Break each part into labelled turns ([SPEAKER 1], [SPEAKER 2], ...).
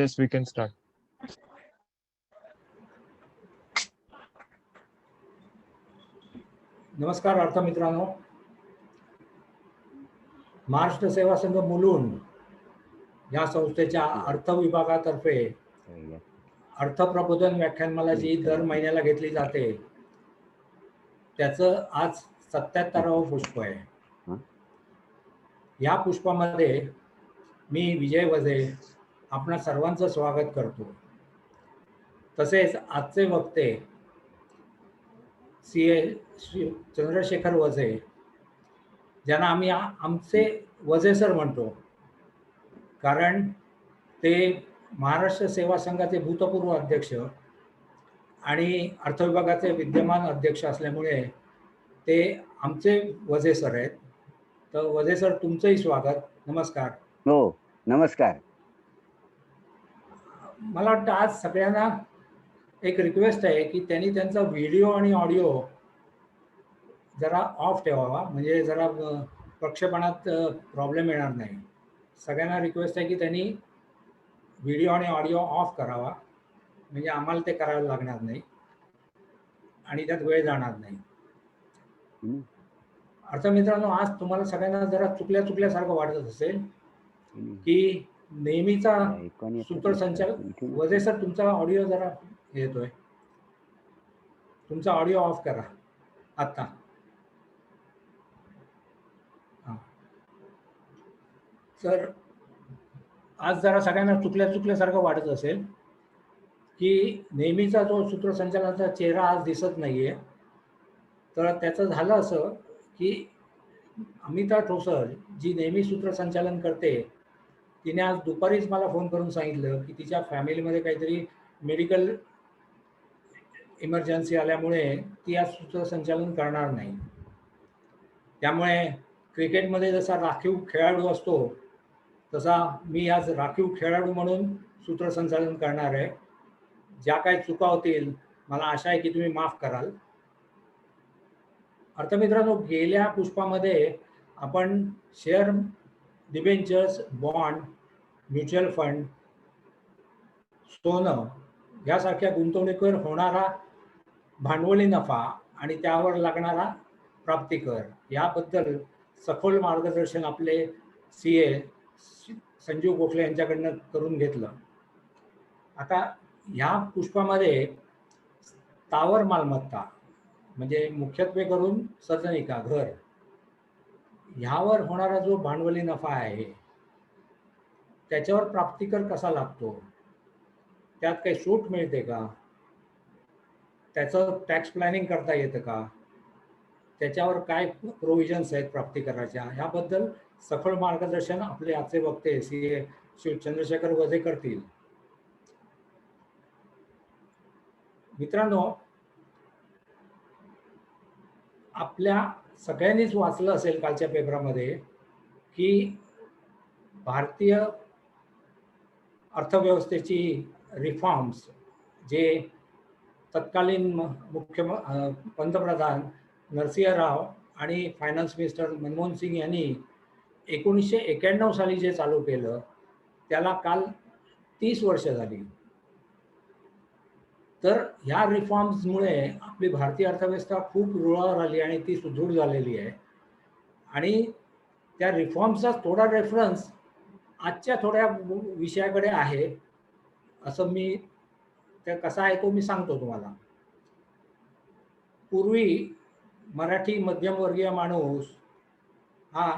[SPEAKER 1] Yes, we can start.
[SPEAKER 2] नमस्कार अर्थमित्रांनो, महाराष्ट्र सेवा संघ मुलुंड या संस्थेच्या अर्थ विभागातर्फे अर्थप्रबोधन व्याख्यानमाला जी दर महिन्याला घेतली जाते त्याचं आज 77वं पुष्प आहे. या पुष्पामध्ये मी विजय वझे आपणा सर्वांचं स्वागत करतो. तसेच आजचे वक्ते CA श्री चंद्रशेखर वझे, ज्यांना आम्ही आमचे वझे सर म्हणतो, कारण ते महाराष्ट्र सेवा संघाचे भूतपूर्व अध्यक्ष आणि अर्थ विभागाचे विद्यमान अध्यक्ष असल्यामुळे ते आमचे वझे सर आहेत. तर वझे सर, तुमचंही स्वागत. नमस्कार.
[SPEAKER 3] हो, नमस्कार.
[SPEAKER 2] मला वाटतं आज सगळ्यांना एक रिक्वेस्ट आहे की त्यांनी त्यांचा व्हिडिओ आणि ऑडिओ जरा ऑफ ठेवावा, म्हणजे जरा प्रक्षेपणात प्रॉब्लेम येणार नाही. सगळ्यांना रिक्वेस्ट आहे की त्यांनी व्हिडिओ आणि ऑडिओ ऑफ करावा, म्हणजे आम्हाला ते करायला लागणार नाही आणि त्यात वेळ जाणार नाही. अर्थमित्रांनो, आज तुम्हाला सगळ्यांना जरा चुकल्यासारखं वाटत असेल की नेहमीचा सूत्रसंचालक वझे सर, तुमचा ऑडिओ जरा येतोय, तुमचा ऑडिओ ऑफ करा आता. तर आज जरा सगळ्यांना चुकल्यासारखं वाटत असेल की नेहमीचा जो सूत्रसंचालनाचा चेहरा आज दिसत नाहीये. तर त्याचं झालं असं की अमिता ठोसर, जी नेहमी सूत्रसंचालन करते, तिने आज दुपारीच मला फोन करून सांगितलं की तिच्या फॅमिलीमध्ये काहीतरी मेडिकल इमर्जन्सी आल्यामुळे ती आज सूत्रसंचालन करणार नाही. त्यामुळे क्रिकेटमध्ये जसा राखीव खेळाडू असतो तसा मी आज राखीव खेळाडू म्हणून सूत्रसंचालन करणार आहे. ज्या काही चुका होतील मला आशा आहे की तुम्ही माफ कराल. अर्थमित्रांनो, गेल्या पुष्पामध्ये आपण share, debentures, bond, mutual fund, सोनं यासारख्या गुंतवणुकीवर होणारा भांडवली नफा आणि त्यावर लागणारा प्राप्तिकर याबद्दल सखोल मार्गदर्शन आपले CA संजीव गोखले यांच्याकडनं करून घेतलं. आता ह्या पुष्पामध्ये स्थावर मालमत्ता, म्हणजे मुख्यत्वे करून सदनिका, घर, ह्यावर होणारा जो भांडवली नफा आहे त्याच्यावर प्राप्तिकर कसा लागतो, त्यात काही सूट मिळते का, त्याचं टॅक्स प्लॅनिंग करता येतं का, त्याच्यावर काय प्रोव्हिजन्स आहेत प्राप्तिकराच्या, ह्याबद्दल सखोल मार्गदर्शन आपले आजचे वक्ते CA श्री चंद्रशेखर वझे करतील. मित्रांनो, आपल्या सगळ्यांनीच वाचलं असेल कालच्या पेपरामध्ये की भारतीय अर्थव्यवस्थेची रिफॉर्म्स, जे तत्कालीन पंतप्रधान नरसिंह राव आणि फायनान्स मिनिस्टर मनमोहन सिंग यांनी 1991 साली जे चालू केलं त्याला काल 30 वर्ष झाली. तर ह्या रिफॉर्म्समुळे आपली भारतीय अर्थव्यवस्था खूप रुळावर आली आणि ती सुदृढ झालेली आहे. आणि त्या रिफॉर्म्सचा थोडा रेफरन्स आजच्या थोड्या विषयाकडे आहे, असं मी त्या कसा आहे तो मी सांगतो तुम्हाला. पूर्वी मराठी मध्यमवर्गीय माणूस हा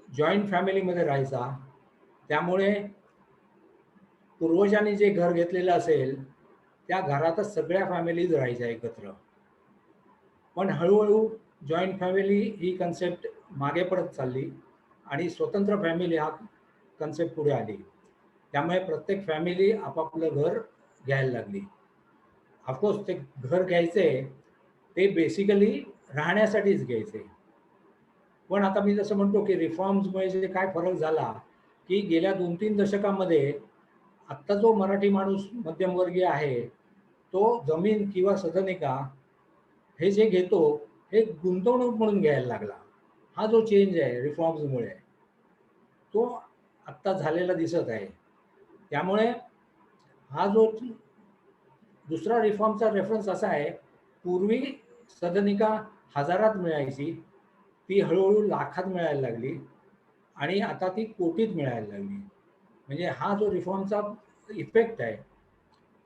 [SPEAKER 2] जॉईंट फॅमिलीमध्ये राहायचा, त्यामुळे पूर्वजांनी जे घर घेतलेलं असेल त्या घरातच सगळ्या फॅमिलीज राहायच्या एकत्र. पण हळूहळू जॉईंट फॅमिली ही कन्सेप्ट मागे पडत चालली आणि स्वतंत्र फॅमिली हा कन्सेप्ट पुढे आली. त्यामुळे प्रत्येक फॅमिली आपापलं घर घ्यायला लागली. ऑफकोर्स ते घर घ्यायचे ते बेसिकली राहण्यासाठीच घ्यायचे. पण आता मी जसं म्हणतो की रिफॉर्म्समुळे जे काय फरक झाला की गेल्या 2-3 दशकामध्ये आत्ता जो मराठी माणूस मध्यमवर्गीय आहे तो जमीन किंवा सदनिका हे जे घेतो हे गुंतवणूक म्हणून घ्यायला लागला. हा जो चेंज आहे रिफॉर्म्समुळे तो आत्ता झालेला दिसत आहे. त्यामुळे हा जो दुसरा रिफॉर्मचा रेफरन्स असा आहे, पूर्वी सदनिका हजारात मिळायची, ती हळूहळू लाखात मिळायला लागली आणि आता ती कोटीत मिळायला लागली. म्हणजे हा जो रिफॉर्मचा इफेक्ट आहे.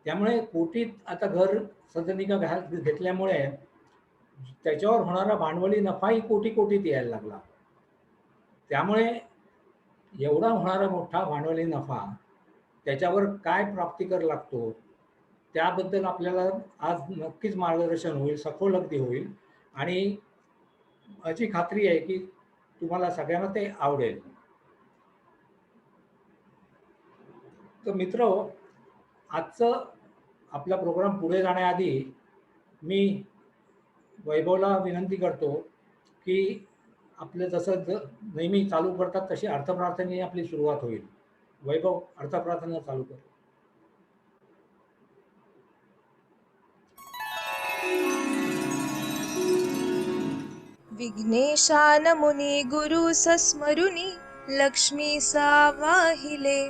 [SPEAKER 2] त्यामुळे कोटीत आता घर सदनिका घेतल्यामुळे त्याच्यावर होणारा भांडवली नफाही कोटी कोटीत यायला लागला. त्यामुळे एवढा होणारा मोठा भांडवली नफा, त्याच्यावर काय प्राप्तिकर लागतो, त्याबद्दल आपल्याला आज नक्कीच मार्गदर्शन होईल, सखोल अगदी होईल आणि माझी खात्री आहे की तुम्हाला सगळ्यांना ते आवडेल. तर मित्रहो, आजचं आपला प्रोग्राम पुढे जाण्याआधी मी वैभवला विनंती करतो की आपलं जसं नेहमी चालू करतात तशी अर्थप्रार्थनेने आपली सुरुवात होईल. वैभव, अर्थप्रार्थना चालू कर.
[SPEAKER 1] विघ्नेशानमुनी गुरु सस्मरुनी लक्ष्मी सावाहिले.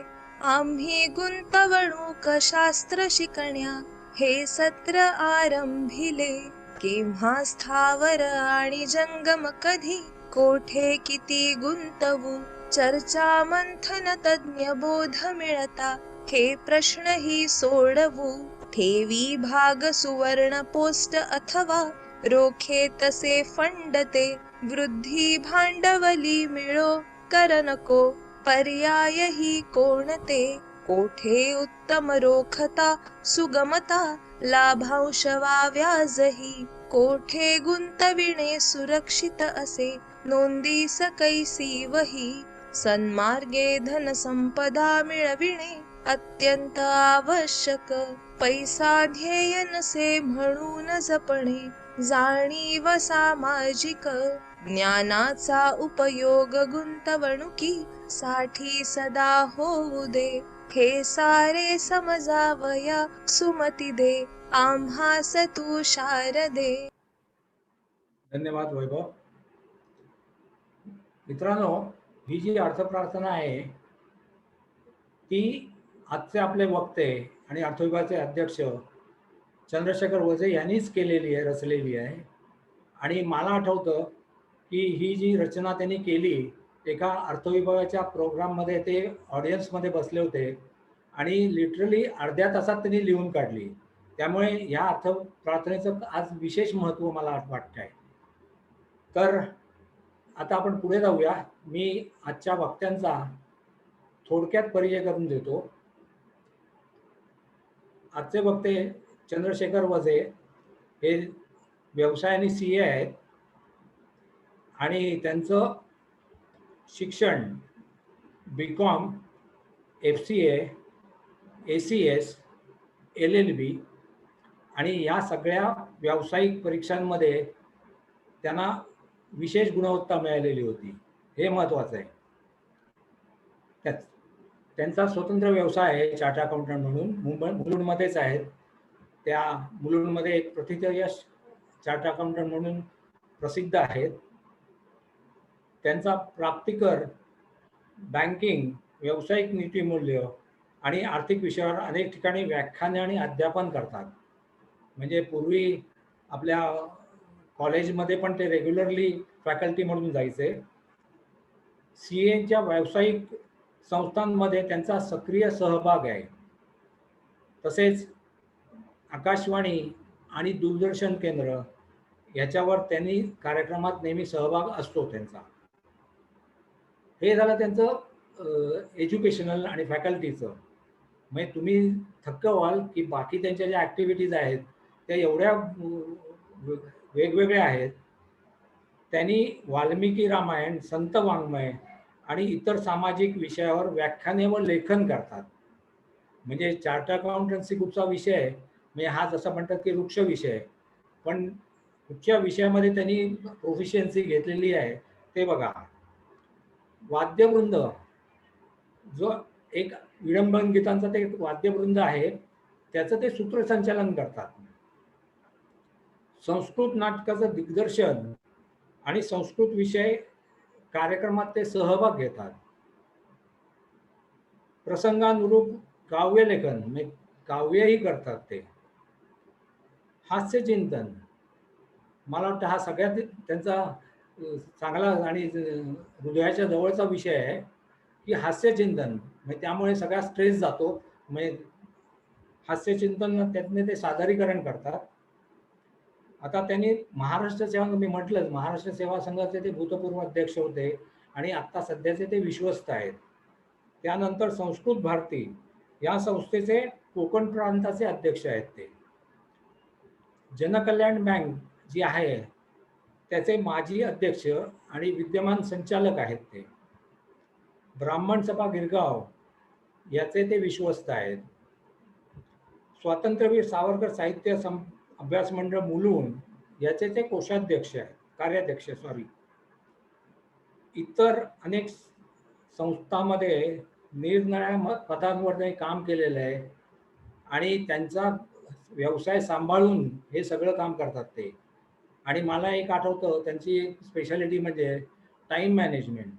[SPEAKER 1] आम्ही गुंतवणूक शास्त्र शिकण्या हे सत्र आरंभिले. केव्हा स्थावर आणि जंगम कधी कोठे किती गुंतवू. चर्चा मंथन तज्ञ बोध मिळता हे प्रश्न ही सोडवू. ठेवी भाग सुवर्ण पोस्ट अथवा रोखे तसे फंडते. वृद्धी भांडवली मिळो कर नको पर्याय ही कोणते. कोठे उत्तम रोखता सुगमता लाभांश वा व्याजही. कोठे गुंतविणे सुरक्षित असे नोंदीस कैसी वही. सन्मार्गे धन संपदा मिळविणे अत्यंत आवश्यक. पैसा ध्येय नसे म्हणून जपणे जाणीव सामाजिक. ज्ञानाचा उपयोग गुंतवणुकी साठी सदा होऊ दे. हे सारे समजावया सुमती दे आम्हास तू शारदे.
[SPEAKER 2] धन्यवाद वैभव. मित्रांनो, ही जी अर्थप्रार्थना आहे ती आजचे आपले वक्ते आणि अर्थविभागाचे अध्यक्ष चंद्रशेखर वझे यांनीच केलेली आहे, रचलेली आहे. आणि मला आठवतं की ही जी रचना त्यांनी केली, एका अर्थविभागाच्या प्रोग्राममध्ये ते ऑडियन्समध्ये बसले होते आणि लिटरली अर्ध्या तासात त्यांनी लिहून काढली. त्यामुळे ह्या अर्थप्रार्थनेचं आज विशेष महत्त्व मला वाटतं आहे. तर आता आपण पुढे जाऊया. मी आजच्या वक्त्यांचा थोडक्यात परिचय करून देतो. आजचे वक्ते चंद्रशेखर वझे हे व्यवसायाने CA आहेत आणि त्यांचं शिक्षण BCom, FCA, ACS, LLB आणि या सगळ्या व्यावसायिक परीक्षांमध्ये त्यांना विशेष गुणवत्ता मिळालेली होती. हे महत्त्वाचं आहे. त्यांचा स्वतंत्र व्यवसाय आहे चार्ट अकाउंटंट म्हणून. मुलुंडमध्येच आहेत. त्या मुलुंडमध्ये एक प्रथितयश चार्ट अकाउंटंट म्हणून प्रसिद्ध आहेत. त्यांचा प्राप्तिकर बँकिंग, व्यावसायिक नीतिमूल्य आणि आर्थिक विषयावर अनेक ठिकाणी व्याख्याने आणि अध्यापन करतात. म्हणजे पूर्वी आपल्या कॉलेजमध्ये पण ते रेग्युलरली फॅकल्टी म्हणून जायचे. CAच्या व्यावसायिक संस्थांमध्ये त्यांचा सक्रिय सहभाग आहे. तसेच आकाशवाणी आणि दूरदर्शन केंद्र याच्यावर त्यांनी कार्यक्रमात नेहमी सहभाग असतो त्यांचा. हे झालं त्यांचं एज्युकेशनल आणि फॅकल्टीचं. म्हणजे तुम्ही थक्क व्हाल की बाकी त्यांच्या ज्या ॲक्टिव्हिटीज आहेत त्या एवढ्या वेगवेगळ्या आहेत. त्यांनी वाल्मिकी रामायण, संत वाङ्मय आणि इतर सामाजिक विषयावर व्याख्याने व लेखन करतात. म्हणजे चार्ट अकाउंटन्सी कुठचा विषय आहे, म्हणजे हा जसं म्हणतात की वृक्ष विषय, पण कुठच्या विषयामध्ये त्यांनी प्रोफिशियन्सी घेतलेली आहे ते बघा. वाद्यवृंद, जो एक विडंबन गीतांचा ते वाद्यवृंद आहे, त्याचं ते सूत्रसंचालन करतात. संस्कृत नाटकाचं दिग्दर्शन आणि संस्कृत विषय कार्यक्रमात ते सहभाग घेतात. प्रसंगानुरूप काव्यलेखन म्हणजे काव्यही करतात ते. हास्यचिंतन मला वाटतं हा सगळ्यात त्यांचा चांगला आणि हृदयाच्या जवळचा विषय आहे की हास्यचिंतन. म्हणजे त्यामुळे सगळा स्ट्रेस जातो. म्हणजे हास्यचिंतन त्यातले ते सादरीकरण करतात. आता त्यांनी महाराष्ट्र सेवा, मी म्हटलंच, महाराष्ट्र सेवा संघाचे ते भूतपूर्व अध्यक्ष होते आणि आता सध्याचे ते विश्वस्त आहेत. त्यानंतर संस्कृत भारती या संस्थेचे कोकण प्रांताचे अध्यक्ष आहेत ते. जनकल्याण बँक जी आहे त्याचे माजी अध्यक्ष आणि विद्यमान संचालक आहेत ते. ब्राह्मण सभा गिरगाव याचे ते विश्वस्त आहेत. स्वातंत्र्यवीर सावरकर साहित्य अभ्यास मंडळ मुलुंड याचे ते कोषाध्यक्ष आहेत, कार्याध्यक्ष सॉरी. इतर अनेक संस्थांमध्ये निरनिराळ्या पदांवर त्यांनी काम केलेलं आहे आणि त्यांचा व्यवसाय सांभाळून हे सगळं काम करतात ते. आणि मला एक आठवतं त्यांची एक स्पेशालिटी म्हणजे टाईम मॅनेजमेंट.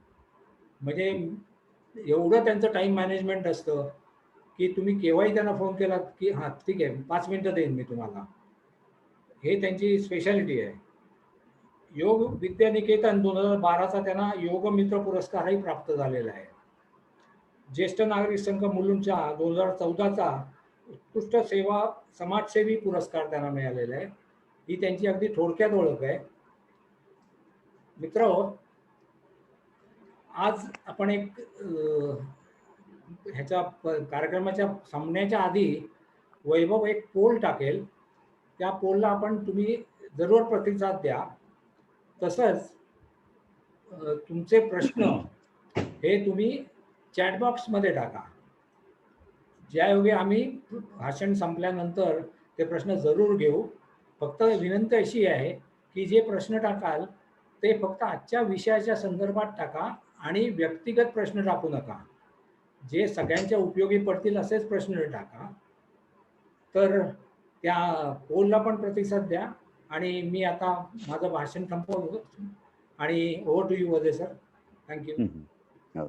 [SPEAKER 2] म्हणजे एवढं त्यांचं टाईम मॅनेजमेंट असतं की तुम्ही केव्हाही त्यांना फोन केलात की हां ठीक आहे 5 मिनिटं देईन मी तुम्हाला. हे त्यांची स्पेशालिटी आहे. योग विद्यानिकेतन 2012चा त्यांना योग मित्र पुरस्कारही प्राप्त झालेला आहे. ज्येष्ठ नागरिक संघ मुलुंडच्या 2014चा उत्कृष्ट सेवा समाजसेवी पुरस्कार त्यांना मिळालेला आहे. ही त्यांची अगदी थोडक्यात ओळख आहे. मित्र, आज आपण एक ह्याच्या कार्यक्रमाच्या संपण्याच्या आधी वैभव एक पोल टाकेल. त्या पोलला तुम्ही जरूर प्रतिसाद द्या. तसंच तुमचे प्रश्न हे तुम्ही चॅट बॉक्समध्ये टाका. ज्यायोगे आम्ही भाषण संपल्यानंतर ते प्रश्न जरूर घेऊ. फक्त विनंती अशी आहे की जे प्रश्न टाकाल ते फक्त आजच्या विषयाच्या संदर्भात टाका आणि व्यक्तिगत प्रश्न टाकू नका. जे सगळ्यांच्या उपयोगी पडतील असेच प्रश्न टाका. तर त्या पोलला पण प्रतिसाद द्या. आणि मी आता माझं भाषण संपवतो आणि over to you Ajay sir. Thank you.
[SPEAKER 3] हो.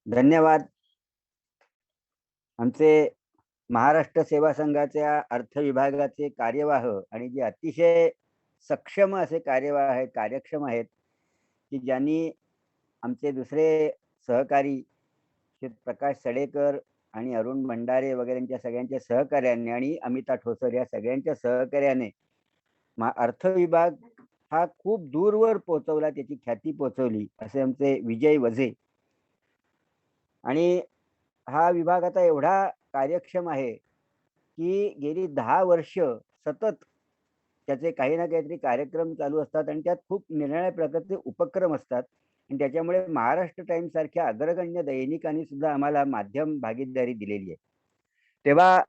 [SPEAKER 3] धन्यवाद. आमचे महाराष्ट्र सेवा संघाच्या अर्थ विभागाचे कार्यवाह आणि जे अतिशय सक्षम असे कार्यवाह आहेत, कार्यक्षम आहेत, की ज्यांनी आमचे दुसरे सहकारी श्री प्रकाश सडेकर आणि अरुण भंडारे वगैरेंच्या सगळ्यांच्या सहकार्याने आणि अमिता ठोसर या सगळ्यांच्या सहकार्याने अर्थ विभाग हा खूप दूरवर पोहोचवला, त्याची ख्याती पोहोचवली असे आमचे विजय वझे. आणि हा विभाग आता एवढा कार्यक्षम आहे की गेली 10 वर्ष सतत त्याचे काही ना काहीतरी कार्यक्रम चालू असतात आणि त्यात खूप निरनिराळ्या प्रकारचे उपक्रम असतात. आणि त्याच्यामुळे महाराष्ट्र टाइम्स सारख्या अग्रगण्य दैनिकांनी सुद्धा आम्हाला माध्यम भागीदारी दिलेली आहे. तेव्हा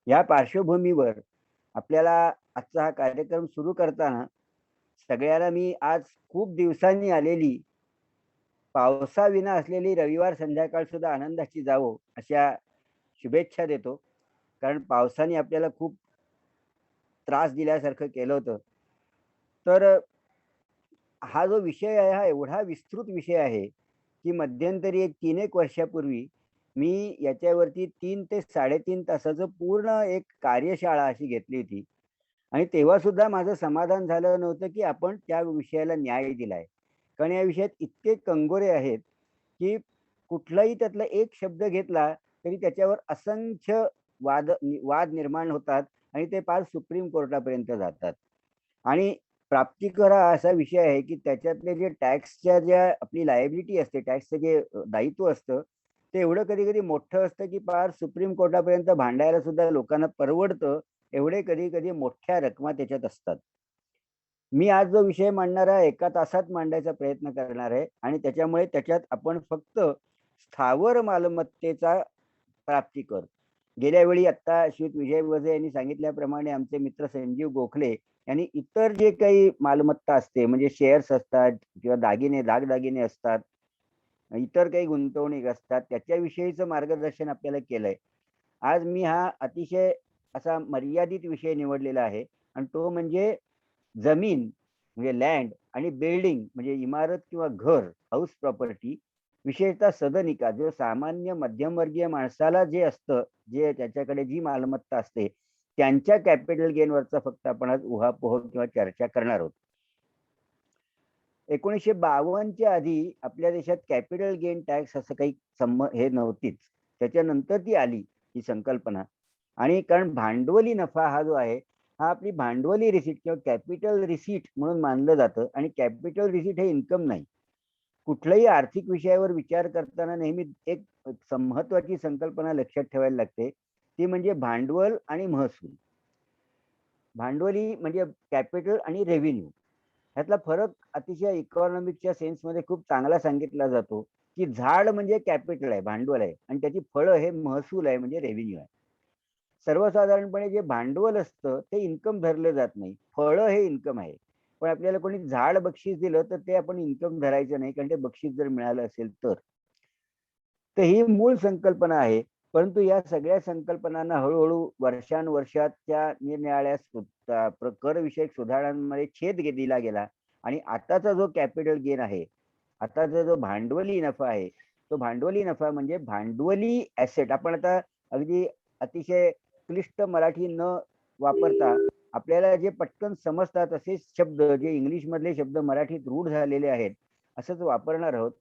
[SPEAKER 3] या पार्श्वभूमीवर आपल्याला आजचा हा कार्यक्रम सुरू करताना सगळ्याला मी आज खूप दिवसांनी आलेली पावसाविना असलेली रविवार संध्याकाळ सुद्धा आनंदाची जावो अशा शुभेच्छा देतो. कारण पावसाने आपल्याला खूप त्रास दिल्यासारखं केलं होतं. तर हा जो विषय आहे हा एवढा विस्तृत विषय आहे की मध्यंतरी एक 3-1 वर्षापूर्वी मी याच्यावरती 3 ते 3.5 तासाचं पूर्ण एक कार्यशाळा अशी घेतली होती. आणि तेव्हा सुद्धा माझं समाधान झालं नव्हतं की आपण त्या विषयाला न्याय दिलाय. कारण या विषयात इतके कंगोरे आहेत की कुठलाही त्यातला एक शब्द घेतला तरी त्याच्यावर असंख्य वाद निर्माण होतात आणि ते पार सुप्रीम कोर्टापर्यंत जातात. आणि प्राप्तिकर हा असा विषय आहे की त्याच्यातले जे टॅक्सच्या ज्या आपली लायबिलिटी असते, टॅक्सचं जे दायित्व असतं ते एवढं कधी कधी मोठं असतं की पार सुप्रीम कोर्टापर्यंत भांडायला सुद्धा लोकांना परवडतं. एवढे कधी कधी मोठ्या रकमा त्याच्यात असतात. मी आज जो विषय मांडणार आहे 1 तासात मांडायचा प्रयत्न करणार आहे आणि त्याच्यामुळे त्याच्यात आपण फक्त स्थावर मालमत्तेचा प्राप्तिकर. गेल्या वेळी आता श्रीयुत विजय वझे यांनी सांगितल्याप्रमाणे आमचे मित्र संजीव गोखले यांनी इतर जे काही मालमत्ता असते म्हणजे शेअर्स असतात किंवा दागदागिने असतात, इतर काही गुंतवणूक असतात त्याच्याविषयीचं मार्गदर्शन आपल्याला केलंय. आज मी हा अतिशय असा मर्यादित विषय निवडलेला आहे आणि तो म्हणजे जमीन म्हणजे लँड आणि बिल्डिंग म्हणजे इमारत किंवा घर हाऊस प्रॉपर्टी, विशेषतः सदनिका जो सामान्य मध्यमवर्गीय माणसाला जे असतं, जे त्याच्याकडे जी मालमत्ता असते त्यांच्या कॅपिटल गेनवरचा फक्त आपण आज उहापोह किंवा चर्चा करणार आहोत. 1952च्या आधी आपल्या देशात कॅपिटल गेन टॅक्स असं काही हे नव्हतीच. त्याच्यानंतर ती आली ही संकल्पना. आणि कारण भांडवली नफा हा जो आहे हा आपली भांडवली रिसीट किंवा कॅपिटल रिसीट म्हणून मानलं जातं. आणि कॅपिटल रिसीट हे इन्कम नाही. कुठल्याही आर्थिक विषयावर विचार करताना नेहमी एक महत्वाची संकल्पना लक्षात ठेवायला लागते, ती म्हणजे भांडवल आणि महसूल. भांडवली म्हणजे कॅपिटल आणि रेव्हेन्यू ह्यातला फरक अतिशय इकॉनॉमिकच्या सेन्समध्ये खूप चांगला सांगितला जातो, की झाड म्हणजे कॅपिटल आहे, भांडवल आहे, आणि त्याची फळं हे महसूल आहे म्हणजे रेव्हेन्यू आहे. सर्वसाधारणपणे जे भांडवल असतं ते इन्कम धरलं जात नाही, फळं हे इन्कम आहे. पण आपल्याला कोणी झाड बक्षीस दिलं तर ते आपण इन्कम धरायचं नाही, कारण ते बक्षीस जर मिळालं असेल तर. तर ही मूळ संकल्पना आहे. परंतु या सगळ्या संकल्पनांना हळूहळू वर्षानुवर्षात त्या निरनिराळ्या कर विषयक सुधारणांमध्ये छेद दिला गेला. आणि आताचा जो कॅपिटल गेन आहे, आताचा जो भांडवली नफा आहे, तो भांडवली नफा म्हणजे भांडवली ऍसेट. आपण आता अगदी अतिशय क्लिष्ट मराठी न वापरता आपल्याला जे पटकन समजतात असे शब्द, जे इंग्लिश मधले शब्द मराठीत रूढ झालेले आहेत, असंच वापरणार आहोत.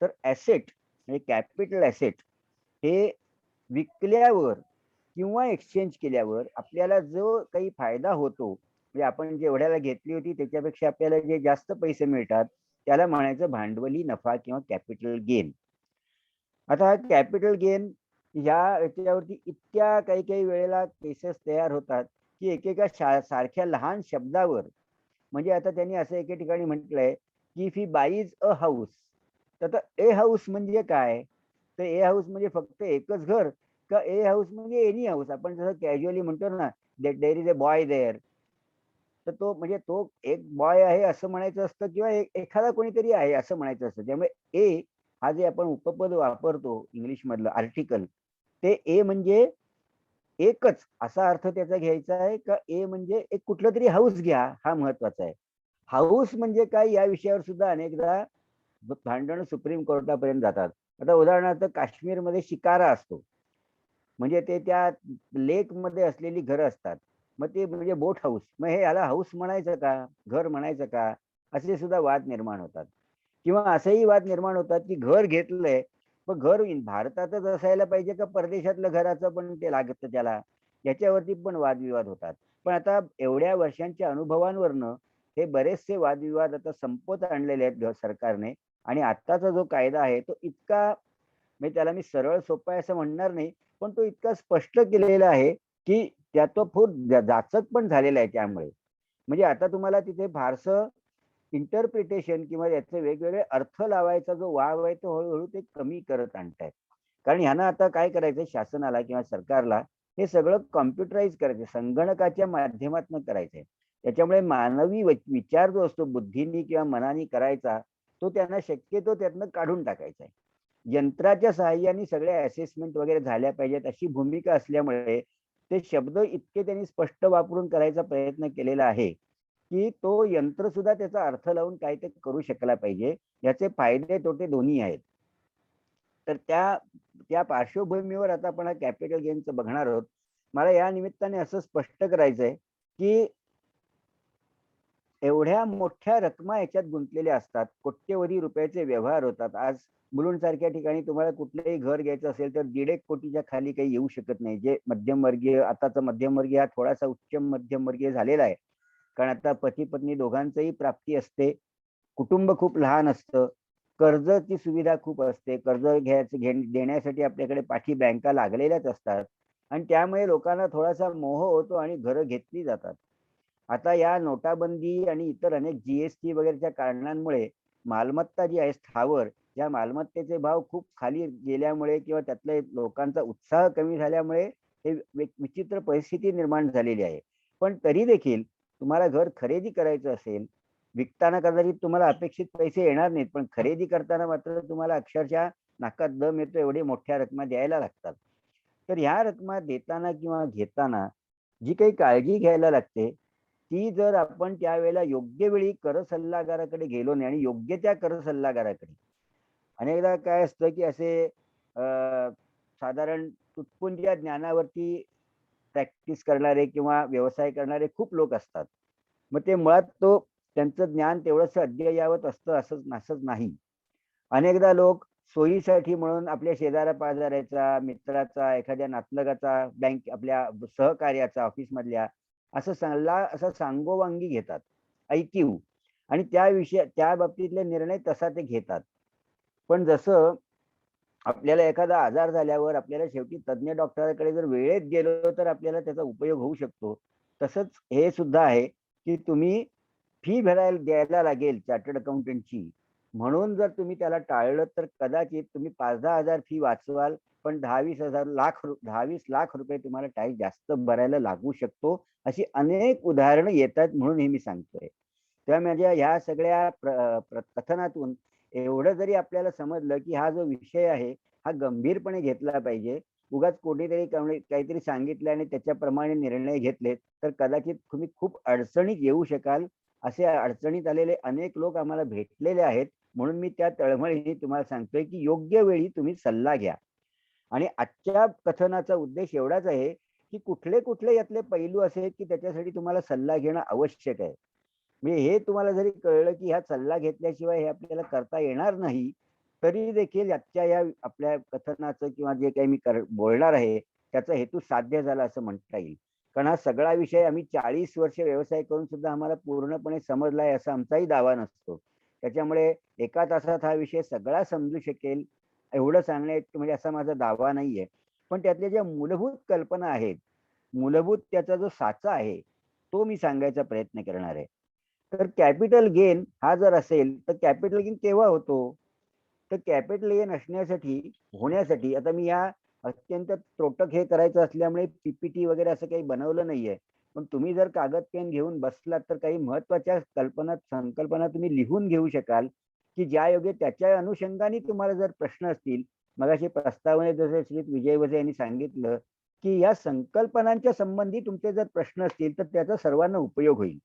[SPEAKER 3] तर ऍसेट म्हणजे कॅपिटल ऍसेट हे विकल्यावर किंवा एक्सचेंज केल्यावर आपल्याला जो काही फायदा होतो, म्हणजे आपण जेवढ्याला घेतली होती त्याच्यापेक्षा आपल्याला जे जास्त पैसे मिळतात, त्याला म्हणायचं भांडवली नफा किंवा कॅपिटल गेन. आता हा कॅपिटल गेन याच्यावरती इतक्या काही काही वेळेला केसेस तयार होतात की एकेका सारख्या लहान शब्दावर, म्हणजे आता त्यांनी असं एके ठिकाणी म्हटलंय की इफ ही बाईज अ हाऊस, तर ए हाऊस म्हणजे काय? तर ए हाऊस म्हणजे फक्त एकच घर, का ए हाऊस म्हणजे एनी हाऊस? आपण जसं कॅज्युअली म्हणतो ना, there is a boy there, तर तो म्हणजे तो एक बॉय आहे असं म्हणायचं असतं, किंवा एखादा कोणीतरी आहे असं म्हणायचं असतं. त्यामुळे ए हा जे आपण उपपद वापरतो इंग्लिश मधलं आर्टिकल, ते ए म्हणजे एकच असा अर्थ त्याचा घ्यायचा आहे, का ए म्हणजे एक कुठलं तरी हाऊस घ्या, हा महत्वाचा आहे. हाऊस म्हणजे काय या विषयावर सुद्धा अनेकदा भांडण सुप्रीम कोर्टापर्यंत जातात. आता उदाहरणार्थ काश्मीरमध्ये शिकारा असतो, म्हणजे ते त्या लेक मध्ये असलेली घरं असतात. मग ते म्हणजे बोट हाऊस, मग हे याला हाऊस म्हणायचं का, घर म्हणायचं का, असे सुद्धा वाद निर्माण होतात. किंवा असेही वाद निर्माण होतात की घर घेतलंय, पण घर भारतातच असायला पाहिजे का परदेशातलं घराचं पण ते लागतं त्याला, याच्यावरती पण वादविवाद होतात. पण आता एवढ्या वर्षांच्या अनुभवांवरनं हे बरेचसे वादविवाद आता संपवत आणलेले आहेत सरकारने. आणि आत्ताचा जो कायदा आहे तो इतका, म्हणजे त्याला मी सरळ सोपा आहे असं म्हणणार नाही, पण तो इतका स्पष्ट केलेला आहे की त्यात तो खूप जाचक पण झालेला आहे. त्यामुळे म्हणजे आता तुम्हाला तिथे फारसं इंटरप्रिटेशन किंवा याचे वेगवेगळे अर्थ लावायचा जो वाव आहे तो हळूहळू ते कमी करत आणतायत. कारण ह्यांना आता काय करायचं, शासनाला किंवा सरकारला हे सगळं कॉम्प्युटराईज करायचं, संगणकाच्या माध्यमातून करायचंय. त्याच्यामुळे मानवी विचार जो असतो बुद्धीनी किंवा मनानी करायचा, तो त्यांना शक्यतो त्यातनं काढून टाकायचा आहे. यंत्राच्या सहाय्याने सगळ्या असेसमेंट वगैरे झाल्या पाहिजेत अशी भूमिका असल्यामुळे ते शब्द इतके त्यांनी स्पष्ट वापरून करायचा प्रयत्न केलेला आहे की तो यंत्र सुद्धा त्याचा अर्थ लावून काय ते करू शकला पाहिजे. याचे फायदे तोटे दोन्ही आहेत. तर त्या त्या पार्श्वभूमीवर आता आपण कॅपिटल गेनचं बघणार आहोत. मला या निमित्ताने असं स्पष्ट करायचंय की एवढ्या मोठ्या रकमा याच्यात गुंतलेल्या असतात, कोट्यवधी रुपयाचे व्यवहार होतात. आज मुलुंड सारख्या ठिकाणी तुम्हाला कुठलंही घर घ्यायचं असेल तर 1.5 कोटीच्या खाली काही येऊ शकत नाही. जे मध्यमवर्गीय, आताचा मध्यमवर्गीय हा थोडासा उच्च मध्यमवर्गीय झालेला आहे, कारण आता पती पत्नी दोघांचंही प्राप्ती असते, कुटुंब खूप लहान असतं, कर्जाची सुविधा खूप असते, कर्ज देण्यासाठी आपल्याकडे पाठी बँका लागलेल्याच असतात. आणि त्यामुळे लोकांना थोडासा मोह होतो आणि घरं घेतली जातात. आता या नोटाबंदी आणि इतर अनेक जीएसटी वगैरेच्या कारणांमुळे मालमत्ता जी आहे स्थावर, या मालमत्तेचे भाव खूप खाली गेल्यामुळे किंवा त्यातले लोकांचा उत्साह कमी झाल्यामुळे हे विचित्र परिस्थिती निर्माण झालेली आहे. पण तरी देखील तुम्हाला घर खरेदी करायचं असेल, विकताना कदाचित तुम्हाला अपेक्षित पैसे येणार नाहीत, पण खरेदी करताना मात्र तुम्हाला अक्षरशः नाकात दम येतो एवढी मोठ्या रकमा द्यायला लागतात. तर ह्या रकमा देताना किंवा घेताना जी काही काळजी घ्यायला लागते ती जर आपण त्यावेळेला योग्य वेळी कर सल्लागाराकडे गेलो नाही आणि योग्य त्या कर सल्लागाराकडे, अनेकदा काय असतं की असे साधारण तुटपुंज्या ज्ञानावरती प्रॅक्टिस करणारे किंवा व्यवसाय करणारे खूप लोक असतात. मग ते मुळात त्यांचं ज्ञान तेवढंसं अद्ययावत असतं असंच नाही. अनेकदा लोक सोयीसाठी म्हणून आपल्या शेजाऱ्या-पाजाऱ्याचा, मित्राचा, एखाद्या नातलगाचा, आपल्या सहकार्याचा, ऑफिसमधल्या असं असा सांगोवांगी घेतात, ऐकीव, आणि त्या बाबतीतले निर्णय तसा ते घेतात. पण जसं आपल्याला एखादा आजार झाल्यावर आपल्याला शेवटी तज्ञ डॉक्टराकडे जर वेळेत गेलो तर आपल्याला त्याचा उपयोग होऊ शकतो. तसंच हे सुद्धा आहे, की तुम्ही फी द्यायला लागेल चार्टर्ड अकाउंटंटची. म्हणून जर तुम्ही त्याला टाळलं तर कदाचित तुम्ही 5,000-10,000 फी वाचवाल, पण 10-20 लाख रुपये तुम्हाला टॅक्स जास्त भरायला लागू शकतो. अशी अनेक उदाहरणं येतात म्हणून हे मी सांगतोय. तेव्हा माझ्या ह्या सगळ्या कथनातून एवढं जरी आपल्याला समजलं, की हा जो विषय आहे, हा गंभीरपणे घेतला पाहिजे. उगाच कोणीतरी काहीतरी सांगितलं आणि त्याच्याप्रमाणे निर्णय घेतले, तर कदाचित तुम्ही खूप अडचणीत येऊ शकाल. असे अडचणीत आलेले अनेक लोक आम्हाला भेटलेले आहेत. म्हणून मी त्या तळमळीने तुम्हाला सांगतोय, की योग्य वेळी तुम्ही सल्ला घ्या. आणि आजच्या कथनाचा उद्देश एवढाच आहे, की कुठले यातले पैलू असे आहेत, की त्याच्यासाठी तुम्हाला सल्ला घेणं आवश्यक आहे. म्हणजे हे तुम्हाला जरी कळलं, की हा सल्ला घेतल्याशिवाय हे आपल्याला करता येणार नाही, तरी देखील आजच्या या आपल्या कथनाचं किंवा जे काही मी बोलणार आहे, त्याचा हेतू साध्य झाला असं म्हणता येईल. कारण हा सगळा विषय आम्ही 40 वर्ष व्यवसाय करून सुद्धा आम्हाला पूर्णपणे समजलाय असा आमचाही दावा नसतो. त्याच्यामुळे एका तासात हा विषय सगळा समजू शकेल एवढं सांगणे म्हणजे असा माझा दावा नाहीये. पण त्यातल्या ज्या मूलभूत कल्पना आहेत, मूलभूत त्याचा जो साचा आहे, तो मी सांगायचा प्रयत्न करणार आहे. तर कॅपिटल गेन हा जर असेल, तर कॅपिटल गेन केव्हा होतो? तर कॅपिटल गेन होण्यासाठी आता मी या अत्यंत त्रोटक हे करायचं असल्यामुळे पीपीटी वगैरे असं काही बनवलं नाहीये. पण तुम्ही जर कागद पेन घेऊन बसलात तर काही महत्त्वाच्या संकल्पना तुम्ही लिहून घेऊ शकाल, की ज्यायोगे त्याच्या अनुषंगाने तुम्हाला जर प्रश्न असतील, मगाशी प्रस्तावनेत जसे श्री विजय वझे यांनी सांगितलं, की या संकल्पनांच्या संबंधी तुमचे जर प्रश्न असतील, तर त्याचा सर्वांना उपयोग होईल.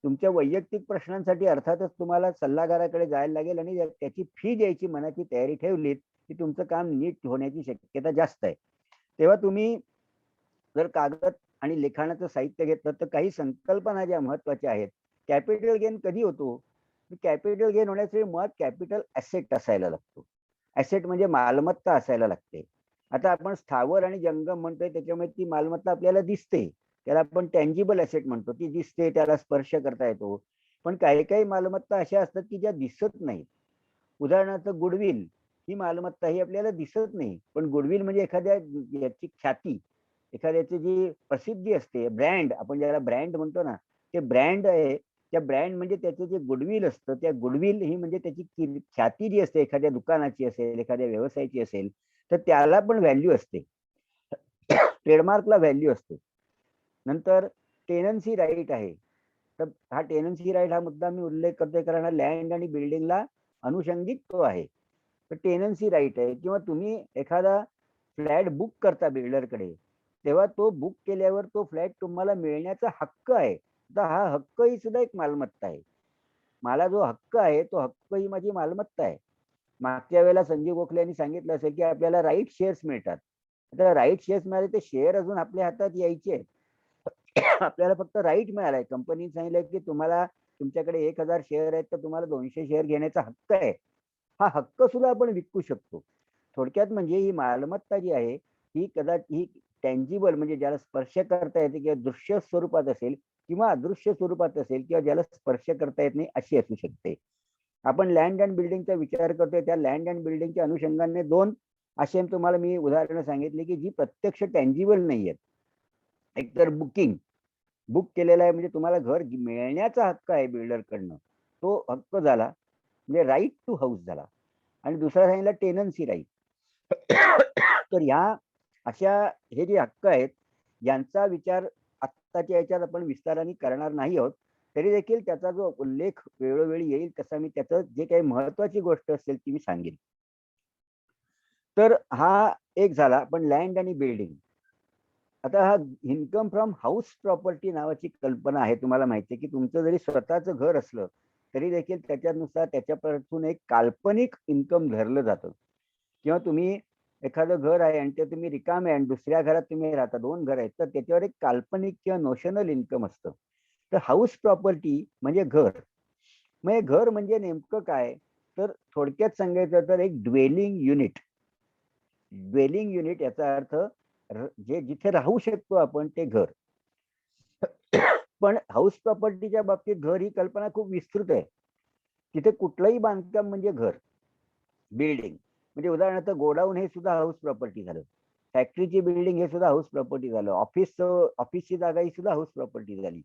[SPEAKER 3] तुमच्या वैयक्तिक प्रश्नांसाठी अर्थातच तुम्हाला सल्लागाराकडे जायला लागेल आणि त्याची फी द्यायची मनाची तयारी ठेवलीत, की तुमचं काम नीट होण्याची शक्यता जास्त आहे. तेव्हा तुम्ही जर कागद आणि लिखाणाचं साहित्य घेतलं, तर काही संकल्पना ज्या महत्त्वाच्या आहेत. कॅपिटल गेन कधी होतो? कॅपिटल गेन होण्यासाठी मुळात कॅपिटल ॲसेट असायला लागतो. ॲसेट म्हणजे मालमत्ता असायला लागते. आता आपण स्थावर आणि जंगम म्हणतोय त्याच्यामुळे ती मालमत्ता आपल्याला दिसते. त्याला आपण टँजिबल ॲसेट म्हणतो. ती दिसते, त्याला स्पर्श करता येतो. पण काही-काही मालमत्ता अशा असतात, की ज्या दिसत नाहीत. उदाहरणार्थ गुडविल ही मालमत्ता ही आपल्याला दिसत नाही. पण गुडविल म्हणजे एखाद्या याची ख्याती, एखाद्याची जी प्रसिद्धी असते, ब्रँड आपण ज्याला ब्रँड म्हणतो ना, ते ब्रँड आहे. त्या ब्रँड म्हणजे त्याचं जे गुडविल असतं, त्या गुडविल ही म्हणजे त्याची ख्याती जी असते एखाद्या दुकानाची असेल, एखाद्या व्यवसायाची असेल, तर त्याला पण व्हॅल्यू असते. ट्रेडमार्कला व्हॅल्यू असते. नंतर टेनन्सी राईट आहे. तर हा टेनन्सी राईट हा मुद्दा मी उल्लेख करतोय कारण हा लँड आणि बिल्डिंगला अनुषंगिक तो आहे. तर टेनन्सी राईट आहे किंवा तुम्ही एखादा फ्लॅट बुक करता बिल्डरकडे, तेव्हा तो बुक केल्यावर तो फ्लॅट तुम्हाला मिळण्याचा हक्क आहे. तर हा हक्क ही सुद्धा एक मालमत्ता आहे. मला जो हक्क आहे, तो हक्क ही माझी मालमत्ता आहे. मागच्या वेळेला संजीव गोखले यांनी सांगितलं असेल, की आपल्याला राईट शेअर्स मिळतात. आता राईट शेअर्स मिळाले, ते शेअर अजून आपल्या हातात यायचे आहेत. आपल्याला फक्त राईट मिळालाय. कंपनीने सांगितलं, की तुम्हाला तुमच्याकडे 1,000 शेअर आहेत, तर तुम्हाला 200 शेअर घेण्याचा हक्क आहे. हा हक्क सुद्धा आपण विकू शकतो. थोडक्यात म्हणजे ही मालमत्ता जी आहे, ही टँजिबल म्हणजे ज्याला स्पर्श करता येते किंवा दृश्य स्वरूपात असेल किंवा अदृश्य स्वरूपात असेल किंवा ज्याला स्पर्श करता येत नाही अशी असू शकते. आपण लँड एंड बिल्डिंगचा विचार करतोय, त्या लँड एंड बिल्डिंगच्या अनुषंगाने 2 असे तुम्हाला मी उदाहरणं सांगितली, की जी प्रत्यक्ष टँजिबल नाहीयेत. एकतर बुक केलेला आहे म्हणजे तुम्हाला घर मिळण्याचा हक्क आहे बिल्डरकडनं. तो हक्क झाला म्हणजे राइट टू हाऊस झाला. आणि दुसरा सांगितला टेनन्सी राईट. तर ह्या अशा हे जे हक्क आहेत, यांचा विचार आत्ताच्या याच्यात आपण विस्ताराने करणार नाही आहोत. तरी देखील त्याचा जो उल्लेख वेळोवेळी येईल तसा मी त्याचं जे काही महत्त्वाची गोष्ट असेल ती मी सांगेन. तर हा एक झाला. पण लँड आणि बिल्डिंग. आता हा इन्कम फ्रॉम हाऊस प्रॉपर्टी नावाची कल्पना आहे. तुम्हाला माहिती आहे की तुमचं जरी स्वतःचं घर असलं तरी देखील त्याच्यानुसार त्याच्यापासून एक काल्पनिक इन्कम धरलं जातं. किंवा तुम्ही एखादं घर आहे आणि ते तुम्ही रिकामे आहे आणि दुसऱ्या घरात तुम्ही राहता, 2 घर आहेत, तर त्याच्यावर एक काल्पनिक किंवा नोशनल इन्कम असतं. तर हाऊस प्रॉपर्टी म्हणजे घर. मग हे घर म्हणजे नेमकं काय? तर थोडक्यात सांगायचं तर एक ड्वेलिंग युनिट. ड्वेलिंग युनिट याचा अर्थ जे जिथे राहू शकतो आपण ते घर. पण हाऊस प्रॉपर्टीच्या बाबतीत घर ही कल्पना खूप विस्तृत आहे. तिथे कुठलंही बांधकाम म्हणजे घर, बिल्डिंग. म्हणजे उदाहरणार्थ गोडाऊन हे सुद्धा हाऊस प्रॉपर्टी झालं. फॅक्टरीची बिल्डिंग हे सुद्धा हाऊस प्रॉपर्टी झालं. ऑफिसची जागा ही सुद्धा हाऊस प्रॉपर्टी झाली.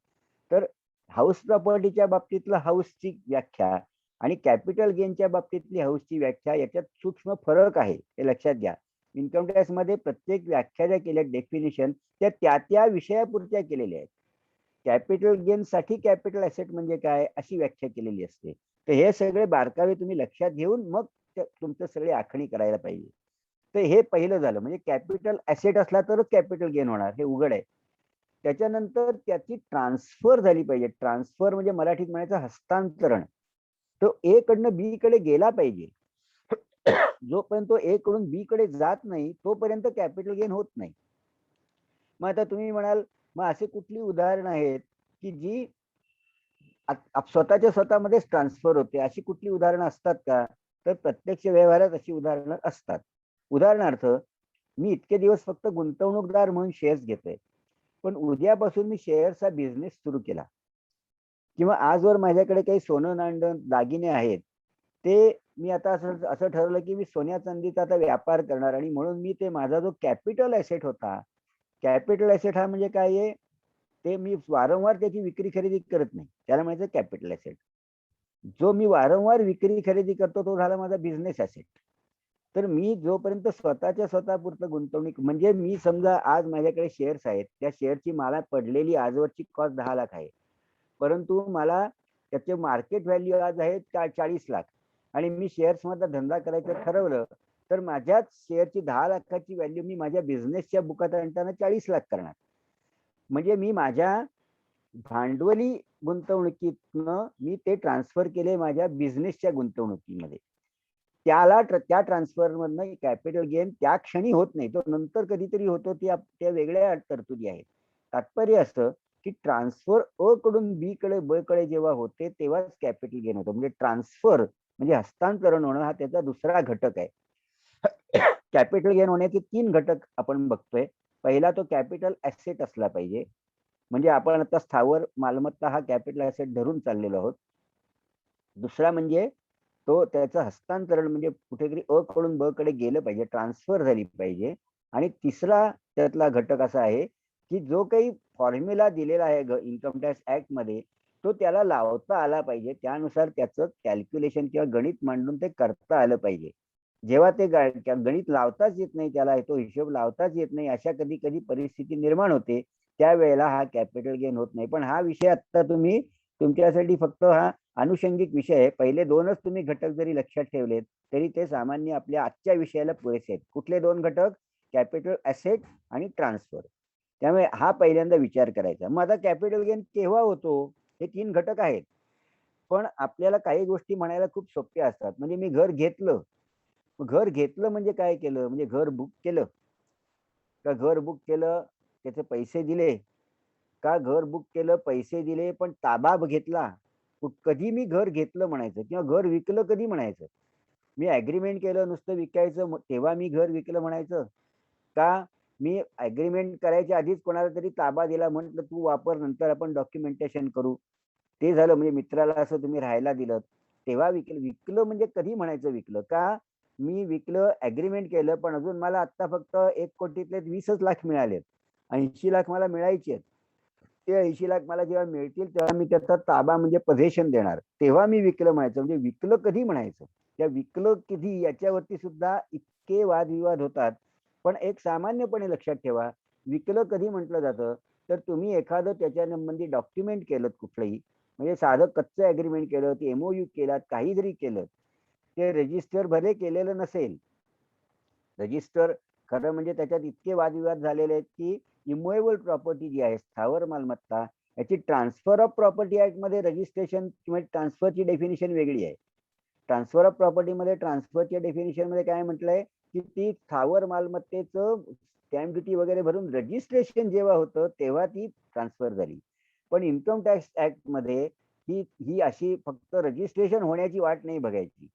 [SPEAKER 3] तर हाऊस प्रॉपर्टीच्या बाबतीतलं हाऊसची व्याख्या आणि कॅपिटल गेनच्या बाबतीतली हाऊसची व्याख्या याच्यात सूक्ष्म फरक आहे, हे लक्षात घ्या. इन्कम टॅक्स मध्ये प्रत्येक व्याख्या ज्या केल्या डेफिनेशन त्या त्या विषयापुरत्या केलेल्या आहेत. कॅपिटल गेन साठी कॅपिटल ऍसेट म्हणजे काय अशी व्याख्या केलेली असते. तर हे सगळे बारकावे तुम्ही लक्षात घेऊन मग तुमचं सगळे आखणी करायला पाहिजे. तर हे पहिलं झालं, म्हणजे कॅपिटल ऍसेट असला तरच कॅपिटल गेन होणार, हे उघड आहे. त्याच्यानंतर त्याची ट्रान्सफर झाली पाहिजे. ट्रान्सफर म्हणजे मराठीत म्हणायचं हस्तांतरण. तो ए कडनं बी कडे गेला पाहिजे. जोपर्यंत तो ए कडून बी कडे जात नाही तोपर्यंत कॅपिटल गेन होत नाही. मग आता तुम्ही म्हणाल, मग असे कुठली उदाहरणं आहेत की जी स्वतःच्या स्वतःमध्येच ट्रान्सफर होते, अशी कुठली उदाहरणं असतात का? तर प्रत्यक्ष व्यवहारात अशी उदाहरणं असतात. उदाहरणार्थ, मी इतके दिवस फक्त गुंतवणूकदार म्हणून शेअर्स घेतोय, पण उद्यापासून मी शेअर्सचा बिझनेस सुरू केला. किंवा आजवर माझ्याकडे काही सोनं नाणं दागिने आहेत, ते मी आता असं असं ठरवलं की मी सोन्या चांदीचा आता व्यापार करणार आणि म्हणून मी ते माझा जो कॅपिटल ऍसेट होता, कॅपिटल ऍसेट हा म्हणजे काय आहे, ते मी वारंवार त्याची विक्री खरेदी करत नाही, त्याला म्हणायचं कॅपिटल ऍसेट. जो मी वारंवार विक्री खरेदी करतो तो झाला माझा बिझनेस ऍसेट. तर मी जोपर्यंत स्वतःच्या स्वतःपुरतं गुंतवणूक, म्हणजे मी समजा आज माझ्याकडे शेअर्स आहेत, त्या शेअरची मला पडलेली आजवरची कॉस्ट 10 लाख आहे, परंतु मला त्याचे मार्केट व्हॅल्यू आज आहे 40 लाख आणि मी शेअर्स मधला धंदा करायचं ठरवलं, तर माझ्याच शेअरची 10 लाखाची व्हॅल्यू मी माझ्या बिझनेसच्या बुकात आणताना 40 लाख करणार. म्हणजे मी माझ्या भांडवली गुंतवणुकीतनं मी ते ट्रान्सफर केले माझ्या बिझनेसच्या गुंतवणुकीमध्ये. त्या ट्रान्सफर मधनं कॅपिटल गेन त्या क्षणी होत नाही, तो नंतर कधीतरी होतो. त्या वेगळ्या तरतुदी आहेत. तात्पर्य असं की ट्रान्सफर अ कडून बी कडे ब कडे जेव्हा होते तेव्हाच कॅपिटल गेन होतं. म्हणजे ट्रान्सफर म्हणजे हस्तांतरण होणं हा त्याचा दुसरा घटक आहे. कॅपिटल गेन होण्याचे 3 घटक आपण बघतोय. पहिला, तो कॅपिटल ऍसेट असला पाहिजे, म्हणजे आपण आता स्थावर मालमत्ता हा कॅपिटल ऍसेट धरून चाललेलो आहोत. दुसरा म्हणजे तो त्याचं हस्तांतरण म्हणजे कुठेतरी अ कडून ब कडे गेलं पाहिजे, ट्रान्सफर झाली पाहिजे. आणि तिसरा त्यातला घटक असा आहे की जो काही फॉर्म्युला दिलेला आहे इन्कम टॅक्स ऍक्ट मध्ये, तो त्याला लावता आला पाहिजे. त्यानुसार त्याचं कॅल्क्युलेशन किंवा गणित मांडून ते करता आलं पाहिजे. जेव्हा ते गणित लावताच येत नाही, त्याला तो हिशोब लावताच येत नाही, अशा कधी कधी परिस्थिती निर्माण होते, त्यावेळेला हा कॅपिटल गेन होत नाही. पण हा विषय आता तुम्ही तुमच्यासाठी फक्त हा अनुषंगिक विषय आहे. पहिले 2च तुम्ही घटक जरी लक्षात ठेवलेत तरी ते सामान्य आपल्या आजच्या विषयाला पुरेसे आहेत. कुठले 2 घटक? कॅपिटल ऍसेट आणि ट्रान्सफर. त्यामुळे हा पहिल्यांदा विचार करायचा. मग आता कॅपिटल गेन केव्हा होतो? हे 3 घटक आहेत. पण आपल्याला काही गोष्टी म्हणायला खूप सोप्या असतात. म्हणजे मी घर घेतलं. घर घेतलं म्हणजे काय केलं? म्हणजे घर बुक केलं का? घर बुक केलं, त्याचे पैसे दिले का? घर बुक केलं, पैसे दिले, पण ताबा घेतला. कधी मी घर घेतलं म्हणायचं किंवा घर विकलं कधी म्हणायचं? मी ऍग्रीमेंट केलं नुसतं विकायचं तेव्हा मी घर विकलं म्हणायचं का? मी ऍग्रीमेंट करायच्या आधीच कोणाला तरी ताबा दिला, म्हटलं तू वापर, नंतर आपण डॉक्युमेंटेशन करू, ते झालं. म्हणजे मित्राला असं तुम्ही राहायला दिलं तेव्हा विकलं. विकलं म्हणजे कधी म्हणायचं विकलं? का मी विकलं, ऍग्रीमेंट केलं, पण अजून मला आता फक्त 1 कोटीतले 20च लाख मिळालेत, 80 लाख मला मिळायचे आहेत. ते 80 लाख मला जेव्हा मिळतील तेव्हा मी त्याचा ताबा म्हणजे पोझेशन देणार, तेव्हा मी विकलं म्हणायचं. म्हणजे विकलं कधी म्हणायचं? त्या विकलं कधी याच्यावरती सुद्धा इतके वादविवाद होतात. पण एक सामान्यपणे लक्षात ठेवा, विकलं कधी म्हटलं जातं? तर तुम्ही एखादं त्याच्या संबंधी डॉक्युमेंट केलं कुठलंही, म्हणजे साधं कच्चं ऍग्रीमेंट केलं, ते एमओयू केलात, काही जरी केलं, ते रजिस्टर भले केलेलं नसेल, रजिस्टर खरं म्हणजे त्याच्यात इतके वादविवाद झालेले आहेत की इमूव्हेबल प्रॉपर्टी जी आहे, स्थावर मालमत्ता, याची ट्रान्सफर ऑफ प्रॉपर्टी ऍक्ट मध्ये रजिस्ट्रेशन किंवा ट्रान्सफरची डेफिनेशन वेगळी आहे. ट्रान्सफर ऑफ प्रॉपर्टीमध्ये ट्रान्सफरच्या डेफिनेशन मध्ये काय म्हटलंय की ती स्थावर मालमत्तेचं स्टॅम्प ड्युटी वगैरे भरून रजिस्ट्रेशन जेव्हा होतं तेव्हा ती ट्रान्सफर झाली. पण इन्कम टॅक्स ऍक्ट मध्ये ही ही अशी फक्त रजिस्ट्रेशन होण्याची वाट नाही बघायची.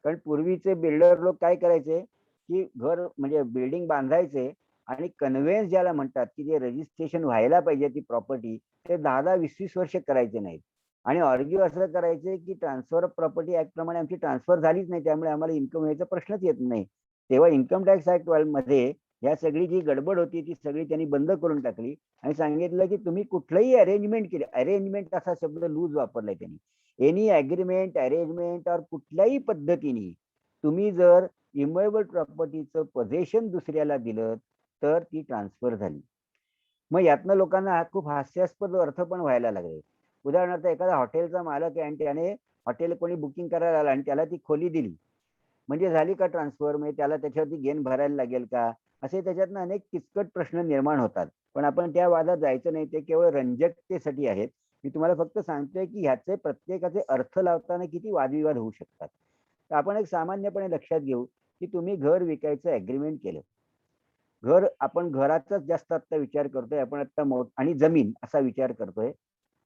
[SPEAKER 3] कारण पूर्वीचे बिल्डर लोक काय करायचे की घर म्हणजे बिल्डिंग बांधायचे आणि कन्व्हेन्स ज्याला म्हणतात की जे रजिस्ट्रेशन व्हायला पाहिजे ती प्रॉपर्टी, ते 10-10, 20-20 वर्ष करायचे नाहीत आणि आर्ग्यू असं करायचे की ट्रान्सफर ऑफ प्रॉपर्टी ऍक्ट प्रमाणे आमची ट्रान्सफर झालीच नाही, त्यामुळे आम्हाला इन्कम यायचा प्रश्नच येत नाही. तेव्हा इन्कम टॅक्स ऍक्ट मध्ये या सगळी जी गडबड होती ती सगळी त्यांनी बंद करून टाकली आणि सांगितलं की तुम्ही कुठलंही अरेंजमेंट केले, अरेंजमेंट असा शब्द लूज वापरलाय त्यांनी, एनी अग्रीमेंट अरेंजमेंट और कुठल्याही पद्धतीने तुम्ही जर इमूव्हेबल प्रॉपर्टीचं पोझेशन दुसऱ्याला दिलं तर ती ट्रान्सफर झाली. मग यातनं लोकांना खूप हास्यास्पद अर्थ पण व्हायला लागले. उदाहरणार्थ एखादा हॉटेलचा मालक आहे आणि त्याने हॉटेल कोणी बुकिंग करायला आला आणि त्याला ती खोली दिली, म्हणजे झाली का ट्रान्सफर? म्हणजे त्याला त्याच्यावरती गेन भरायला लागेल का? असे त्याच्यातनं अनेक किचकट प्रश्न निर्माण होतात. पण आपण त्या वादात जायचं नाही, ते केवळ रंजकतेसाठी आहेत. मी तुम्हाला फक्त सांगतोय की ह्याचे प्रत्येकाचे अर्थ लावताना किती वादविवाद होऊ शकतात. तर आपण एक सामान्यपणे लक्षात घेऊ की तुम्ही घर विकायचं अग्रीमेंट केलं. आपण घराचाच जास्त आता विचार करतोय, आपण आता आणि जमीन असा विचार करतोय.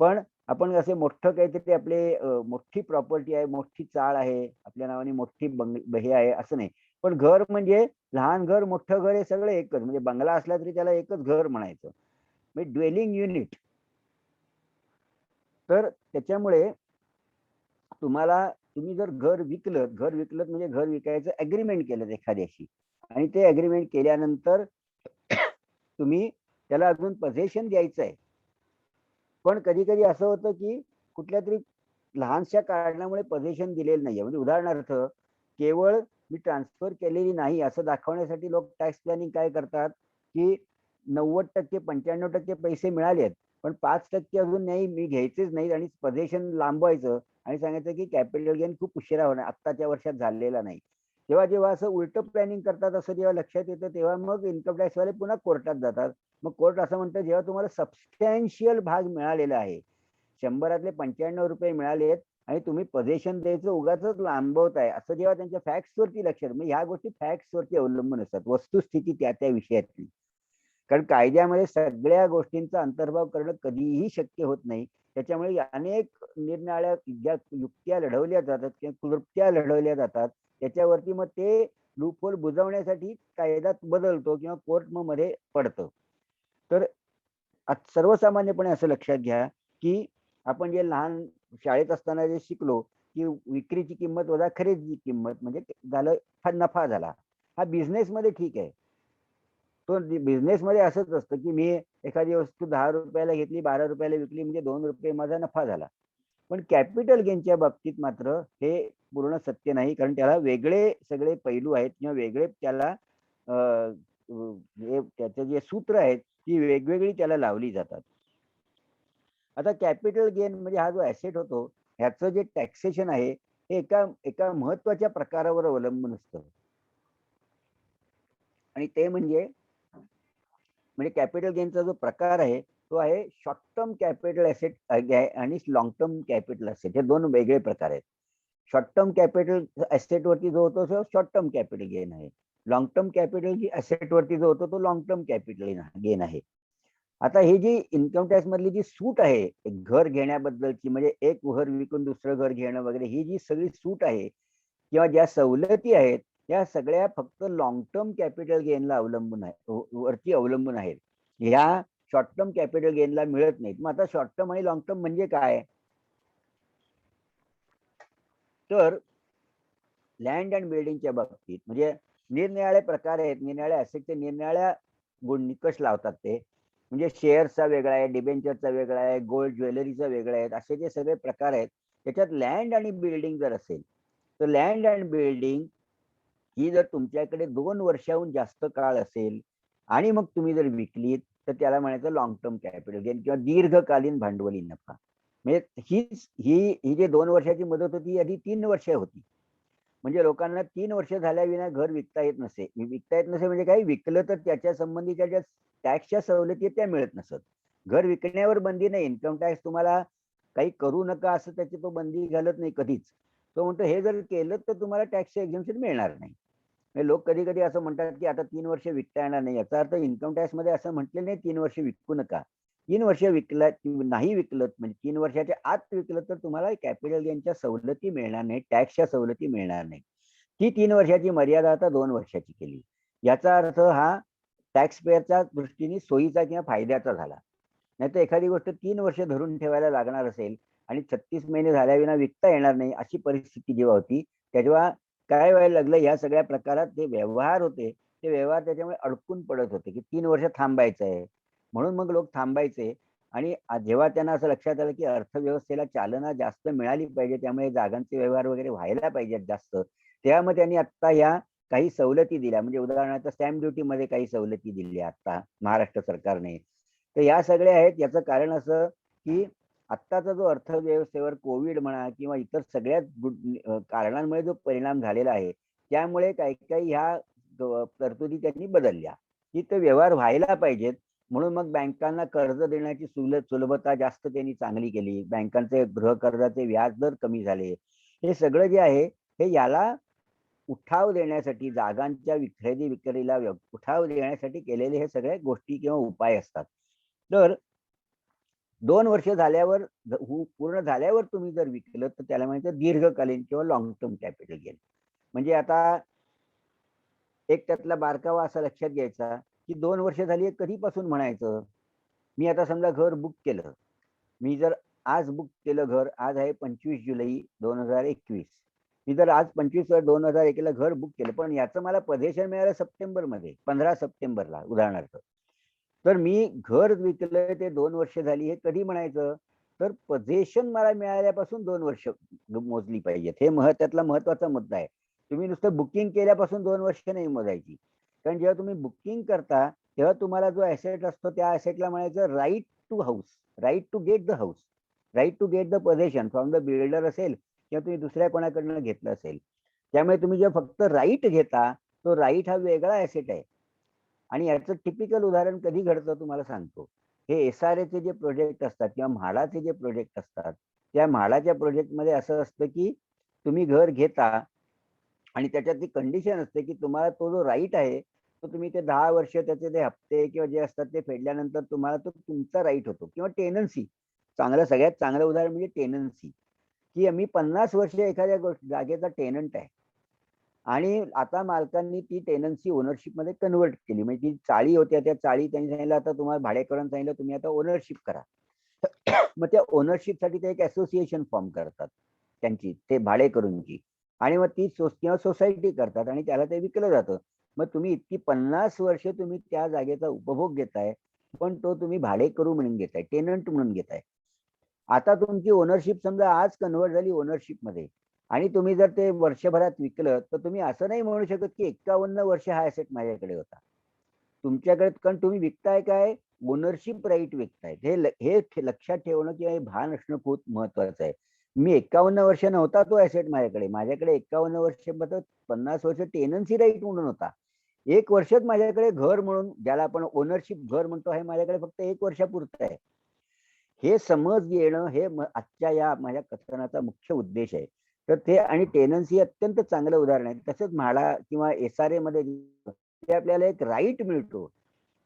[SPEAKER 3] पण आपण असे मोठं काहीतरी मोठी प्रॉपर्टी आहे, मोठी चाळ आहे, आपल्या नावाने मोठी हे आहे असं नाही. पण घर म्हणजे लहान घर मोठं घर हे सगळं एकच, म्हणजे बंगला असला तरी त्याला एकच घर म्हणायचं, म्हणजे ड्वेलिंग युनिट. तर त्याच्यामुळे तुम्ही जर घर विकलं म्हणजे घर विकायचं अग्रीमेंट केलं एखाद्याशी आणि ते अग्रीमेंट केल्यानंतर तुम्ही त्याला अजून पोझेशन द्यायचं आहे. पण कधी कधी असं होतं की कुठल्या तरी लहानशा कारणामुळे पोझेशन दिलेलं नाहीये. म्हणजे उदाहरणार्थ केवळ मी ट्रान्सफर केलेली नाही असं दाखवण्यासाठी लोक टॅक्स प्लॅनिंग काय करतात की 90% 95% पैसे मिळाले आहेत, पण 5% अजून नाही, मी घ्यायचेच नाही आणि पोझेशन लांबवायचं आणि सांगायचं की कॅपिटल गेन खूप उशिरा होणार, आत्ताच्या वर्षात झालेला नाही. जेव्हा जेव्हा असं उलट प्लॅनिंग करतात असं जेव्हा लक्षात येतं तेव्हा मग इन्कम टॅक्सवाले पुन्हा कोर्टात जातात. मग कोर्ट असं म्हणतं जेव्हा तुम्हाला सबस्टॅन्शियल भाग मिळालेला आहे, 100 95 रुपये मिळाले आहेत आणि तुम्ही पोझेशन द्यायचं उगाच लांबवत आहे, असं जेव्हा त्यांच्या फॅक्ट्स वरती लक्षात, मग ह्या गोष्टी फॅक्ट्स वरती अवलंबून असतात, वस्तुस्थिती त्या त्या विषयातली. कारण कायद्यामध्ये सगळ्या गोष्टींचा अंतर्भाव करणं कधीही शक्य होत नाही. त्याच्यामुळे अनेक निरनिराळ्या युक्त्या लढवल्या जातात किंवा क्लृप्त्या लढवल्या जातात. त्याच्यावरती मग ते लूपहोल बुजवण्यासाठी कायदा बदलतो किंवा कोर्ट मग मध्ये पडतं. तर सर्वसामान्यपणे असं लक्षात घ्या की आपण जे लहान शाळेत असताना जे शिकलो की विक्रीची किंमत वजा खरेदीची किंमत म्हणजे झालं, हा नफा झाला. हा बिझनेस मध्ये ठीक आहे. तो बिझनेस मध्ये असंच असतं की मी एखादी वस्तू 10 रुपयाला घेतली, 12 रुपयाला विकली, म्हणजे 2 रुपये माझा नफा झाला. पण कॅपिटल गेनच्या बाबतीत मात्र हे पूर्ण सत्य नाही, कारण त्याला वेगळे सगळे पैलू आहेत किंवा वेगळे त्याला त्याचे जे सूत्र आहेत ती वेगवेगळी त्याला लावली जातात. आता कॅपिटल गेन म्हणजे हा जो ऍसेट होतो ह्याचं जे टॅक्सेशन आहे हे एका एका महत्वाच्या प्रकारावर अवलंबून असतं आणि ते म्हणजे कॅपिटल गेनचा जो प्रकार आहे तो आहे शॉर्ट टर्म कॅपिटल ऍसेट आणि लॉंग टर्म कॅपिटल ऍसेट, हे दोन वेगळे प्रकार आहेत. शॉर्ट टर्म कॅपिटल ऍसेट वरती जो होतो तो शॉर्ट टर्म कॅपिटल गेन आहे. लॉंग टर्म कॅपिटल ऍसेट वरती जो होतो तो लॉंग टर्म कॅपिटल गेन आहे. आता ही जी इन्कम टॅक्स मधली जी सूट आहे एक घर घेण्याबद्दलची, म्हणजे एक घर विकून दुसरं घर घेणं वगैरे, ही जी सगळी सूट आहे किंवा ज्या सवलती आहेत या सगळ्या फक्त लॉंग टर्म कॅपिटल गेनला अवलंबून आहे, वरती अवलंबून आहेत. ह्या शॉर्ट टर्म कॅपिटल गेनला मिळत नाहीत. मग आता शॉर्ट टर्म आणि लॉंग टर्म म्हणजे काय? तर लँड अँड बिल्डिंगच्या बाबतीत म्हणजे निरनिराळे प्रकार आहेत, निरनिराळ्या ऍसेटचे निरनिराळ्या गुण निकष लावतात ते. म्हणजे शेअर्सचा वेगळा आहे, डिबेंचरचा वेगळा आहे, गोल्ड ज्वेलरीचा वेगळा आहे, असे जे सगळे प्रकार आहेत. त्याच्यात लँड आणि बिल्डिंग जर असेल तर लँड अँड बिल्डिंग ही जर तुमच्याकडे 2 वर्षाहून जास्त काळ असेल आणि मग तुम्ही जर विकलीत तर त्याला म्हणायचं लॉंग टर्म कॅपिटल गेन किंवा दीर्घकालीन भांडवली नफा. म्हणजे ही जी 2 वर्षाची मुदत होती आधी 3 वर्ष होती. म्हणजे लोकांना 3 वर्ष झाल्याविना घर विकता येत नसे. विकता येत नसे म्हणजे काय, विकलं तर त्याच्या संबंधीच्या ज्या टॅक्सच्या सवलती आहेत त्या मिळत नसत. घर विकण्यावर बंदी नाही. इन्कम टॅक्स तुम्हाला काही करू नका असं त्याची तो बंदी घालत नाही कधीच. तो म्हणतो हे जर केलं तर तुम्हाला टॅक्स एक्झम्पशन मिळणार नाही. म्हणजे लोक कधी-कधी असं म्हणतात, की आता 3 वर्ष विकता येणार नाही. याचा अर्थ इन्कम टॅक्समध्ये असं म्हटलं नाही 3 वर्ष विकू नका. 3 वर्ष नाही विकलत म्हणजे 3 वर्षाच्या आत विकलं तर तुम्हाला कॅपिटल गेनच्या सवलती मिळणार नाही, टॅक्सच्या सवलती मिळणार नाही. ती 3 वर्षाची मर्यादा आता 2 वर्षाची केली. याचा अर्थ हा टॅक्स पेयरच्या दृष्टीने सोयीचा किंवा फायद्याचा झाला. नाहीतर एखादी गोष्ट 3 वर्ष धरून ठेवायला लागणार असेल आणि 36 महिने झाल्याविना विकता येणार नाही अशी परिस्थिती जेव्हा होती, तेव्हा काय व्हायला लागलं, या सगळ्या प्रकारात जे व्यवहार होते, ते व्यवहार त्याच्यामुळे अडकून पडत होते, की 3 वर्ष थांबायचं आहे. म्हणून मग लोक थांबायचे आणि जेव्हा त्यांना असं लक्षात आलं, की अर्थव्यवस्थेला चालना जास्त मिळाली पाहिजे, त्यामुळे जागांचे व्यवहार वगैरे व्हायला पाहिजेत जास्त. तेव्हा मग त्यांनी आत्ता ह्या काही सवलती दिल्या. म्हणजे उदाहरणार्थ स्टॅम्प ड्युटीमध्ये काही सवलती दिल्या आता महाराष्ट्र सरकारने. तर या सगळ्या आहेत. याचं कारण असं, की आत्ताचा जो अर्थव्यवस्थेवर कोविड म्हणा किंवा इतर सगळ्याच कारणांमुळे जो परिणाम झालेला आहे, त्यामुळे काही-काही ह्या तरतुदी त्यांनी बदलल्या, की ते व्यवहार व्हायला पाहिजेत. म्हणून मग बँकांना कर्ज देण्याची सुलभता जास्त त्यांनी चांगली केली. बँकांचे गृहकर्जाचे व्याजदर कमी झाले. हे सगळं जे आहे, हे याला उठाव देण्यासाठी, जागांच्या खरेदी विक्रीला उठाव देण्यासाठी केलेले हे सगळ्या गोष्टी किंवा उपाय असतात. तर 2 वर्ष झाल्यावर पूर्ण झाल्यावर तुम्ही जर विकलं तर त्याला म्हणायचं दीर्घकालीन किंवा लाँग टर्म कॅपिटल गेन. म्हणजे आता एक त्यातला बारकावा असा लक्षात घ्यायचा, की 2 वर्ष झाली हे कधीपासून म्हणायचं? मी आता समजा घर बुक केलं. मी जर आज बुक केलं घर, आज आहे 25 जुलै 2021. मी जर आज 25/2001 ला घर बुक केलं, पण याचं मला पोझेशन मिळालं सप्टेंबरमध्ये, 15 सप्टेंबरला उदाहरणार्थ. तर मी घर विकलं ते 2 वर्ष झाली हे कधी म्हणायचं? तर पोझेशन मला मिळाल्यापासून 2 वर्ष मोजली पाहिजेत. हे त्यातला महत्वाचा मुद्दा आहे. तुम्ही नुसतं बुकिंग केल्यापासून 2 वर्ष नाही मोजायची. कारण जेव्हा तुम्ही बुकिंग करता, तेव्हा तुम्हाला जो ॲसेट असतो त्या ॲसेटला म्हणायचं right to house, right to get the house, right to get the possession from the builder असेल किंवा तुम्ही दुसऱ्या कोणाकडनं घेतलं असेल. त्यामुळे तुम्ही जेव्हा फक्त राइट घेता, तो राइट हा वेगळा ॲसेट आहे. आणि याचं टिपिकल उदाहरण कधी घडतं तुम्हाला सांगतो. हे एस-आर-एचे जे प्रोजेक्ट असतात किंवा म्हाडाचे जे प्रोजेक्ट असतात, त्या म्हाडाच्या प्रोजेक्टमध्ये असं असतं, की तुम्ही घर घेता आणि त्याच्यात ती कंडिशन असते, की तुम्हाला तो जो राइट आहे, तो तुम्ही ते 10 वर्ष त्याचे ते हप्ते किंवा जे असतात ते फेडल्यानंतर तुम्हाला तो तुमचा राइट होतो किंवा टेनन्सी. सगळ्यात चांगलं उदाहरण म्हणजे टेनन्सी, की मी 50 वर्ष एखाद्या जागेचा टेनंट आहे. आणि आता मालकांनी ती टेनन्सी ओनरशिपमध्ये कन्व्हर्ट केली. म्हणजे ती चाळी होत्या, त्या चाळी त्यांनी सांगितलं आता तुम्हाला भाडेकरांना सांगितलं तुम्ही आता ओनरशिप करा. मग त्या ओनरशिपसाठी ते एक असोसिएशन फॉर्म करतात त्यांची, ते भाडेकरूंची. आणि मग ती किंवा सोसायटी करतात आणि त्याला ते विकलं जातं. मग तुम्ही इतकी 50 वर्ष तुम्ही त्या जागेचा उपभोग घेताय, पण तो तुम्ही भाडेकरू म्हणून घेताय, टेनंट म्हणून घेताय. आता तुमची ओनरशिप समजा आज कन्व्हर्ट झाली ओनरशिपमध्ये आणि तुम्ही जर ते वर्षभरात विकलं, तर तुम्ही असं नाही म्हणू शकत, की 51 वर्ष हा ॲसेट माझ्याकडे होता. तुमच्याकडे कारण तुम्ही विकताय काय? ओनरशिप राइट विकताय. हे लक्षात ठेवणं किंवा हे भान असणं खूप महत्वाचं आहे. मी 51 वर्ष नव्हता तो ॲसेट माझ्याकडे. माझ्याकडे 51 वर्ष 50 वर्ष टेनन्सी राइट म्हणून होता. 1 वर्षच माझ्याकडे घर म्हणून, ज्याला आपण ओनरशिप घर म्हणतो, हे माझ्याकडे फक्त 1 वर्षापुरतं आहे. हे समज येणं हे आजच्या या माझ्या कथनाचा मुख्य उद्देश आहे. तर ते आणि टेनन्सी अत्यंत चांगलं उदाहरण आहे. तसंच म्हाडा किंवा एस-आर-एमध्ये ते आपल्याला एक राइट मिळतो.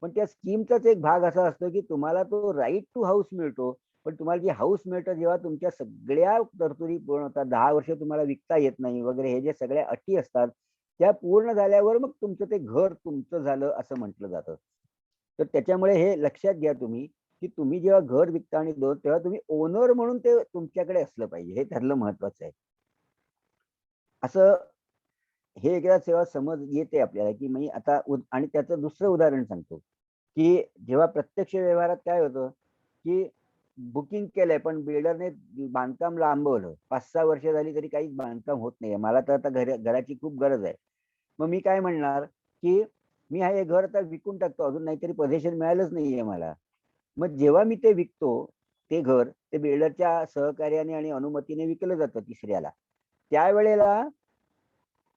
[SPEAKER 3] पण त्या स्कीमचाच एक भाग असा असतो, की तुम्हाला तो राइट टू हाऊस मिळतो. पण तुम्हाला जे हाऊस मिळतं जेव्हा तुमच्या सगळ्या तरतुदी पूर्ण होतात, 10 वर्ष तुम्हाला विकता येत नाही वगैरे हे जे सगळ्या अटी असतात, त्या पूर्ण झाल्यावर मग तुमचं ते घर तुमचं झालं असं म्हटलं जातं. तर त्याच्यामुळे हे लक्षात घ्या तुम्ही, की तुम्ही जेव्हा घर विकता आणि तेव्हा तुम्ही ओनर म्हणून ते तुमच्याकडे असलं पाहिजे. हे ठरलं महत्वाचं आहे. असं हे एकदा तेव्हा समज येते आपल्याला, की मी आता आणि त्याचं दुसरं उदाहरण सांगतो, की जेव्हा प्रत्यक्ष व्यवहारात काय होतं, की बुकिंग केलंय पण बिल्डरने बांधकाम लांबवलं. 5-6 वर्ष झाली तरी काहीच बांधकाम होत नाहीये. मला तर आता घराची खूप गरज आहे. मग मी काय म्हणणार, की मी हे घर आता विकून टाकतो. अजून नाहीतरी पोझेशन मिळालंच नाहीये मला. मग जेव्हा मी ते विकतो, ते घर ते बिल्डरच्या सहकार्याने आणि अनुमतीने विकलं जातं तिसऱ्याला. त्यावेळेला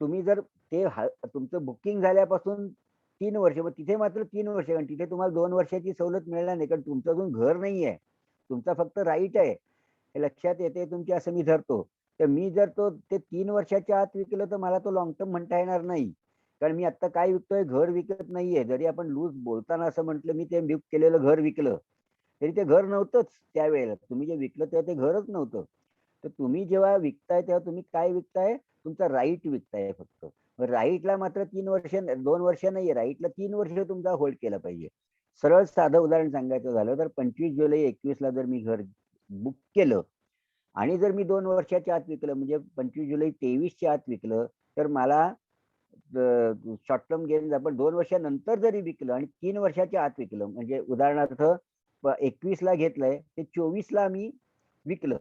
[SPEAKER 3] तुम्ही जर तुमचं बुकिंग झाल्यापासून 3 वर्ष, मग तिथे मात्र 3 वर्ष, कारण तिथे तुम्हाला 2 वर्षाची सवलत मिळणार नाही, कारण तुमचं अजून घर नाही आहे, तुमचा फक्त राईट आहे, हे लक्षात येते तुमच्या, असं मी धरतो. तर मी जर ते 3 वर्षाच्या आत विकलं तर मला तो लॉंग टर्म म्हणता येणार नाही, कारण मी आता काय विकतोय, घर विकत नाहीये. जरी आपण लूज बोलताना असं म्हटलं मी ते बुक केलेलं घर विकलं, तरी ते घर नव्हतंच त्यावेळेला. तुम्ही जे विकलं तेव्हा ते घरच नव्हतं. तर तुम्ही जेव्हा विकताय तेव्हा तुम्ही काय विकताय, तुमचा राईट विकताय फक्त. राईटला मात्र 3 वर्ष 2 वर्ष नाहीये, राईटला 3 वर्ष तुमचा होल्ड केला पाहिजे. सरळ साधं उदाहरण सांगायचं झालं तर 25 जुलै 21 जर मी घर बुक केलं आणि जर मी 2 वर्षाच्या आत विकलं, म्हणजे 25 जुलै 23च्या आत विकलं, तर मला शॉर्ट टर्म गेन, आपण 2 वर्षानंतर जरी विकलं आणि 3 वर्षाच्या आत विकलं, म्हणजे उदाहरणार्थ 21ला घेतलंय ते 24ला मी विकलं,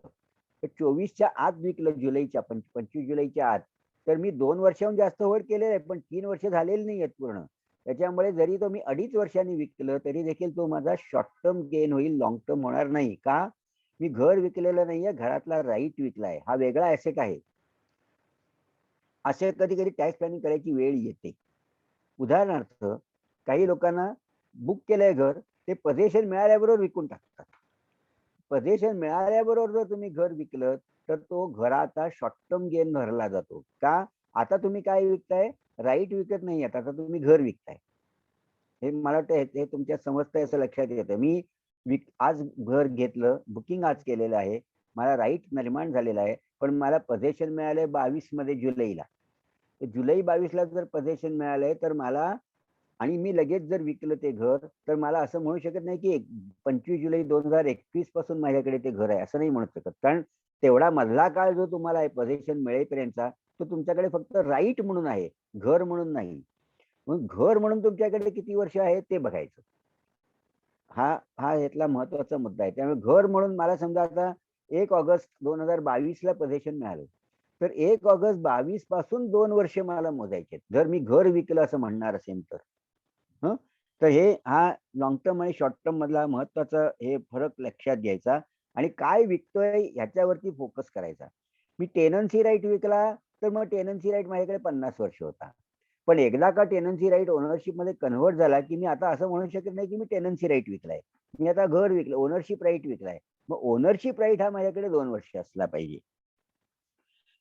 [SPEAKER 3] तर 24च्या आत विकलं, 25 जुलैच्या आत, तर मी 2 वर्षाहून जास्त होल्ड केलेलं आहे, पण 3 वर्ष झालेली नाही आहेत पूर्ण. त्याच्यामुळे जरी तो मी 2.5 वर्षांनी विकलं तरी देखील तो माझा शॉर्ट टर्म गेन होईल, लॉंग टर्म होणार नाही. का? मी घर विकलेलं नाहीये, घरातला राईट विकलाय, हा वेगळा ऍसेट आहे. असे कधी कधी टॅक्स प्लॅनिंग करायची वेळ येते. उदाहरणार्थ, काही लोकांना बुक केलंय घर, ते पोझेशन मिळाल्याबरोबर विकून टाकतात. पोझेशन मिळाल्याबरोबर जर तुम्ही घर विकलं तर तो घराचा शॉर्ट टर्म गेन धरला जातो. का? आता तुम्ही काय विकताय, राईट विकत नाही, आता तुम्ही घर विकताय. हे मला वाटतं हे तुमच्या समजतंय असं लक्षात येतं. मी आज घर घेतलं, बुकिंग आज केलेलं आहे, मला राईट निर्माण झालेला आहे, पण मला पोझेशन मिळालंय 22 मध्ये जुलैला. तर जुलै 22ला जर पोझेशन मिळालंय तर मला, आणि मी लगेच जर विकलं ते घर, तर मला असं म्हणू शकत नाही की 25 जुलै 2021 पासून माझ्याकडे ते घर आहे, असं नाही म्हणू शकत. कारण तेवढा मधला काळ जो तुम्हाला आहे पोझेशन मिळेपर्यंतचा, तो तुमच्याकडे फक्त राईट म्हणून आहे, घर म्हणून नाही. मग घर म्हणून तुमच्याकडे किती वर्ष आहे ते बघायचं. हा हा यातला महत्वाचा मुद्दा आहे. त्यामुळे घर म्हणून मला समजा आता 1 ऑगस्ट 2022ला पोझेशन मिळालं, तर 1 ऑगस्ट 22 पासून 2 वर्ष मला मोजायचे जर मी घर विकलं असं म्हणणार असेल तर. हं? तर हा लॉंग टर्म आणि शॉर्ट टर्म मधला महत्वाचा हे फरक लक्षात घ्यायचा आणि काय विकतोय ह्याच्यावरती फोकस करायचा. मी टेनन्सी राईट विकला तर मग टेनन्सी राईट माझ्याकडे 50 वर्ष होता. पण एकदा का टेनन्सी राईट ओनरशिप मध्ये कन्व्हर्ट झाला की मी आता असं म्हणू शकत नाही की मी टेनन्सी राईट विकलाय, मी आता घर विकलं, ओनरशिप राईट विकलाय. मग ओनरशिप राईट हा माझ्याकडे 2 वर्ष असला पाहिजे.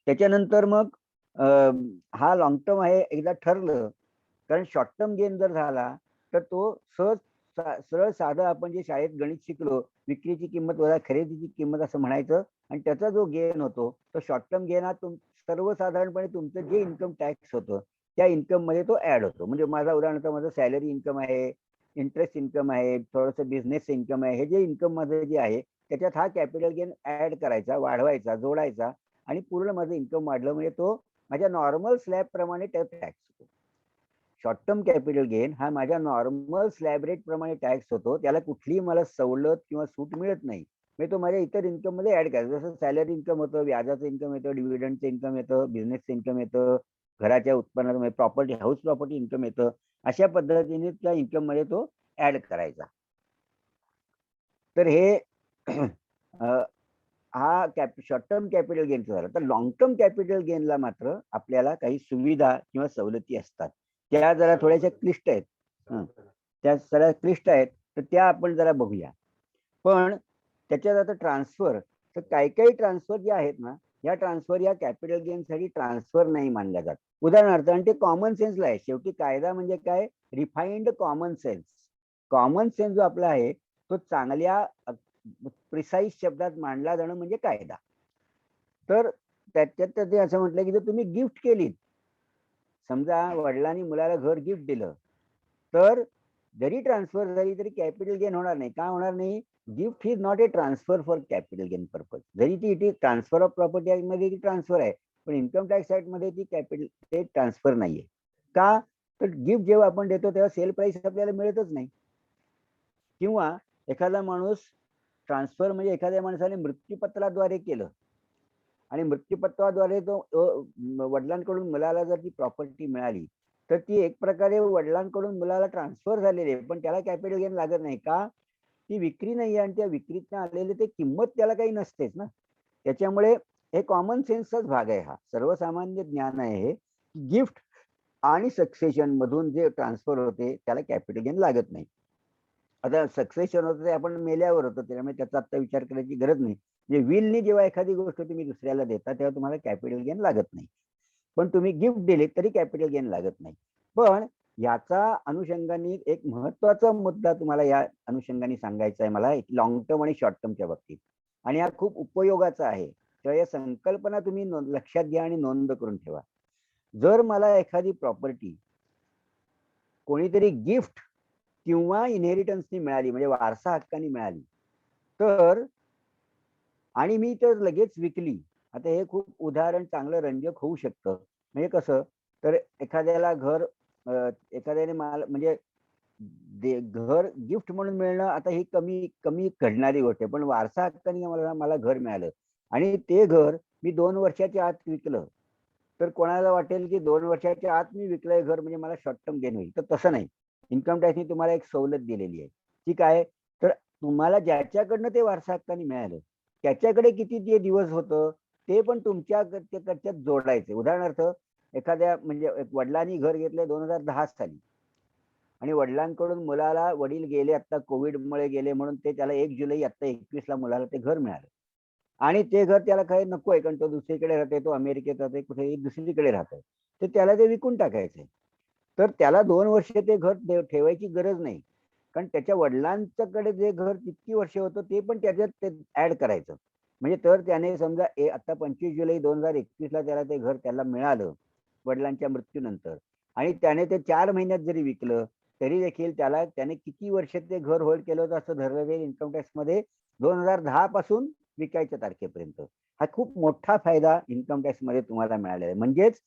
[SPEAKER 3] त्याच्यानंतर मग हा लॉंग टर्म आहे एकदा ठरलं, कारण शॉर्ट टर्म गेन जर झाला तर तो सरळ साधं आपण जे शाळेत गणित शिकलो, विक्रीची किंमत वजा खरेदीची किंमत असं म्हणायचं, आणि त्याचा जो गेन होतो तो शॉर्ट टर्म गेन हा सर्वसाधारणपणे तुमचं जे इन्कम टॅक्स होतं त्या इन्कम मध्ये तो ऍड होतो. म्हणजे माझा उदाहरणार्थ माझं सॅलरी इन्कम आहे, इंटरेस्ट इन्कम आहे, थोडंसं बिझनेस इन्कम आहे, हे जे इन्कम मध्ये जे आहे त्याच्यात हा कॅपिटल गेन ऍड करायचा, वाढवायचा, जोडायचा, आणि पूर्ण माझं इन्कम वाढलं म्हणजे तो माझ्या नॉर्मल स्लॅब प्रमाणे टॅक्स होतो. शॉर्ट टर्म कॅपिटल गेन हा माझ्या नॉर्मल स्लॅब रेट प्रमाणे टॅक्स होतो, त्याला कुठलीही मला सवलत किंवा सूट मिळत नाही. म्हणजे तो माझ्या इतर इन्कम मध्ये ऍड करायचा. जसं सॅलरी इन्कम होतं, व्याजाचं इन्कम येतं, डिव्हिडंडचं इन्कम येतं, बिझनेसचं इन्कम येतं, घराच्या उत्पन्नात प्रॉपर्टी, हाऊस प्रॉपर्टी इन्कम येतं. अशा पद्धतीने त्या इन्कम मध्ये तो ऍड करायचा. तर हे हा शॉर्ट टर्म कॅपिटल गेनचा झाला. तर लॉंग टर्म कॅपिटल गेनला मात्र आपल्याला काही सुविधा किंवा सवलती असतात, त्या जरा थोड्याशा क्लिष्ट आहेत. त्या जरा क्लिष्ट आहेत, तर त्या आपण जरा बघूया. पण त्याच्यात आता ट्रान्सफर, तर काही काही ट्रान्सफर जे आहेत ना, या ट्रान्सफर या कॅपिटल गेन साठी ट्रान्सफर नाही मानल्या जात. उदाहरणार्थ, आणि ते कॉमन सेन्सला आहे. शेवटी कायदा म्हणजे काय, refined common sense. Common sense जो आपला आहे तो चांगल्या प्रिसाईज शब्दात मांडला जाणं म्हणजे कायदा. तर त्याच्यात ते असं म्हटलं की जर तुम्ही गिफ्ट केलीत, समजा वडिलांनी मुलाला घर गिफ्ट दिलं, तर जरी ट्रान्सफर झाली तरी कॅपिटल गेन होणार नाही. का होणार नाही? Gift is not a transfer for capital gain purpose. जरी ती it is transfer of property act मध्ये ती ट्रान्सफर आहे, पण इन्कम टॅक्स ऍक्ट मध्ये ती ते ट्रान्सफर नाहीये. का? तर गिफ्ट जेव्हा आपण देतो तेव्हा सेल प्राइस आपल्याला मिळतच नाही. किंवा एखादा माणूस ट्रान्सफर म्हणजे एखाद्या माणसाने मृत्यूपत्राद्वारे केलं, आणि मृत्यूपत्राद्वारे तो वडिलांकडून मुलाला जर ती प्रॉपर्टी मिळाली, तर ती एक प्रकारे वडिलांकडून मुलाला ट्रान्सफर झालेली आहे, पण त्याला कॅपिटल गेन लागत नाही. का? ती विक्री नाही आहे, आणि त्या विक्रीतनं आलेले ते किंमत त्याला काही नसतेच ना. त्याच्यामुळे हे कॉमन सेन्सचाच भाग आहे, हा सर्वसामान्य ज्ञान आहे हे, गिफ्ट आणि सक्सेशन मधून जे ट्रान्सफर होते त्याला कॅपिटल गेन लागत नाही. आता सक्सेशन होतं ते आपण मेल्यावर होतं, त्यामुळे त्याचा आता विचार करायची गरज नाही. म्हणजे विलनी जेव्हा एखादी गोष्ट तुम्ही दुसऱ्याला देता तेव्हा तुम्हाला कॅपिटल गेन लागत नाही. पण तुम्ही गिफ्ट दिले तरी कॅपिटल गेन लागत नाही. पण याचा अनुषंगाने एक महत्वाचा मुद्दा तुम्हाला या अनुषंगाने सांगायचा आहे मला, लॉंग टर्म आणि शॉर्ट टर्मच्या बाबतीत, आणि हा खूप उपयोगाचा आहे. तर या संकल्पना तुम्ही लक्षात घ्या आणि नोंद करून ठेवा. जर मला एखादी प्रॉपर्टी कोणीतरी गिफ्ट किंवा इनहेरिटन्सनी मिळाली, म्हणजे वारसा हक्काने मिळाली, तर आणि मी तर लगेच विकली. आता हे खूप उदाहरण चांगलं रंजक होऊ शकतं. म्हणजे कसं, तर एखाद्याला घर एखाद्याने मला म्हणजे घर गिफ्ट म्हणून मिळणं आता ही कमी कमी घडणारी गोष्ट आहे. पण वारसा हक्काने मला मला घर मिळालं आणि ते घर मी 2 वर्षाच्या आत विकलं, तर कोणाला वाटेल की 2 वर्षाच्या आत मी विकलंय घर म्हणजे मला शॉर्ट टर्म गेन होईल. तर तसं नाही. इन्कम टॅक्सने तुम्हाला एक सवलत दिलेली आहे. ती काय? तर तुम्हाला ज्याच्याकडनं ते वारसा हक्काने मिळालं, त्याच्याकडे किती ते दिवस होतं, ते पण तुमच्या त्याच्यात जोडायचे. उदाहरणार्थ, एखाद्या म्हणजे वडिलांनी घर घेतलंय 2010 साली आणि वडिलांकडून मुलाला, वडील गेले आता कोविडमुळे गेले म्हणून ते त्याला 1 जुलै आता 21 ला मुलाला ते घर मिळालं. आणि ते घर त्याला काही नकोय, कारण तो दुसरीकडे राहतोय, तो अमेरिकेत राहतोय, कुठेही दुसरीकडे राहतोय. तर त्याला ते विकून टाकायचंय. तर त्याला 2 वर्ष ते घर ठेवायची गरज नाही. कारण त्याच्या वडिलांच्याकडे जे घर किती वर्ष होतं ते पण त्याच्यात ते ऍड करायचं. म्हणजे तर त्याने समजा आता 25 जुलै 2021 ला त्याला ते घर त्याला मिळालं वडिलांच्या मृत्यूनंतर, आणि त्याने ते 4 महिन्यात जरी विकलं तरी देखील त्याने किती वर्ष ते घर होल्ड केलं होतं असं धरलं जाईल इन्कम टॅक्स मध्ये, 2010 पासून विकायच्या तारखेपर्यंत. हा खूप मोठा फायदा इन्कम टॅक्स मध्ये तुम्हाला मिळालेला आहे. म्हणजेच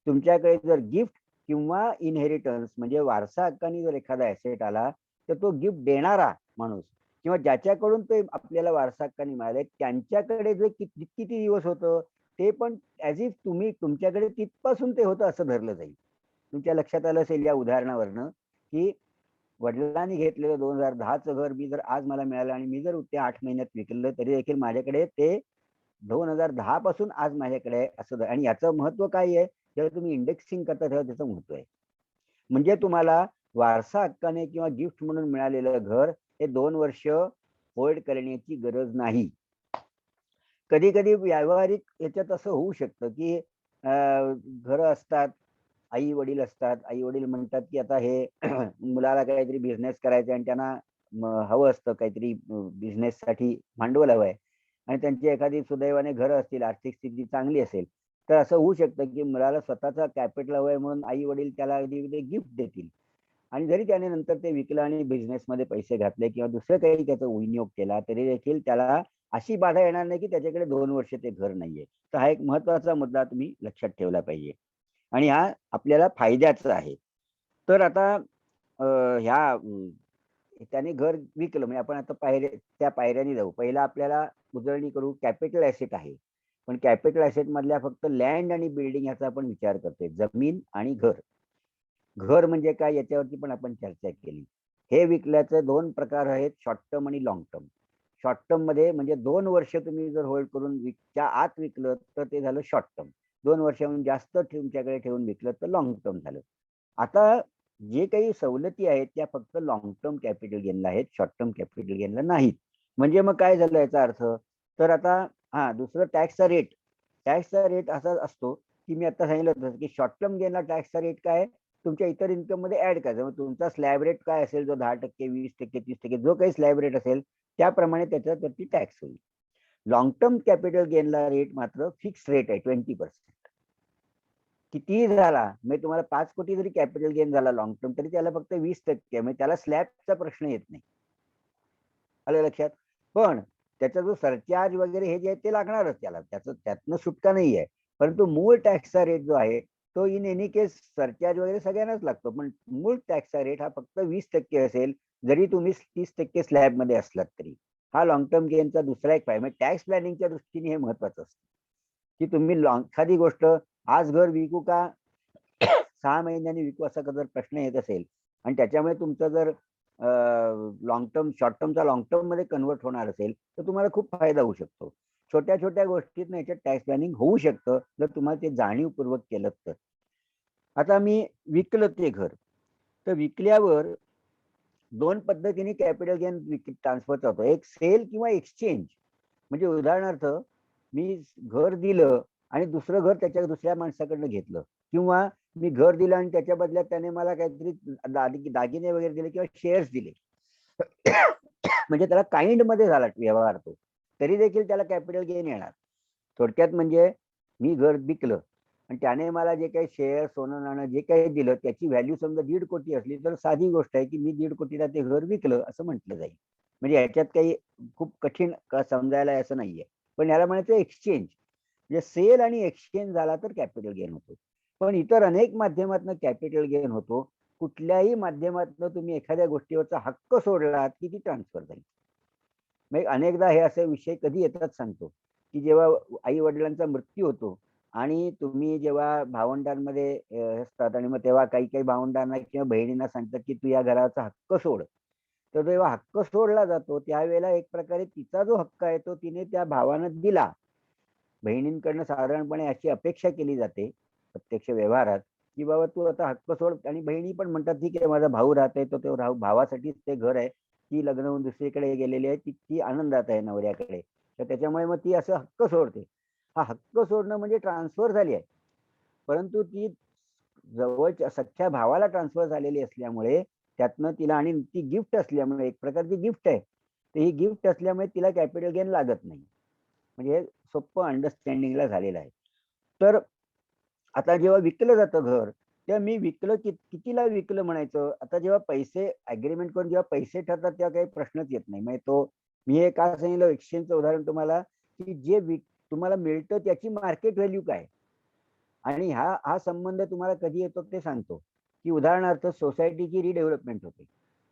[SPEAKER 3] तुमच्याकडे जर गिफ्ट किंवा इनहेरिटन्स म्हणजे वारसा हक्काने जर एखादा ऍसेट आला, तर तो गिफ्ट देणारा माणूस किंवा ज्याच्याकडून ते आपल्याला वारसा हक्काने मिळाले त्यांच्याकडे जे किती दिवस होतं ते पण ऍज इफ तुम्ही तुमच्याकडे तिथपासून ते होतं असं धरलं जाईल. तुमच्या लक्षात आलं असेल या उदाहरणावरनं की वडिलांनी घेतलेलं 2010चं घर मी जर आज मला मिळालं आणि मी जर त्या 8 महिन्यात विकलं तरी देखील माझ्याकडे ते 2010 पासून आज माझ्याकडे आहे असं. आणि याचं महत्व काय आहे, जेव्हा तुम्ही इंडेक्सिंग करता तेव्हा त्याचं महत्व आहे. म्हणजे तुम्हाला वारसा हक्काने किंवा गिफ्ट म्हणून मिळालेलं घर हे 2 वर्ष होल्ड करण्याची गरज नाही. कधी कधी व्यावहारिक याच्यात असं होऊ शकतं की घरं असतात, आई वडील असतात, आई वडील म्हणतात की आता हे मुलाला काहीतरी बिझनेस करायचा आणि त्यांना हवं असतं काहीतरी बिझनेससाठी भांडवल हवंय, आणि त्यांची एखादी सुदैवाने घरं असतील, आर्थिक स्थिती चांगली असेल, तर असं होऊ शकतं की मुलाला स्वतःचा कॅपिटल हवंय म्हणून आई वडील त्याला गिफ्ट देतील. आणि जरी त्याने नंतर ते विकलं आणि बिझनेसमध्ये पैसे घातले किंवा दुसरं काही त्याचा विनियोग केला तरी देखील त्याला अशी बाधा येणार नाही की त्याच्याकडे 2 वर्ष ते घर नाहीये. तर हा एक महत्वाचा मुद्दा तुम्ही लक्षात ठेवला पाहिजे आणि हा आपल्याला फायद्याचा आहे. तर आता ह्या त्याने घर विकलं म्हणजे आपण आता त्या पायऱ्याने जाऊ. पहिला आपल्याला उजळणी करू, कॅपिटल ॲसेट आहे. पण कॅपिटल ॲसेट मधल्या फक्त लँड आणि बिल्डिंग याचा आपण विचार करतोय, जमीन आणि घर. घर म्हणजे काय याच्यावरती पण आपण चर्चा केली. हे विकल्याचे 2 प्रकार आहेत, शॉर्ट टर्म आणि लॉंग टर्म. शॉर्ट टर्म मध्ये म्हणजे 2 वर्ष तुम्ही जर होल्ड करून च्या आत विकलं तर ते झालं शॉर्ट टर्म. 2 वर्षाहून जास्त तुमच्याकडे ठेवून विकलं तर लॉंग टर्म झालं. आता जे काही सवलती आहेत त्या फक्त लॉंग टर्म कॅपिटल गेनला आहेत, शॉर्ट टर्म कॅपिटल गेनला नाहीत. म्हणजे मग काय झालं याचा अर्थ, तर आता दुसरं टॅक्सचा रेट. टॅक्सचा रेट असा असतो की मी आता सांगितलं होतं की शॉर्ट टर्म गेनला टॅक्सचा रेट काय, तुमच्या इतर इन्कम मध्ये ऍड करायचं. मग तुमचा स्लॅब रेट काय असेल, जो 10%, 20%, 30%, जो काही स्लॅब रेट असेल त्याप्रमाणे त्याच्यावरती टॅक्स होईल. लॉंग टर्म कॅपिटल गेनला रेट मात्र फिक्स रेट आहे 20%. कितीही झाला म्हणजे तुम्हाला 5 कोटी जरी कॅपिटल गेन झाला लॉंग टर्म तरी त्याला फक्त 20%, म्हणजे त्याला स्लॅबचा प्रश्न येत नाही. आलं लक्षात. पण त्याचा जो सरचार्ज वगैरे हे जे आहे ते लागणारच त्याला, त्यातनं सुटका नाही आहे. परंतु मूळ टॅक्सचा रेट जो आहे तो इन एनी केस सरचार्ज वगैरे सगळ्यांनाच लागतो, पण मूळ टॅक्सचा रेट हा फक्त 20% असेल, जरी तुम्ही 30% स्लॅब मध्ये असलात तरी. हा लॉंग टर्म गेनचा दुसरा एक फायदा. टॅक्स प्लॅनिंगच्या दृष्टीने हे महत्वाचं असतं की तुम्ही एखादी गोष्ट आज घर विकू का 6 महिन्यांनी विकू असा जर प्रश्न येत असेल आणि त्याच्यामुळे तुमचं जर लॉंग टर्म शॉर्ट टर्मचा लॉंग टर्म मध्ये कन्वर्ट होणार असेल तर तुम्हाला खूप फायदा होऊ शकतो. छोट्या छोट्या गोष्टीत याच्यात टॅक्स प्लॅनिंग होऊ शकतं जर तुम्हाला ते जाणीवपूर्वक केलं तर. आता मी विकलं ते घर, तर विकल्यावर दोन पद्धतीने कॅपिटल गेन ट्रान्सफरचा होतो. एक सेल किंवा एक्सचेंज. म्हणजे उदाहरणार्थ मी घर दिलं आणि दुसरं घर त्याच्या दुसऱ्या माणसाकडनं घेतलं, किंवा मी घर दिलं आणि त्याच्या बदल्यात त्याने मला काहीतरी दागिने वगैरे दिले किंवा शेअर्स दिले. म्हणजे त्याला काइंड मध्ये झाला व्यवहार तो, तरी देखील त्याला कॅपिटल गेन येणार. थोडक्यात म्हणजे मी घर विकलं आणि त्याने मला जे काही शेअर, सोनं नाणं जे काही दिलं त्याची व्हॅल्यू समजा 1.5 कोटी असली, तर साधी गोष्ट आहे की मी 1.5 कोटीला ते घर विकलं असं म्हटलं जाईल. म्हणजे ह्याच्यात काही खूप कठीण समजायला आहे असं नाहीये. पण याला म्हणायचं एक्सचेंज. म्हणजे सेल आणि एक्सचेंज झाला तर कॅपिटल गेन होतो. पण इतर अनेक माध्यमातून कॅपिटल गेन होतो. कुठल्याही माध्यमातून तुम्ही एखाद्या गोष्टीवरचा हक्क सोडलात की ती ट्रान्सफर झाली. मग अनेकदा हे असे विषय कधी येतात सांगतो, की जेव्हा आई वडिलांचा मृत्यू होतो आणि तुम्ही जेव्हा भावंडांमध्ये असतात आणि मग तेव्हा काही काही भावंडांना किंवा बहिणींना सांगतात की तू या घराचा हक्क सोड. तर जेव्हा हक्क सोडला जातो त्यावेळेला एक प्रकारे तिचा जो हक्क आहे तो तिने त्या भावानं दिला. बहिणींकडनं साधारणपणे अशी अपेक्षा केली जाते प्रत्यक्ष व्यवहारात, की बाबा तू आता हक्क सोड. आणि बहिणी पण म्हणतात ठीक आहे माझा भाऊ राहतोय, तो तो भावासाठीच ते घर आहे. ती लग्न होऊन दुसरीकडे गेलेली आहे, ती आनंदात आहे नवऱ्याकडे. तर त्याच्यामुळे मग ती असं हक्क सोडते. हा हक्क सोडणं म्हणजे ट्रान्सफर झाली आहे. परंतु ती जवळच्या सख्ख्या भावाला ट्रान्सफर झालेली असल्यामुळे त्यातनं तिला, आणि ती गिफ्ट असल्यामुळे एक प्रकारची गिफ्ट आहे, तर ही गिफ्ट असल्यामुळे तिला कॅपिटल गेन लागत नाही. म्हणजे हे सोप्पं अंडरस्टँडिंगला झालेलं आहे. तर आता जेव्हा विकलं जातं घर, तेव्हा मी विकलं कितीला विकलं म्हणायचं. आता जेव्हा पैसे अग्रीमेंट करून जेव्हा पैसे ठरतात तेव्हा काही प्रश्नच येत नाही. म्हणजे तो मी हे का सांगितलं एक्सचेंजचं उदाहरण तुम्हाला, की जे तुम्हाला मिळतं त्याची मार्केट व्हॅल्यू काय. आणि हा हा संबंध तुम्हाला कधी येतो ते सांगतो, की उदाहरणार्थ सोसायटीची रिडेव्हलपमेंट होते.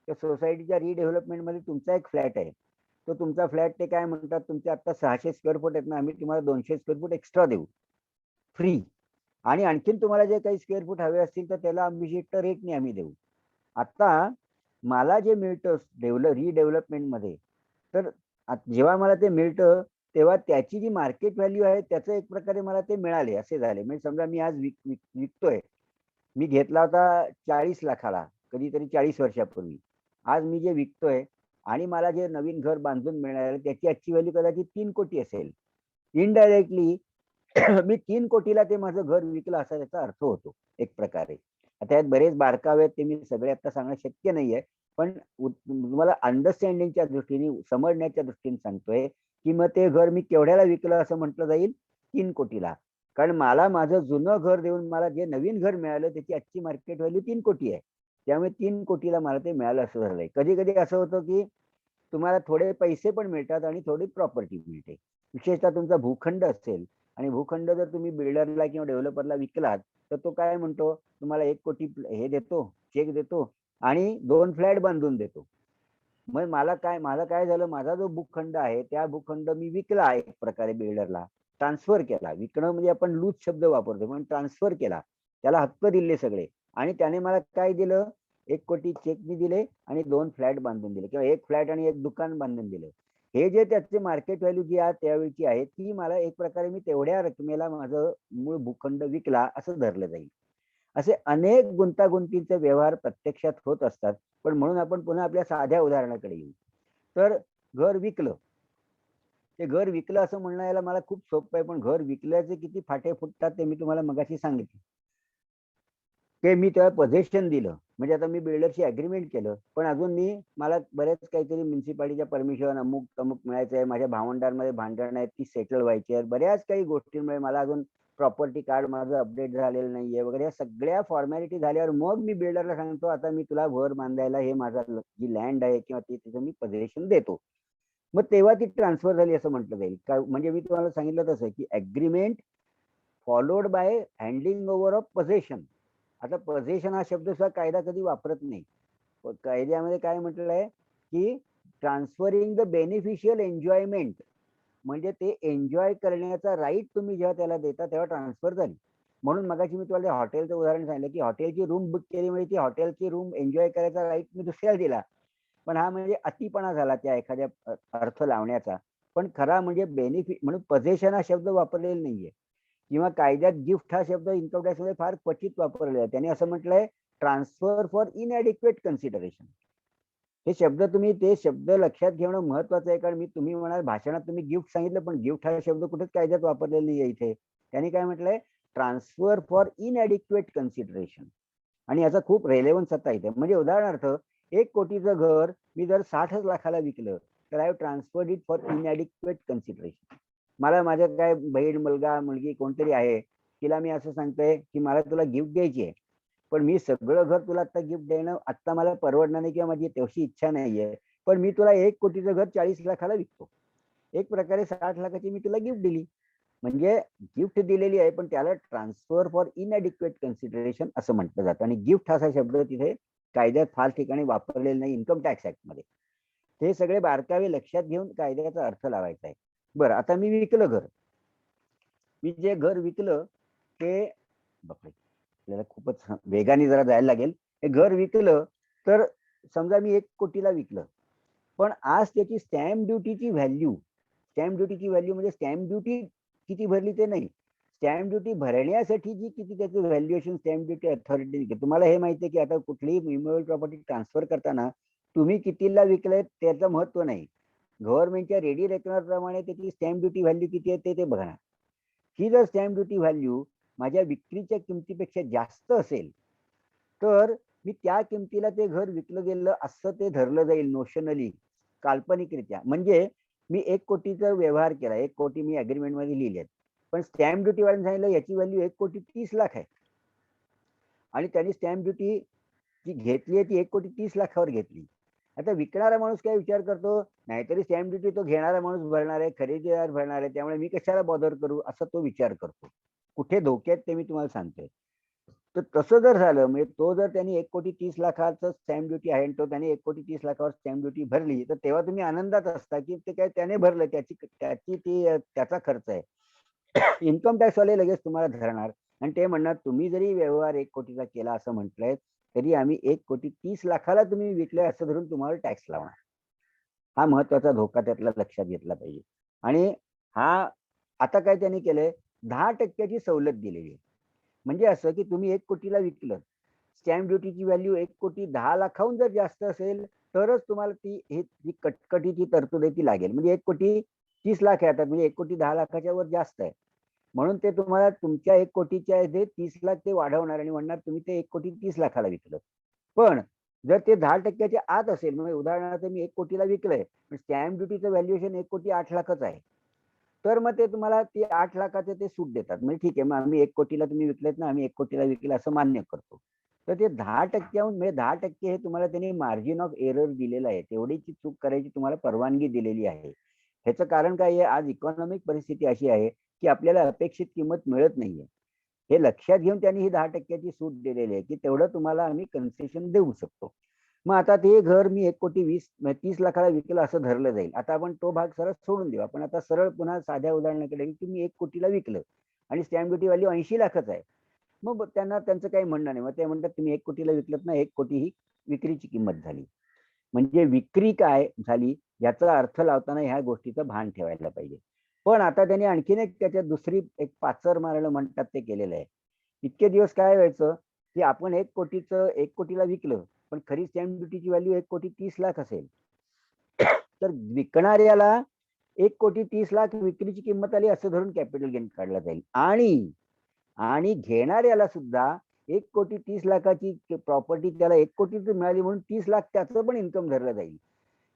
[SPEAKER 3] त्या सोसायटीच्या रिडेव्हलपमेंटमध्ये तुमचा एक फ्लॅट आहे. तो तुमचा फ्लॅट ते काय म्हणतात, तुमचे आता 600 स्क्वेअर फूट आहेत ना, आम्ही तुम्हाला 200 स्क्वेअर फूट एक्स्ट्रा देऊ फ्री. आणि आणखीन तुम्हाला जे काही स्क्वेअर फूट हवे असतील तर त्याला विशिष्ट रेटने आम्ही देऊ. आता मला जे मिळतं रिडेव्हलपमेंटमध्ये, तर जेव्हा मला ते मिळतं तेव्हा त्याची जी मार्केट व्हॅल्यू आहे त्याचं एक प्रकारे मला ते मिळाले असे झाले. म्हणजे समजा मी आज विकतोय. मी घेतला होता 40 लाखाला कधीतरी 40 वर्षापूर्वी. आज मी जे विकतोय आणि मला जे नवीन घर बांधून मिळणार आहे त्याची आजची व्हॅल्यू कदाचित 3 कोटी असेल. इनडायरेक्टली मी 3 कोटीला ते माझं घर विकलं असा त्याचा अर्थ होतो एक प्रकारे. आता यात बरेच बारकावे आहेत, ते मी सगळे आता सांगणं शक्य नाहीये. पण तुम्हाला अंडरस्टँडिंगच्या दृष्टीने, समजण्याच्या दृष्टीने सांगतोय, की मग ते घर मी केवढ्याला विकलं असं म्हटलं जाईल, 3 कोटीला. कारण मला माझं जुनं घर देऊन मला जे नवीन घर मिळालं त्याची आजची मार्केट व्हॅल्यू 3 कोटी आहे. त्यामुळे 3 कोटीला मला ते मिळालं असं झालंय. कधी-कधी असं होतं, की तुम्हाला थोडे पैसे पण मिळतात आणि थोडी प्रॉपर्टी मिळते. विशेषतः तुमचा भूखंड असेल आणि भूखंड जर तुम्ही बिल्डरला किंवा डेव्हलपरला विकलात, तर तो काय म्हणतो, तुम्हाला 1 कोटी हे देतो, चेक देतो आणि 2 फ्लॅट बांधून देतो. मग माझं काय झालं, माझा जो भूखंड आहे, त्या भूखंड मी विकला एक प्रकारे बिल्डरला. ट्रान्सफर केला. विकणं म्हणजे आपण लूज शब्द वापरतो, पण ट्रान्सफर केला. त्याला हक्क दिले सगळे आणि त्याने मला काय दिलं, 1 कोटी चेकनी दिले आणि 2 फ्लॅट बांधून दिले किंवा 1 फ्लॅट आणि 1 दुकान बांधून दिलं. हे जे त्याचे मार्केट व्हॅल्यू जी आहे त्यावेळची आहे, ती मला एक प्रकारे मी तेवढ्या रकमेला माझं मूळ भूखंड विकला असं धरलं जाईल. असे अनेक गुंतागुंतीचे व्यवहार प्रत्यक्षात होत असतात. पण म्हणून आपण पुन्हा आपल्या साध्या उदाहरणाकडे येऊ. तर घर विकलं. ते घर विकलं असं म्हणणं याला मला खूप सोपं आहे. पण घर विकल्याचे किती फाटे फुटतात ते मी तुम्हाला मगाशी सांगितलं. ते मी त्याला पोझेशन दिलं. म्हणजे आता मी बिल्डरशी अग्रीमेंट केलं. पण अजून मला बरेच काहीतरी म्युनिसिपालिटीच्या परमिशन अमुक-तमुक मिळायचं आहे. माझ्या भावंडांमध्ये भांडणं आहेत, ती सेटल व्हायची आहेत. बऱ्याच काही गोष्टींमुळे मला अजून प्रॉपर्टी कार्ड माझं अपडेट झालेलं नाहीये वगैरे. या सगळ्या फॉर्मॅलिटी झाल्यावर मग मी बिल्डरला सांगतो, आता मी तुला घर बांधायला हे माझा जी लँड आहे किंवा ती तिचं मी पोझेशन देतो. मग तेव्हा ती ट्रान्सफर झाली असं म्हटलं जाईल. म्हणजे मी तुम्हाला सांगितलं तसं, की agreement followed by handling over of possession. आता पोझेशन हा शब्द सुद्धा कायदा कधी वापरत नाही. कायद्यामध्ये काय म्हटलंय, की ट्रान्सफरिंग द बेनिफिशियल एन्जॉयमेंट. म्हणजे ते एन्जॉय करण्याचा राईट तुम्ही जेव्हा त्याला देता तेव्हा ट्रान्सफर झाली. म्हणून मगाशी मी तुम्हाला हॉटेलचं उदाहरण सांगितलं, की हॉटेलची रूम बुक केली म्हणजे ती हॉटेलची रूम एन्जॉय करायचा राईट मी दुसऱ्याला दिला. पण हा म्हणजे अतिपणा झाला त्या एखाद्या अर्थ लावण्याचा. पण खरा म्हणजे बेनिफिट म्हणून पोझेशन हा शब्द वापरलेला नाहीये. किंवा कायद्यात गिफ्ट हा शब्द इन्कम टॅक्स मध्ये फार क्वचित वापरलेला आहे. त्यांनी असं म्हटलंय ट्रान्सफर फॉर इनएडिक्वेट कन्सिडरेशन. हे शब्द तुम्ही ते शब्द लक्षात घेणं महत्वाचं आहे. कारण तुम्ही म्हणाल भाषणात तुम्ही गिफ्ट सांगितलं, पण गिफ्ट हा शब्द कुठेच कायद्यात वापरलेला नाही आहे इथे. त्यांनी काय म्हटलंय ट्रान्सफर फॉर इनएडिक्वेट कन्सिडरेशन. आणि याचा खूप रेलेव्हन्स आता इथे. म्हणजे उदाहरणार्थ 1 कोटीचं घर मी जर 60 लाखाला विकलं तर I have transferred it for इनएडिक्वेट consideration. मला माझ्या काय बहीण मुलगा मुलगी कोणतरी आहे, तिला मी असं सांगतोय की मला तुला गिफ्ट द्यायची आहे, पण मी सगळं घर तुला आता गिफ्ट देणं आता मला परवडणार नाही किंवा माझी तेवढी इच्छा नाहीये, पण मी तुला 1 कोटीचं घर 40 लाखाला विकतो. एक प्रकारे 60 लाखाची मी तुला गिफ्ट दिली. म्हणजे गिफ्ट दिलेली आहे, पण त्याला ट्रान्सफर फॉर इनएडिक्वेट कन्सिडरेशन असं म्हटलं जातं. आणि गिफ्ट असा शब्द तिथे कायद्यात फार ठिकाणी वापरलेला नाही इन्कम टॅक्स ऍक्ट मध्ये. हे सगळे बारकावे लक्षात घेऊन कायद्याचा अर्थ लावायचा आहे. बरं, आता मी विकलं घर. मी जे घर विकलं ते, बापरे आपल्याला खूपच वेगाने जरा जायला लागेल. हे घर विकलं तर समजा मी 1 कोटीला विकलं, पण आज त्याची स्टॅम्प ड्युटीची व्हॅल्यू म्हणजे स्टॅम्प ड्युटी किती भरली ते नाही, स्टॅम्प ड्युटी भरण्यासाठी जी किती त्याचं व्हॅल्युएशन स्टॅम्प ड्युटी अथॉरिटी. तुम्हाला हे माहिती आहे की आता कुठलीही म्युच्युअल प्रॉपर्टी ट्रान्सफर करताना तुम्ही कितीला विकलंय त्याचं महत्व नाही, गव्हर्नमेंटच्या रेडी रेकनर प्रमाणे त्याची स्टॅम्प ड्युटी व्हॅल्यू किती आहे ते बघणार. ही जर स्टॅम्प ड्युटी व्हॅल्यू माझ्या विक्रीच्या किमतीपेक्षा जास्त असेल तर मी त्या किमतीला ते घर विकलं गेलं असं ते धरलं जाईल नोशनली, काल्पनिकरित्या. म्हणजे मी 1 कोटीचा व्यवहार केला, 1 कोटी मी अग्रीमेंट मध्ये लिहिलेत, पण स्टॅम्प ड्युटी वाल्याने सांगितलं याची व्हॅल्यू 1,30,00,000 आहे. आणि त्यांनी स्टॅम्प ड्युटी जी घेतली आहे ती 1,30,00,000 लाखावर घेतली. आता विकणारा माणूस काय विचार करतो, नाहीतरी स्टॅम्प ड्युटी तो घेणारा माणूस भरणार आहे, खरेदीदार भरणार आहे, त्यामुळे मी कशाला बॉदर करू असं तो विचार करतो. कुठे धोक्यात ते मी तुम्हाला सांगतोय. तर तसं जर झालं म्हणजे तो जर त्यांनी 1,30,00,000 स्टॅम्प ड्युटी आहे आणि तो त्याने 1,30,00,000 स्टॅम्प ड्युटी भरली, तर तेव्हा तुम्ही आनंदात असता की ते काय त्याने भरलं, त्याचा खर्च आहे. इन्कम टॅक्स वाले लगेच तुम्हाला धरणार आणि ते म्हणणार तुम्ही जरी व्यवहार 1 कोटीचा केला असं म्हटलंय तरी आम्ही 1,30,00,000 तुम्ही विकले असं धरून तुम्हाला टॅक्स लावणार. हा महत्वाचा धोका त्यातला लक्षात घेतला पाहिजे. आणि हा आता काय त्यांनी केलंय 10% सवलत दिलेली आहे. म्हणजे असं की तुम्ही 1 कोटीला विकलं, स्टॅम्प ड्युटीची व्हॅल्यू 1,10,00,000 जर जास्त असेल तरच तुम्हाला जी कटकटीची तरतूद आहे ती लागेल. म्हणजे 1,30,00,000 आहे आता, म्हणजे 1,10,00,000 वर जास्त आहे, म्हणून ते तुम्हाला तुमच्या 1 कोटीच्या 30,00,000 ते वाढवणार आणि म्हणणार तुम्ही ते 1,30,00,000 विकलं. पण जर ते 10% आत असेल, म्हणजे उदाहरणार्थ मी 1 कोटीला विकलंय, पण स्टॅम्प ड्युटीचं व्हॅल्युएशन 1,08,00,000 आहे, तर मग ते तुम्हाला ते 8,00,000 ते सूट देतात. म्हणजे ठीक आहे, मग आम्ही 1 कोटीला तुम्ही विकलेत ना, आम्ही 1 कोटीला विकलं असं मान्य करतो. तर ते 10% म्हणजे 10% हे तुम्हाला त्यांनी मार्जिन ऑफ एरर दिलेलं आहे, तेवढीची चूक करायची तुम्हाला परवानगी दिलेली आहे. ह्याचं कारण काय आहे, आज इकॉनॉमिक परिस्थिती अशी आहे की आपल्याला अपेक्षित किंमत मिळत नाहीये. हे लक्षात घेऊन त्यांनी ही 10% सूट दिलेली आहे की तेवढं तुम्हाला आम्ही कन्सेशन देऊ शकतो. मग आता ते घर मी 1,30,00,000 विकलं असं धरलं जाईल. आता आपण तो भाग सरळ सोडून देऊ. आपण आता सरळ पुन्हा साध्या उदाहरणाकडे की मी 1 कोटीला विकलं आणि स्टॅम्प ड्युटी व्हॅल्यू 80,00,000 आहे. मग त्यांना त्यांचं काही म्हणणं नाही. मग ते म्हणतात तुम्ही 1 कोटीला विकलत ना, 1 कोटी ही विक्रीची किंमत झाली. म्हणजे विक्री काय झाली याचा अर्थ लावताना ह्या गोष्टीचं भान ठेवायला पाहिजे. पण आता त्यांनी आणखीन एक त्याच्यात दुसरी एक पाचर मारणं म्हणतात ते केलेलं आहे. इतके दिवस काय व्हायचं की आपण 1 कोटीला विकलं, पण खरी स्टॅम्प ड्युटीची व्हॅल्यू 1,30,00,000 असेल, तर विकणाऱ्याला 1,30,00,000 विक्रीची किंमत आली असं धरून कॅपिटल गेन काढला जाईल. आणि घेणाऱ्याला सुद्धा 1,30,00,000 प्रॉपर्टी त्याला 1 कोटीची मिळाली म्हणून 30,00,000 त्याचं पण इन्कम धरलं जाईल.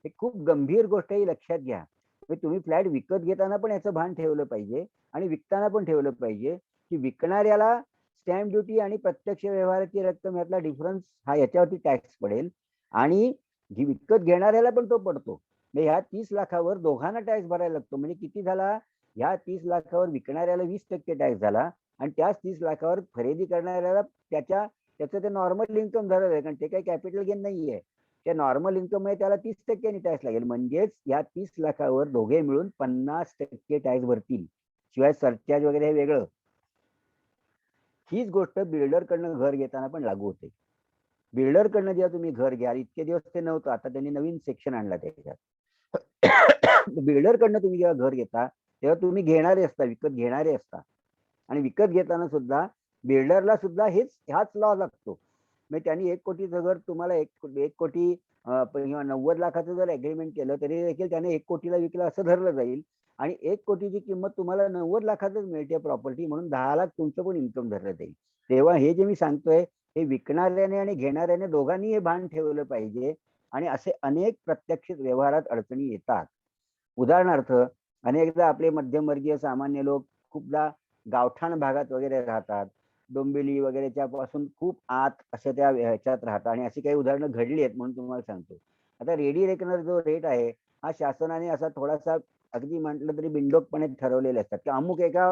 [SPEAKER 3] हे खूप गंभीर गोष्ट ही लक्षात घ्या. म्हणजे तुम्ही फ्लॅट विकत घेताना पण याचं भान ठेवलं पाहिजे आणि विकताना पण ठेवलं पाहिजे की विकणाऱ्याला स्टॅम्प ड्युटी आणि प्रत्यक्ष व्यवहाराची रक्कम यातला डिफरन्स हा याच्यावरती टॅक्स पडेल आणि जी विकत घेणाऱ्याला पण तो पडतो. म्हणजे ह्या 30,00,000 दोघांना टॅक्स भरायला लागतो. म्हणजे किती झाला, ह्या 30,00,000 विकणाऱ्याला 20% टॅक्स झाला आणि त्याच 30,00,000 खरेदी करणाऱ्याला त्याचं ते नॉर्मल इन्कम धरलं आहे, कारण ते काही कॅपिटल गेन नाहीये. त्या नॉर्मल इन्कम मध्ये त्याला 30% टॅक्स लागेल. म्हणजेच या 30,00,000 दोघे मिळून 50% टॅक्स भरतील, शिवाय सरचार्ज वगैरे हे वेगळं. हीच गोष्ट बिल्डर कडनं घर घेताना पण लागू होते. बिल्डर कडनं जेव्हा तुम्ही घर घ्याल, इतके दिवस ते नव्हतं, आता त्यांनी नवीन सेक्शन आणला त्याच्यात. बिल्डर कडनं तुम्ही जेव्हा घर घेता तेव्हा तुम्ही घेणारे असता, विकत घेणारे असता. आणि विकत घेताना सुद्धा बिल्डरला सुद्धा ह्याच लॉ लागतो. म्हणजे त्यांनी 1 कोटीचं घर तुम्हाला 1 कोटी किंवा 90 लाखाचं जर अग्रीमेंट केलं तरी देखील त्याने 1 कोटीला विकलं असं धरलं जाईल आणि 1 कोटीची किंमत तुम्हाला 90 लाखातच मिळते प्रॉपर्टी, म्हणून 10 लाख तुमचं पण इन्कम धरलं जाईल. तेव्हा हे जे मी सांगतोय हे विकणाऱ्याने आणि घेणाऱ्याने दोघांनी हे भान ठेवलं पाहिजे आणि असे अनेक प्रत्यक्ष व्यवहारात अडचणी येतात. उदाहरणार्थ, अनेकदा आपले मध्यमवर्गीय सामान्य लोक खूपदा गावठाण भागात वगैरे राहतात. डोंबिवली वगैरेच्या पासून खूप आत अशा त्या ह्याच्यात राहतात आणि अशी काही उदाहरणं घडली आहेत म्हणून तुम्हाला सांगतो. आता रेडी रेकनर जो रेट आहे हा शासनाने असा थोडासा अगदी म्हटलं तरी बिनडोकपणे ठरवलेले असतात की अमुक एका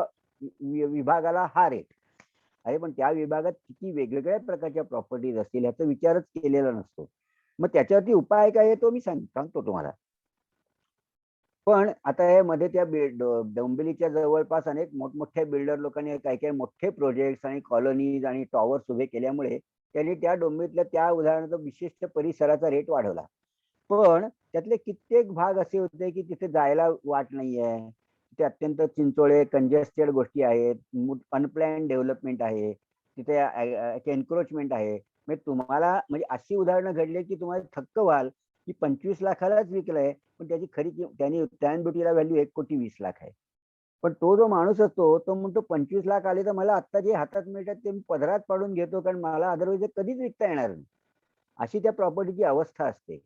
[SPEAKER 3] विभागाला हा रेट. अरे पण त्या विभागात किती वेगवेगळ्या प्रकारच्या प्रॉपर्टीज असतील ह्याचा विचारच केलेला नसतो. मग त्याच्यावरती उपाय काय आहे तो मी सांगतो तुम्हाला. पण आता हे मध्ये त्या डोंबिवलीच्या जवळपास अनेक मोठमोठ्या बिल्डर लोकांनी काही काही मोठे प्रोजेक्ट्स आणि कॉलनीज आणि टॉवर्स उभे केल्यामुळे त्यांनी त्या डोंबिवलीतल्या त्या उदाहरणार्थ विशिष्ट परिसराचा रेट वाढवला. पण त्यातले कित्येक भाग असे होते की तिथे जायला वाट नाहीये. तिथे अत्यंत चिंचोळे कंजेस्टेड गोष्टी आहेत, अनप्लॅन्ड डेव्हलपमेंट आहे, तिथे एन्क्रोचमेंट आहे. म्हणजे तुम्हाला म्हणजे अशी उदाहरणं घडली की तुम्हाला थक्क व्हाल की 25 लाखालाच विकलंय पण त्याची खरी त्यांनी स्टॅम्प ड्युटीला व्हॅल्यू 1,20,00,000 आहे. पण तो जो माणूस असतो तो म्हणतो 25 लाख आले तर मला आत्ता जे हातात मिळतात ते मी पदरात पाडून घेतो कारण मला अदरवाईज कधीच विकता येणार नाही. अशी त्या प्रॉपर्टीची अवस्था असते.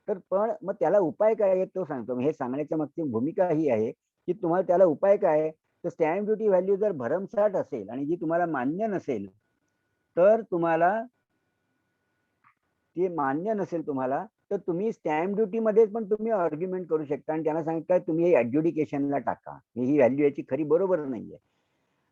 [SPEAKER 3] तर पण मग त्याला उपाय काय आहे तो सांगतो. हे सांगण्याच्या मागची भूमिका ही आहे की तुम्हाला त्याला उपाय काय आहे, तर स्टॅम्प ड्युटी व्हॅल्यू जर भरमसाठ असेल आणि जी तुम्हाला मान्य नसेल तर तुम्हाला ते मान्य नसेल तुम्हाला तर तुम्ही स्टॅम्प ड्युटी मध्ये पण तुम्ही आर्ग्युमेंट करू शकता आणि त्यांना सांगितलं तुम्ही हे ऍड्ज्युडिकेशनला टाका, ही व्हॅल्यू याची खरी बरोबर नाहीये.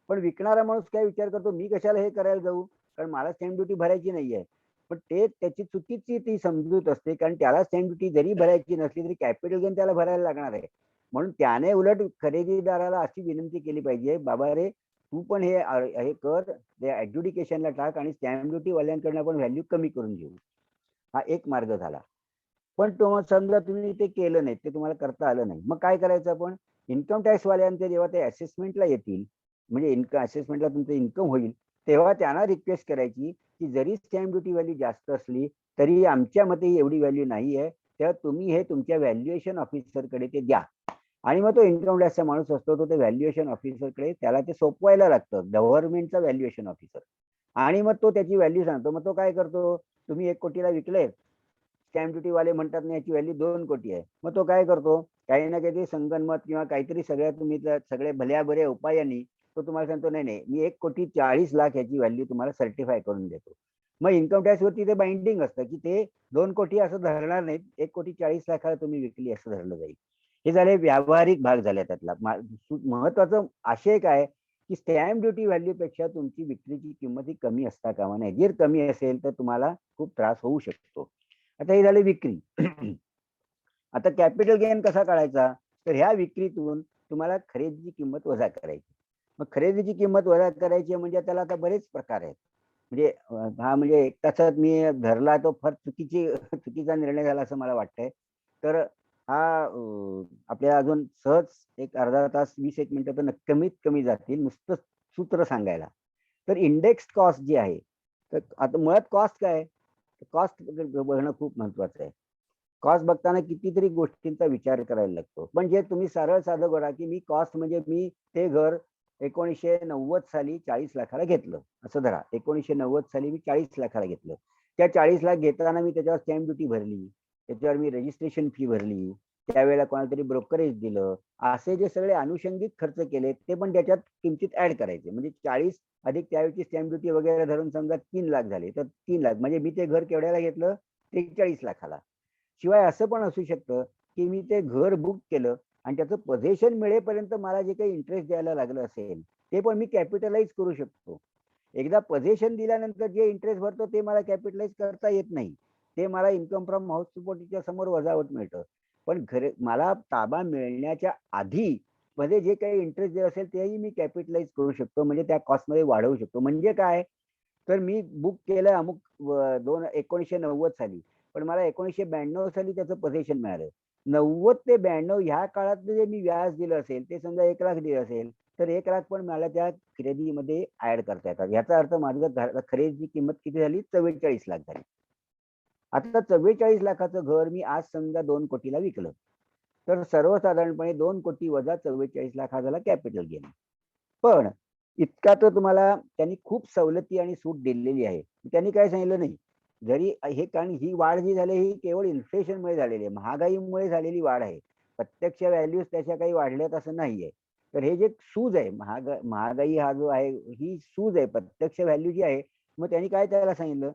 [SPEAKER 3] पण विकणारा माणूस काय विचार करतो मी कशाला हे करायला जाऊ कारण मला स्टॅम्प ड्युटी भरायची नाहीये. पण ते त्याची चुकीची ती समजूत असते कारण त्याला स्टॅम्प ड्युटी जरी भरायची नसली तरी कॅपिटल गेन त्याला भरायला लागणार आहे. म्हणून त्याने उलट खरेदीदाराला अशी विनंती केली पाहिजे, बाबा रे तू पण हे कर, ऍड्ज्युडिकेशनला टाक आणि स्टॅम्प ड्युटी वाल्यांकडनं आपण व्हॅल्यू कमी करून घेऊ. हा एक मार्ग झाला. पण समजा तुम्ही ते केलं नाही, ते तुम्हाला करता आलं नाही, मग काय करायचं आपण? इन्कम टॅक्स वाल्यांचे जेव्हा ते असेसमेंटला येतील म्हणजे इन्कम असेसमेंटला तुमचं इन्कम होईल तेव्हा त्यांना रिक्वेस्ट करायची की जरी स्टॅम्प ड्युटी व्हॅल्यू जास्त असली तरी आमच्या मते एवढी व्हॅल्यू नाही आहे, तेव्हा तुम्ही हे तुमच्या व्हॅल्युएशन ऑफिसरकडे ते द्या. आणि मग तो इन्कम टॅक्सचा माणूस असतो तो ते व्हॅल्युएशन ऑफिसरकडे त्याला ते सोपवायला लागतं, गव्हर्नमेंटचा व्हॅल्युएशन ऑफिसर. आणि मग तो त्याची व्हॅल्यू सांगतो. मग तो काय करतो, तुम्ही 1 कोटीला विकले, स्टॅम्प ड्युटी वाले म्हणतात ना याची व्हॅल्यू 2 कोटी आहे. मग तो काय करतो, काही ना काहीतरी संगनमत किंवा काहीतरी सगळ्या तुम्ही सगळे भल्या बऱ्या उपायांनी तो तुम्हाला सांगतो नाही नाही मी 1,40,00,000 याची व्हॅल्यू तुम्हाला सर्टिफाय करून देतो. मग इन्कम टॅक्स वरती ते बाइंडिंग असतं की ते 2 कोटी असं धरणार नाहीत, 1,40,00,000 तुम्ही विकली असं धरलं जाईल. हे झाले व्यावहारिक भाग झाला त्यातला. महत्वाचं आशय काय की स्टॅम्प ड्युटी व्हॅल्यू पेक्षा तुमची विक्रीची किंमत ही कमी असता कामा नये. जर कमी असेल तर तुम्हाला खूप त्रास होऊ शकतो. आता हे झाले विक्री. आता कॅपिटल गेन कसा काढायचा, तर ह्या विक्रीतून तुम्हाला खरेदीची किंमत वजा करायची. मग खरेदीची किंमत वजा करायची म्हणजे त्याला आता बरेच प्रकार आहेत. म्हणजे हा म्हणजे एक तासात मी धरला तो फार चुकीचा निर्णय झाला असं मला वाटतंय. तर हा आपल्याला अजून सहज एक अर्धा तास 20 मिनिटं तर कमीत कमी जातील नुसतं सूत्र सांगायला. तर इंडेक्स कॉस्ट जी आहे, तर आता मुळात कॉस्ट काय, कॉस्ट बघणं खूप महत्वाचं आहे. कॉस्ट बघताना कितीतरी गोष्टींचा विचार करायला लागतो. पण जे तुम्ही सरळ साधं बघा की मी कॉस्ट म्हणजे मी ते घर 1990 साली 40 लाखाला घेतलं असं धरा. 1990 साली मी 40 लाखाला घेतलं. त्या 40 लाख घेताना मी त्याच्यावर स्टॅम्प ड्युटी भरली, त्याच्यावर मी रजिस्ट्रेशन फी भरली, त्यावेळेला कोणाला तरी ब्रोकरेज दिलं, असे जे सगळे अनुषंगिक खर्च केले ते पण त्याच्यात किमतीत ऍड करायचे. म्हणजे 40 अधिक त्यावेळची स्टॅम्प ड्युटी वगैरे धरून समजा 3 लाख झाले, तर 3 लाख म्हणजे मी ते घर केवढ्याला घेतलं, 43 लाखाला. शिवाय असं पण असू शकतं की मी ते घर बुक केलं आणि त्याचं पोझेशन मिळेपर्यंत मला जे काही इंटरेस्ट द्यायला लागलं असेल ते पण मी कॅपिटलाइज करू शकतो. एकदा पोझेशन दिल्यानंतर जे इंटरेस्ट भरतो ते मला कॅपिटलाइज करता येत नाही, ते मला इन्कम फ्रॉम हाऊस सपोर्टच्या समोर वजावट मिळतं. पण मला ताबा मिळण्याच्या आधी मध्ये जे काही इंटरेस्ट जे असेल तेही मी कॅपिटलाइज करू शकतो, म्हणजे त्या कॉस्टमध्ये वाढवू शकतो. म्हणजे काय, तर मी बुक केलं अमुक 1990 साली, पण मला 1992 साली त्याचं पोझेशन मिळालं. 90 ते 92 ह्या काळात जे मी व्याज दिलं असेल ते समजा 1 लाख दिलं असेल, तर 1,00,000 पण मला त्या खरेदीमध्ये ऍड करता येतात. याचा अर्थ माझ्या खरेदीची किंमत किती झाली? 44 लाख झाली. आता 44 लाखाचं घर मी आज समजा 2 कोटीला विकलं, तर सर्वसाधारणपणे 2 कोटी वजा 44 लाख हा झाला कॅपिटल गेन. पण इतका तर तुम्हाला त्यांनी खूप सवलती आणि सूट दिलेली आहे. त्यांनी काय सांगितलं नाही, जरी हे, कारण ही वाढ जी झाली ही केवळ इन्फ्लेशनमुळे झालेली आहे, महागाईमुळे झालेली वाढ आहे. प्रत्यक्ष व्हॅल्यूज त्याच्या काही वाढल्यात असं नाहीये. तर हे जे सूज आहे, महागाई हा जो आहे ही सूज आहे, प्रत्यक्ष व्हॅल्यू जी आहे. मग त्यांनी काय त्याला सांगितलं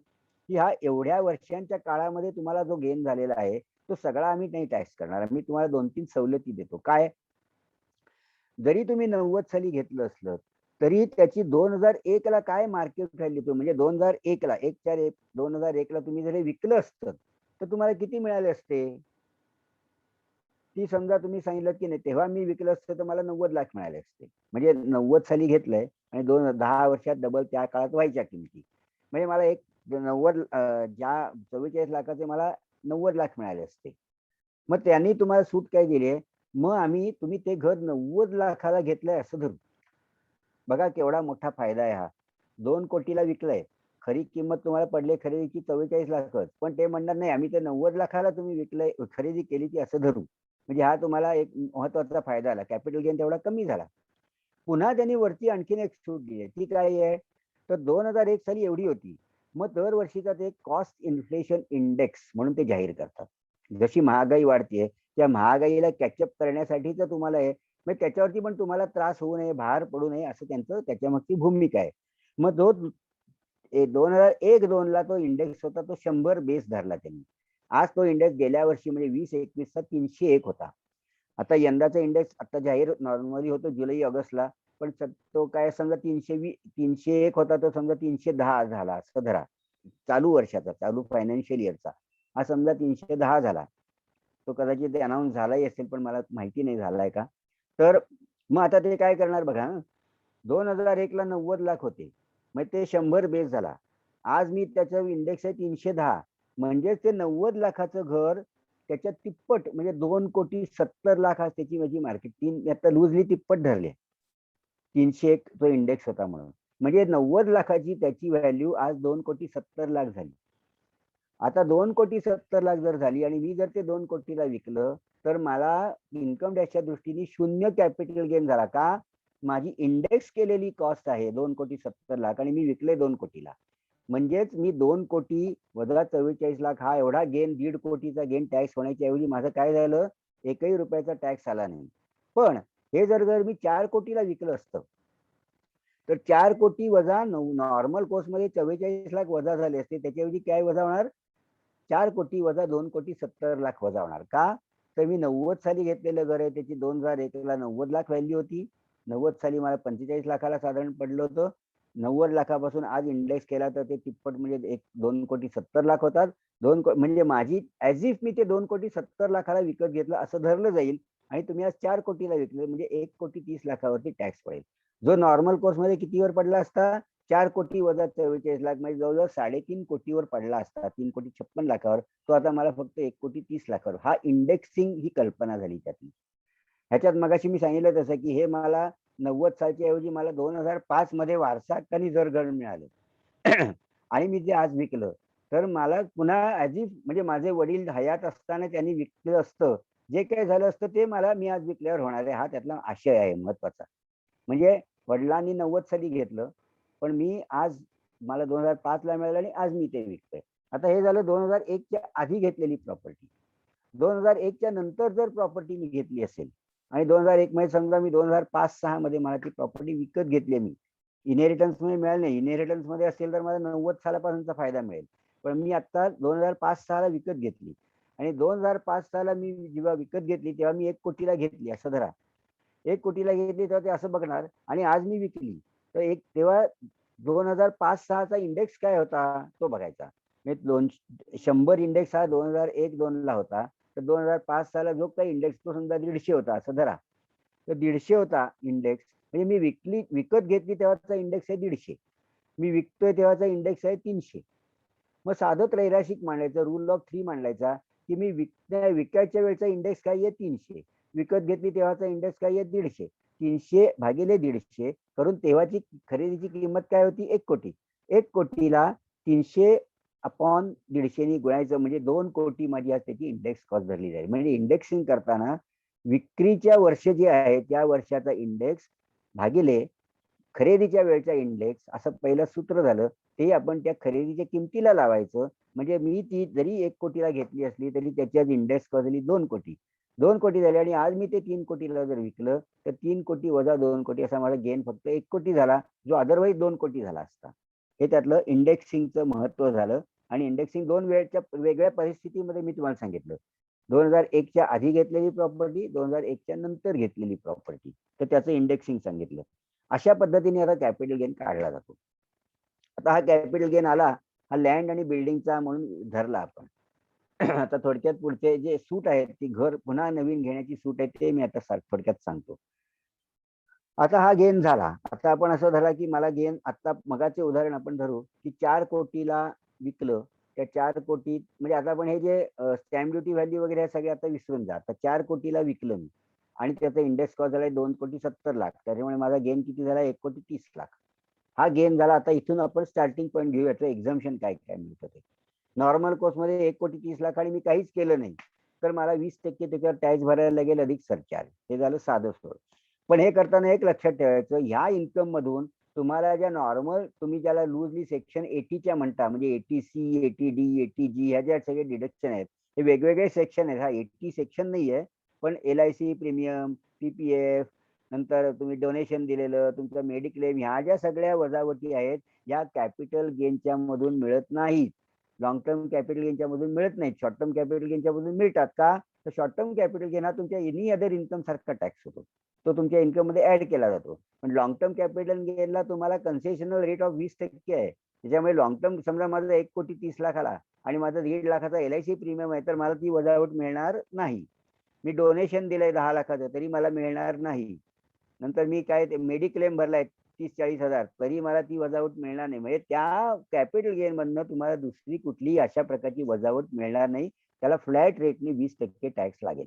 [SPEAKER 3] की हा एवढ्या वर्षांच्या काळामध्ये तुम्हाला जो गेन झालेला आहे तो सगळा आम्ही नाही टॅक्स करणार, आम्ही तुम्हाला 2-3 सवलती देतो. काय? जरी तुम्ही 90 साली घेतलं असलं तरी त्याची 2001 ला काय मार्केट व्हॅल्यू होती, म्हणजे 2001 ला 2001 ला तुम्ही जरी विकलं असतं तर तुम्हाला किती मिळाले असते? ती समजा तुम्ही सांगितलं की नाही तेव्हा मी विकलं असतं तर मला 90 लाख मिळाले असते. म्हणजे 90 साली घेतलंय आणि 10 वर्षात डबल त्या काळात व्हायच्या किमती. म्हणजे मला एक 90 ज्या 44 लाखाचे मला 90 लाख मिळाले असते. मग त्यांनी तुम्हाला सूट काय दिली आहे? मग तुम्ही ते घर 90 लाखाला घेतलंय असं धरू. बघा केवढा मोठा फायदा आहे हा. 2 कोटीला विकलंय. खरी किंमत तुम्हाला पडली खरेदीची 44 लाखच. पण ते म्हणणार नाही आम्ही ते 90 लाखाला तुम्ही विकलंय, खरेदी केली ती असं धरू. म्हणजे हा तुम्हाला एक महत्वाचा फायदा आला. कॅपिटल गेन तेवढा कमी झाला. पुन्हा त्यांनी वरती आणखीन एक सूट दिली आहे. ती काय आहे? तर 2001 साली एवढी होती. मग दरवर्षीचा ते कॉस्ट इन्फ्लेशन इंडेक्स म्हणून ते जाहीर करतात. जशी महागाई वाढते त्या महागाईला कॅचअप करण्यासाठीच तुम्हाला आहे. मग त्याच्यावरती पण तुम्हाला त्रास होऊ नये, भार पडू नये असं त्यांचं त्याच्यामागची भूमिका आहे. मग 2001-2 ला तो इंडेक्स होता तो 100 बेस धरला त्यांनी. आज तो इंडेक्स गेल्या वर्षी म्हणजे 2021 चा 301 होता. आता यंदाचा इंडेक्स आता जाहीर नॉर्मली होतो जुलै ऑगस्टला, पण तो काय समजा 301 होता तो समजा 310 झाला असं धरा. चालू वर्षाचा, चालू फायनान्शियल इयरचा हा समजा 310 झाला. तो कदाचित ते अनाऊन्स झालाही असेल पण मला माहिती नाही झालाय का. तर मग आता ते काय करणार बघा, 2001 ला 90 लाख होते, मग ते 100 बेस झाला. आज मी त्याचं इंडेक्स आहे 310, म्हणजे ते 90 लाखाचं घर त्याच्या तिप्पट म्हणजे 2,70,00,000 आज त्याची माझी मार्केट तीन आता लूजली तिप्पट धरले. 301 तो इंडेक्स होता म्हणून, म्हणजे 90 लाखाची त्याची व्हॅल्यू आज 2,70,00,000 झाली. आता 2,70,00,000 जर झाली आणि मी जर ते 2 कोटीला विकलं तर मला इन्कम टॅक्सच्या दृष्टीने 0 कॅपिटल गेन झाला. का? माझी इंडेक्स केलेली कॉस्ट आहे 2,70,00,000 आणि मी विकले 2 कोटीला. म्हणजेच मी 2 कोटी वजा 44 लाख हा एवढा गेन, 1.5 कोटीचा गेन टॅक्स होण्याच्या ऐवजी माझं काय झालं, एकही रुपयाचा टॅक्स आला नाही. पण हे जर मी 4 कोटीला विकलं असतं तर 4 कोटी वजा नॉर्मल कोर्स मध्ये 44 लाख वजा झाले असते. त्याच्याऐवजी काय वजा होणार? 4 कोटी वजा 2,70,00,000 वजा होणार. का? तर मी 90 साली घेतलेलं घर आहे, त्याची 2001 ला 90 लाख व्हॅल्यू होती. 90 साली मला 45 लाखाला साधारण पडलं होतं. 90 लाखापासून आज इंडेक्स केला तर ते तिप्पट म्हणजे 2,70,00,000 होतात. म्हणजे माझी ऍज इफ मी ते 2,70,00,000 विकत घेतलं असं धरलं जाईल आणि तुम्ही आज 4 कोटीला विकले म्हणजे 1,30,00,000 वरती टॅक्स पडेल. जो नॉर्मल कोर्स मध्ये कितीवर पडला असता? 4 कोटी वजा 44 लाख म्हणजे जवळजवळ 3.5 कोटीवर पडला असता, 3,56,00,000. तो आता मला फक्त 1,30,00,000. हा इंडेक्सिंग ही कल्पना झाली त्यातली. ह्याच्यात मगाशी मी सांगितलं तसं की हे मला 90 सालच्या ऐवजी मला 2005 मध्ये वारसा हक्काने जर घर मिळालं आणि मी जे आज विकलं तर मला पुन्हा ऍज इफ म्हणजे माझे वडील हयात असताना त्यांनी विकलं असतं, जे काही झालं असतं ते मी आज विकल्यावर होणार आहे. हा त्यातला आशय आहे महत्वाचा. म्हणजे वडिलांनी 90 साली घेतलं पण मी आज मला 2005 ला मिळालं आणि आज मी ते विकतोय. आता हे झालं 2001 च्या आधी घेतलेली प्रॉपर्टी. 2001 च्या नंतर जर प्रॉपर्टी मी घेतली असेल आणि 2001 मध्ये समजा मी 2005-6 मध्ये मला ती प्रॉपर्टी विकत घेतली, मी इनहेरिटन्स मध्ये मिळाली नाही, इनहेरिटन्स मध्ये असेल तर मला 90 सालापासूनचा फायदा मिळेल. पण मी आता 2005-6 ला विकत घेतली आणि 2005-6 ला मी जेव्हा विकत घेतली तेव्हा मी 1 कोटीला घेतली असं धरा. 1 कोटीला घेतली तेव्हा ते असं बघणार आणि आज मी विकली तर तेव्हा 2005-6 चा इंडेक्स काय होता तो बघायचा. 100 इंडेक्स हा 2001-2 ला होता, तर 2005-6 ला जो काही इंडेक्स तो समजा 150 होता असं धरा. तर 150 होता इंडेक्स, म्हणजे मी विकत घेतली तेव्हाचा इंडेक्स आहे 150, मी विकतोय तेव्हाचा इंडेक्स आहे 300. मग साधं त्रैराशिक मांडायचं, रूल ऑफ 3 मांडायचा की मी विकायच्या वेळचा इंडेक्स काय आहे 300, विकत घेतली तेव्हाचा इंडेक्स काय आहे 150. 300 भागिले 150 करून तेव्हाची खरेदीची किंमत काय होती? 1 कोटी. 1 कोटीला 300 अपॉन 150 गुणायचं म्हणजे 2 कोटी माझी आज त्याची इंडेक्स कॉस्ट धरली जाईल. म्हणजे इंडेक्सिंग करताना विक्रीच्या वर्ष जे आहे त्या वर्षाचा इंडेक्स भागिले खरेदीच्या वेळचा इंडेक्स असं पहिलं सूत्र झालं. ते आपण त्या खरेदीच्या किमतीला लावायचं. म्हणजे मी ती जरी 1 कोटीला घेतली असली तरी त्याची आज इंडेक्स कॉस्ट झाली 2 कोटी. 2 कोटी झाले आणि आज मी ते 3 कोटीला जर विकलं तर 3 कोटी वजा 2 कोटी असा माझा गेन फक्त 1 कोटी झाला, जो अदरवाईज 2 कोटी झाला असता. हे त्यातलं इंडेक्सिंगचं महत्व झालं. आणि इंडेक्सिंग 2 वेळच्या वेगळ्या परिस्थितीमध्ये मी तुम्हाला सांगितलं. 2001च्या आधी घेतलेली प्रॉपर्टी, 2001च्या नंतर घेतलेली प्रॉपर्टी, तर त्याचं इंडेक्सिंग सांगितलं. अशा पद्धतीने आता कॅपिटल गेन काढला जातो. आता हा कॅपिटल गेन आला, हा लँड आणि बिल्डिंगचा म्हणून धरला आपण. आता थोडक्यात पुढचे जे सूट आहेत ती घर पुन्हा नवीन घेण्याची सूट आहे ते मी आता थोडक्यात सांगतो. आता हा गेन झाला. आता आपण असं झाला की मला गेन आता मगाचे उदाहरण आपण धरू की 4 कोटीला विकलं. त्या 4 कोटी म्हणजे आता आपण हे जे स्टॅम्प ड्युटी व्हॅल्यू वगैरे हे सगळे आता विसरून जा. आता 4 कोटीला विकलं मी आणि त्याचा इंडेक्स कॉस्ट झालाय 2,70,00,000. त्याच्यामुळे माझा गेन किती झाला? 1,30,00,000. हा गेन झाला. आता इथून आपण स्टार्टिंग पॉईंट घेऊ. याचं एक्झम्पशन काय काय मिळतं ते. नॉर्मल कोर्समध्ये 1,30,00,000 आणि मी काहीच केलं नाही तर मला 20% त्याच्यावर टॅक्स भरायला लागेल अधिक सरचार्ज. हे झालं साधं सोड. पण हे करताना एक लक्षात ठेवायचं, ह्या इन्कम मधून तुम्हाला ज्या नॉर्मल तुम्ही ज्याला लूजली सेक्शन 80च्या म्हणता म्हणजे 80C, 80D, 80G ह्या ज्या सगळे डिडक्शन आहेत हे वेगवेगळे सेक्शन आहेत. हा 80 सेक्शन नाही आहे, पण LIC प्रीमियम, PPF, नंतर तुम्ही डोनेशन दिलेलं, तुमचं मेडिक्लेम, ह्या ज्या सगळ्या वजावटी आहेत या कॅपिटल गेनच्या मधून मिळत नाहीत. लॉंग टर्म कॅपिटल गेनच्या मधून मिळत नाहीत. शॉर्ट टर्म कॅपिटल गेनच्या मधून मिळतात. का? तर शॉर्ट टर्म कॅपिटल गेन हा तुमच्या एनी अदर इन्कम सारखा टॅक्स होतो. तो तुमच्या इन्कम मध्ये ऍड केला जातो. पण लॉंग टर्म कॅपिटल गेनला तुम्हाला कन्सेशनल रेट ऑफ 20% आहे. त्याच्यामुळे लॉंग टर्म समजा माझा 1,30,00,000 आला आणि माझा 1.5 लाखाचा LIC प्रीमियम आहे तर मला ती वजावट मिळणार नाही. मी डोनेशन दिलंय 10 लाखाचं तरी मला मिळणार नाही. नंतर मी काय ते मेडिक्लेम भरलाय 30-40 हजार तरी मला ती वजावट मिळणार नाही. म्हणजे त्या कॅपिटल गेन मधनं तुम्हाला दुसरी कुठलीही अशा प्रकारची वजावट मिळणार नाही. त्याला फ्लॅट रेटने 20% टॅक्स लागेल.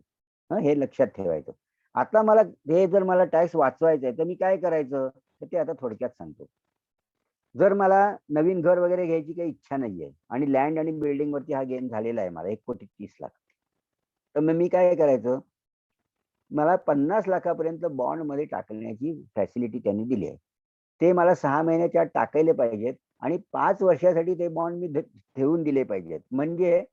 [SPEAKER 3] हे लक्षात ठेवायचं. आता मला हे जर मला टॅक्स वाचवायचं आहे तर मी काय करायचं तर ते आता थोडक्यात सांगतो. जर मला नवीन घर वगैरे घ्यायची काही इच्छा नाहीये आणि लँड आणि बिल्डिंग वरती हा गेन झालेला आहे मला 1,30,00,000 तर मग मी काय करायचं, मला 50 लाखापर्यंत बॉन्ड मध्ये टाकण्याची फॅसिलिटी त्यांनी दिली आहे. ते मला 6 महिन्याच्या आत टाकायले पाहिजेत आणि 5 वर्षासाठी ते बॉन्ड मी ठेवून दिले पाहिजेत. म्हणजे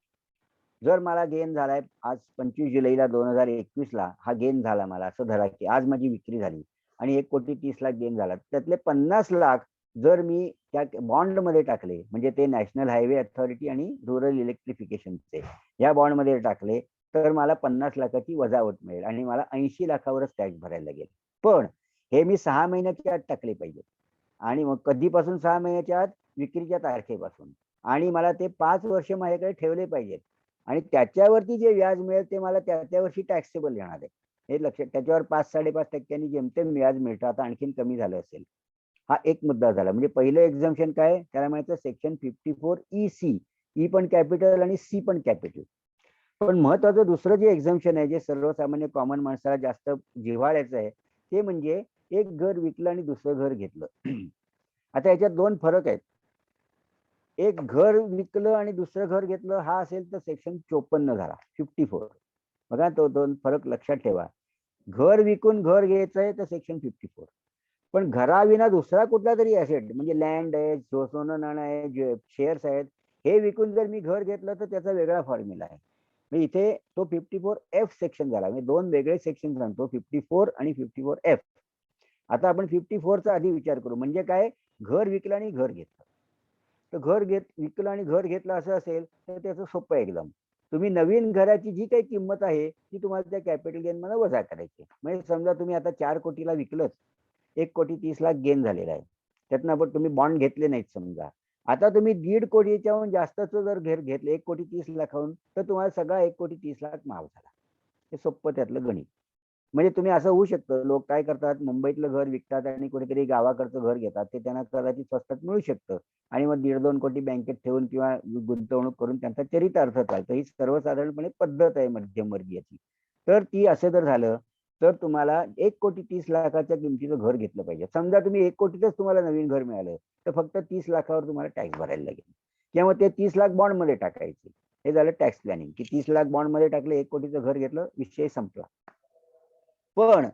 [SPEAKER 3] जर मला गेन झालाय आज 25 जुलैला 2021ला हा गेन झाला मला असं धरा की आज माझी विक्री झाली आणि 1,30,00,000 गेन झाला. त्यातले 50 लाख जर मी त्या बॉन्ड मध्ये टाकले म्हणजे ते नॅशनल हायवे अथॉरिटी आणि रुरल इलेक्ट्रिफिकेशनचे या बॉन्ड मध्ये टाकले तर मला 50 लाखाची वजावट मिळेल आणि मला 80 लाखावरच टॅक्स भरायला लागेल. पण हे मी 6 महिन्याच्या आत टाकले पाहिजे आणि मग कधीपासून 6 महिन्याच्या आत? विक्रीच्या तारखेपासून. आणि मला ते 5 वर्ष माझ्याकडे ठेवले पाहिजेत आणि त्याच्यावरती जे व्याज मिळेल ते मला त्या वर्षी टॅक्सेबल येणार आहे. हे लक्षात. त्याच्यावर 5-5.5% जेमतेम व्याज मिळतं. आता आणखीन कमी झालं असेल. हा एक मुद्दा झाला. म्हणजे पहिलं एक्झम्पशन काय त्याला म्हणायचं सेक्शन 54EC. ई पण कॅपिटल आणि सी पण कॅपिटल. पण महत्वाचं दुसरं जे एक्झम्पशन आहे जे सर्वसामान्य कॉमन माणसाला जास्त जिव्हाळ्याचं आहे ते म्हणजे एक घर विकलं आणि दुसरं घर घेतलं. आता याच्यात 2 फरक आहेत. एक घर विकलं आणि दुसरं घर घेतलं हा असेल तर सेक्शन 54 झाला 54. बघा तो 2 फरक लक्षात ठेवा. घर विकून घर घ्यायचंय तर सेक्शन 54. पण घराविना दुसरा कुठला तरी ऍसेट म्हणजे लँड आहे, सोनं नाणं आहे, शेअर्स आहेत, हे विकून जर मी घर घेतलं तर त्याचा वेगळा फॉर्म्युला आहे. इथे तो 54F सेक्शन झाला. म्हणजे 2 वेगळे सेक्शन सांगतो 54 आणि 54F. आता आपण 54चा आधी विचार करू. म्हणजे काय? घर विकलं आणि घर घेतलं. तर विकलं आणि घर घेतलं असं असेल तर त्याचं सोपं आहे एकदम. तुम्ही नवीन घराची जी काही किंमत आहे ती तुम्हाला त्या कॅपिटल गेन मध्ये वजा करायची. म्हणजे समजा तुम्ही आता 4 कोटीला विकलंच, 1,30,00,000 गेन झालेला आहे. त्यातनं पण तुम्ही बॉन्ड घेतले नाहीत समजा. आता तुम्ही 1.5 कोटीच्याहून जास्तच जर घर घेतलं 1,30,00,000 तर तुम्हाला सगळा 1,30,00,000 माफ झाला. हे सोपं त्यातलं गणित. म्हणजे तुम्ही असं होऊ शकतं, लोक काय करतात मुंबईतलं घर विकतात आणि कुठेतरी गावाकडचं घर घेतात. ते त्यांना कदाचित स्वस्तात मिळू शकतं आणि मग 1.5-2 कोटी बँकेत ठेवून किंवा गुंतवणूक करून त्यांचा चरितार्थ चालतं. ही सर्वसाधारणपणे पद्धत आहे मध्यमवर्गीयाची. तर ती असं जर झालं तर तुम्हाला 1,30,00,000च्या किमतीचं घर घेतलं पाहिजे. समजा तुम्ही 1,00,00,000च तुम्हाला नवीन घर मिळालं, तर फक्त 30,00,000वर तुम्हाला टॅक्स भरायला लागेल किंवा ते 30,00,000 बॉन्डमध्ये टाकायचे. हे झालं टॅक्स प्लॅनिंग, की 30,00,000 बॉन्डमध्ये टाकले, 1,00,00,000चं घर घेतलं, विषय संपला. पण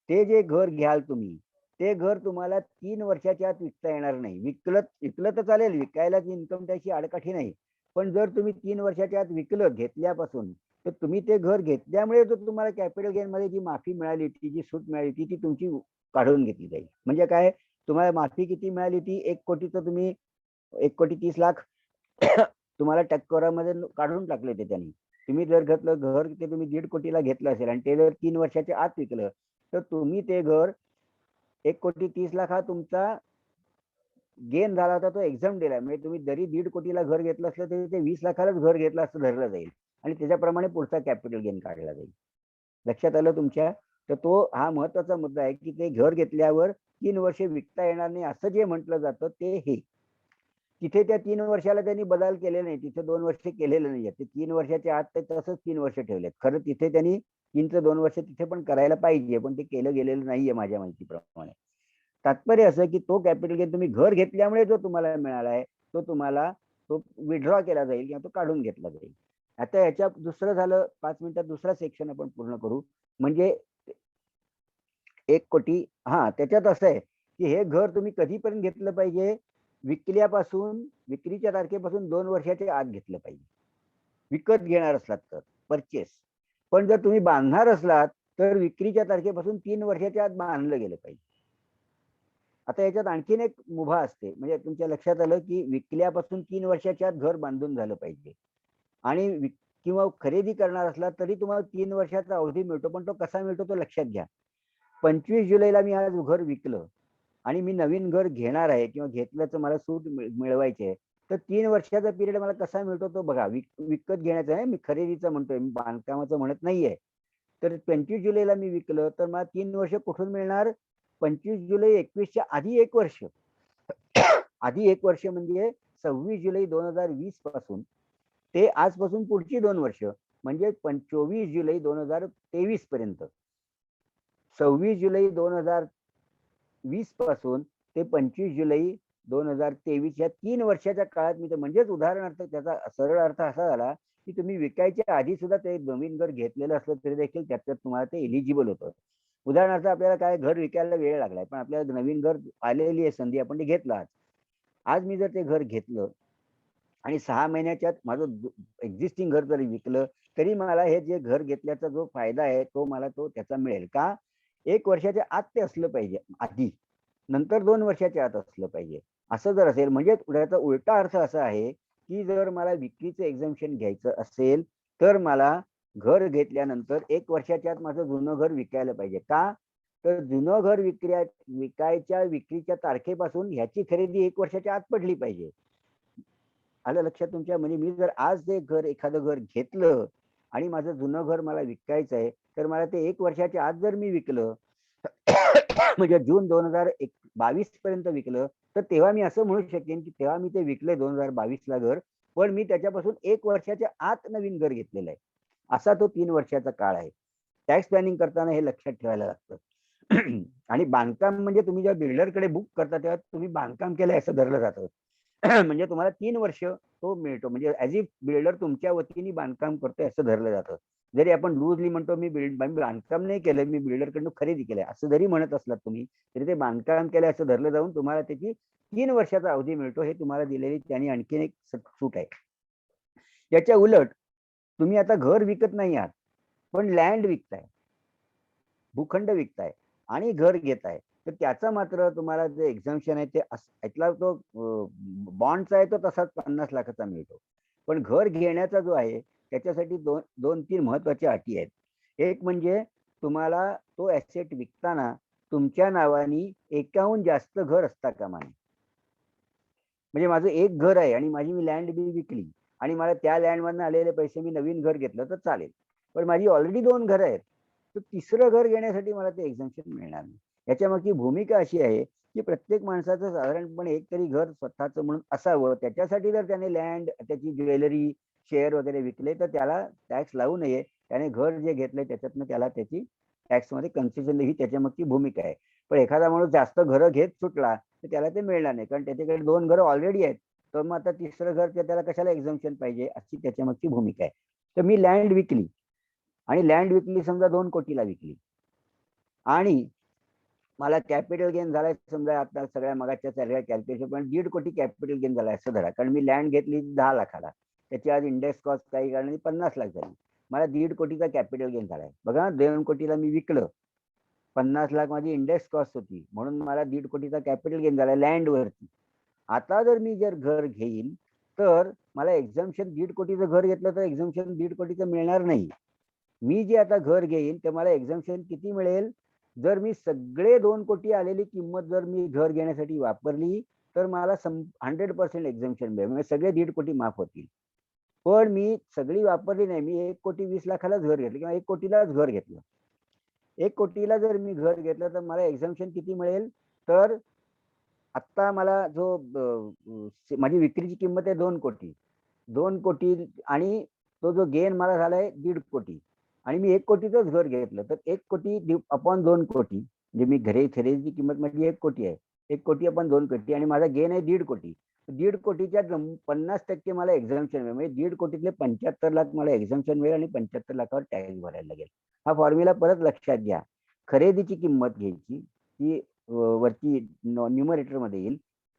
[SPEAKER 3] ते जे घर घ्याल तुम्ही, ते घर तुम्हाला 3 वर्षाच्या आत विकता येणार नाही. विकलं तर चालेल, विकायला इन्कम टॅक्सची आडकाठी नाही. पण जर तुम्ही 3 वर्षाच्या आत विकलं घेतल्यापासून, तर तुम्ही ते घर घेतल्यामुळे जो तुम्हाला कॅपिटल गेन मध्ये जी माफी मिळाली होती, जी सूट मिळाली होती, ती तुमची काढून घेतली जाईल. म्हणजे काय, तुम्हाला माफी किती मिळाली होती? 1,00,00,000चं तुम्ही 1,30,00,000 तुम्हाला टक्केवारीमध्ये काढून टाकले ते त्यांनी. तुम्ही जर घेतलं घर, ते तुम्ही 1,50,00,000ला घेतलं असेल आणि ते जर 3 वर्षाच्या आत विकलं, तर तुम्ही ते घर 1,30,00,000 हा तुमचा गेन झाला होता, तो एक्झाम दिलाय. म्हणजे तुम्ही जरी 1,50,00,000ला घर घेतलं असलं तरी ते 20,00,000लाच घर घेतलं असं धरलं जाईल आणि त्याच्याप्रमाणे पुढचा कॅपिटल गेन काढला जाईल. लक्षात आलं तुमच्या? तर तो हा महत्वाचा मुद्दा आहे, की ते घर घेतल्यावर 3 वर्षे विकता येणार नाही असं जे म्हटलं जातं ते हे. तिथे त्या 3 वर्षाला त्यांनी बदल केले नाही, तिथे 2 वर्ष केलेलं नाहीये. ते 3 वर्षाच्या आत ते तसंच 3 वर्ष ठेवलेत. खरं तिथे त्यांनी 3चं 2 वर्ष तिथे पण करायला पाहिजे, पण ते केलं गेलेलं नाहीये माझ्या माहितीप्रमाणे. तात्पर्य असं की तो कॅपिटल गेन तुम्ही घर घेतल्यामुळे जो तुम्हाला मिळाला आहे, तो तुम्हाला तो विथड्रॉ केला जाईल किंवा तो काढून घेतला जाईल. आता याच्या दुसरं झालं, 5 मिनिटात दुसरा सेक्शन आपण पूर्ण करू. म्हणजे 1,00,00,000 हां, त्याच्यात असं आहे, की हे घर तुम्ही कधीपर्यंत घेतलं पाहिजे? विक्रीच्या तारखेपासून 2 वर्षाच्या आत घेतलं पाहिजे. विकत घेणार असलात तर, परचेस. पण जर तुम्ही बांधणार असलात, तर विक्रीच्या तारखेपासून 3 वर्षाच्या आत बांधलं गेलं पाहिजे. आता याच्यात आणखीन एक मुभा असते, म्हणजे तुमच्या लक्षात आलं, की विकल्यापासून 3 वर्षाच्या आत घर बांधून झालं पाहिजे आणि किंवा खरेदी करणार असला तरी तुम्हाला 3 वर्षाचा अवधी मिळतो. पण तो कसा मिळतो तो लक्षात घ्या. 25 जुलैला मी आज घर विकलं आणि मी नवीन घर घेणार आहे किंवा घेतल्याचं मला सूट मिळवायची आहे, तर 3 वर्षाचा पिरियड मला कसा मिळतो तो बघा. विकत घेण्याचा आहे, मी खरेदीचं म्हणतोय, मी बांधकामाचं म्हणत नाहीये. तर 25 जुलैला मी विकलं, तर मला 3 वर्ष कुठून मिळणार? 25 जुलै 21च्या आधी 1 वर्ष. आधी 1 वर्ष म्हणजे 26 जुलै 2020 पासून ते आजपासून पुढची 2 वर्ष म्हणजे 24 जुलै 2023 पर्यंत. 26 जुलै 2020 पासून ते 25 जुलै 2023 या 3 वर्षाच्या काळात मी, म्हणजेच उदाहरणार्थ त्याचा सरळ अर्थ असा झाला, की तुम्ही विकायच्या आधी सुद्धा ते नवीन घर घेतलेलं असलं तरी देखील त्याच्यात तुम्हाला ते एलिजिबल होतं. उदाहरणार्थ आपल्याला काय घर विकायला वेळ लागलाय, पण आपल्याला नवीन घर आलेली आहे संधी, आपण ते घेतलं आज. आज मी जर ते घर घेतलं आणि 6 महिन्याच्या आत माझं एक्झिस्टिंग घर जरी विकलं, तरी मला हे जे घर घेतल्याचा जो फायदा आहे तो मला त्याचा मिळेल का? 1 वर्षाच्या आत ते असलं पाहिजे आधी, नंतर 2 वर्षाच्या आत असलं पाहिजे. असं जर असेल म्हणजे त्याचा उलटा अर्थ असा आहे, की जर मला विक्रीचं एक्झम्पशन घ्यायचं असेल, तर मला घर घेतल्यानंतर 1 वर्षाच्या आत माझं जुनं घर विकायला पाहिजे. का? तर जुनं घर विक्रीच्या तारखेपासून ह्याची खरेदी 1 वर्षाच्या आत पडली पाहिजे. आलं लक्षात तुमच्या? म्हणजे मी जर आज ते एखादं घर घेतलं आणि माझं जुनं घर मला विकायचं आहे, तर मला ते 1 वर्षाच्या आत जर मी विकलं म्हणजे जून 2022 पर्यंत विकलं, तर तेव्हा मी असं म्हणू शकेन, की तेव्हा मी ते विकलंय 2022ला घर, पण मी त्याच्यापासून 1 वर्षाच्या आत नवीन घर घेतलेलं आहे. असा तो 3 वर्षाचा काळ आहे. टॅक्स प्लॅनिंग करताना हे लक्षात ठेवायला लागतं. आणि बांधकाम म्हणजे तुम्ही जेव्हा बिल्डरकडे बुक करता, तेव्हा तुम्ही बांधकाम केलंय असं धरलं जातं. म्हणजे तुम्हाला 3 वर्ष तो मिळतो. म्हणजे ॲज इफ बिल्डर तुमच्या वतीने बांधकाम करतोय असं धरलं जातं. जरी आपण लूजली म्हणतो मी बांधकाम नाही केलं, मी बिल्डरकडून खरेदी केलंय असं जरी म्हणत असलात तुम्ही, तरी ते बांधकाम केलंय असं धरलं जाऊन तुम्हाला त्याची 3 वर्षाचा अवधी मिळतो. हे तुम्हाला दिलेली त्यांनी आणखीन एक सूट आहे. याच्या उलट तुम्ही आता घर विकत नाही आहात, पण लँड विकताय, भूखंड विकताय आणि घर घेताय, तर त्याचा मात्र तुम्हाला जे एक्झम्पशन आहे ते यातला तो बॉन्डचा आहे तो तसाच 50 लाखाचा मिळतो. पण घर घेण्याचा जो आहे त्याच्यासाठी 2-3 महत्वाच्या अटी आहेत. एक म्हणजे तुम्हाला तो ॲसेट विकताना तुमच्या नावानी एकाहून जास्त घर असता कामा नये. म्हणजे माझं एक घर आहे आणि माझी मी लँड बी विकली आणि मला त्या लँडमधनं आलेले पैसे मी नवीन घर घेतलं तर चालेल. पण माझी ऑलरेडी 2 घरं आहेत. तर तिसरं घर घेण्यासाठी मला ते एक्झम्पशन मिळणार नाही. याच्यामागची भूमिका अशी आहे, की प्रत्येक माणसाचं साधारणपणे एक तरी घर स्वतःचं म्हणून असावं. त्याच्यासाठी जर त्याने लँड, त्याची ज्वेलरी, शेअर वगैरे विकले तर त्याला टॅक्स लावू नये. त्याने घर जे घेतलंय त्याच्यातनं त्याला त्याची टॅक्समध्ये कन्सेशन ही त्याच्या मागची भूमिका आहे. पण एखादा माणूस जास्त घरं घेत सुटला तर त्याला ते मिळणार नाही, कारण त्याच्याकडे 2 घरं ऑलरेडी आहेत. तर मग आता तिसरं घर त्याला कशाला एक्झम्पशन पाहिजे, अशी त्याच्या मागची भूमिका आहे. तर मी लँड विकली आणि लँड विकली समजा 2 कोटीला विकली आणि मला कॅपिटल गेन झालाय समजा, आता सगळ्या मगाच्या सगळ्या कॅल्क्युलेशन पण 1.5 कोटी कॅपिटल गेन झालाय असं धरा, कारण मी लँड घेतली 10 लाखाला, त्याची आज इंडेक्स कॉस्ट काही कारणाने 50 लाख झाली, मला 1.5 कोटीचा कॅपिटल गेन झालाय. बघा 2 कोटीला मी विकलं, 50 लाख माझी इंडेक्स कॉस्ट होती, म्हणून मला 1.5 कोटीचा कॅपिटल गेन झालाय लँडवरती. आता जर मी घर घेईन तर मला एक्झम्पशन 1.5 कोटीचं घर घेतलं तर एक्झम्पशन 1.5 कोटीचं मिळणार नाही. मी जे आता घर घेईन ते मला एक्झम्पशन किती मिळेल, जर मी सगळे 2 कोटी आलेली किंमत जर मी घर घेण्यासाठी वापरली तर मला 100% एक्झम्पशन मिळेल, म्हणजे सगळे 1.5 कोटी माफ होतील. पण मी सगळी वापरली नाही, मी 1 कोटी 20 लाखालाच घर घेतलं किंवा 1 कोटीलाच घर घेतलं. 1 कोटीला जर मी घर घेतलं तर मला एक्झम्पशन किती मिळेल, तर आत्ता मला जो माझी विक्रीची किंमत आहे 2 कोटी, 2 कोटी आणि तो जो गेन मला झालाय 1.5 कोटी आणि मी 1 कोटीचंच घर घेतलं तर 1 कोटी अपॉन 2 कोटी, म्हणजे मी खरेदीची किंमत माझी 1 कोटी आहे, 1 कोटी अपॉन 2 कोटी आणि माझा गेन आहे 1.5 कोटी. 1.5 कोटीच्या 50% मला एक्झम्पशन मिळेल, म्हणजे 1.5 कोटीतले 75 लाख मला एक्झम्पशन मिळेल आणि 75 लाखावर टॅक्स भरायला लागेल. हा फॉर्म्युला परत लक्षात घ्या. खरेदीची किंमत घ्यायची, ती वरती न्यूमरेटर मध्ये येईल,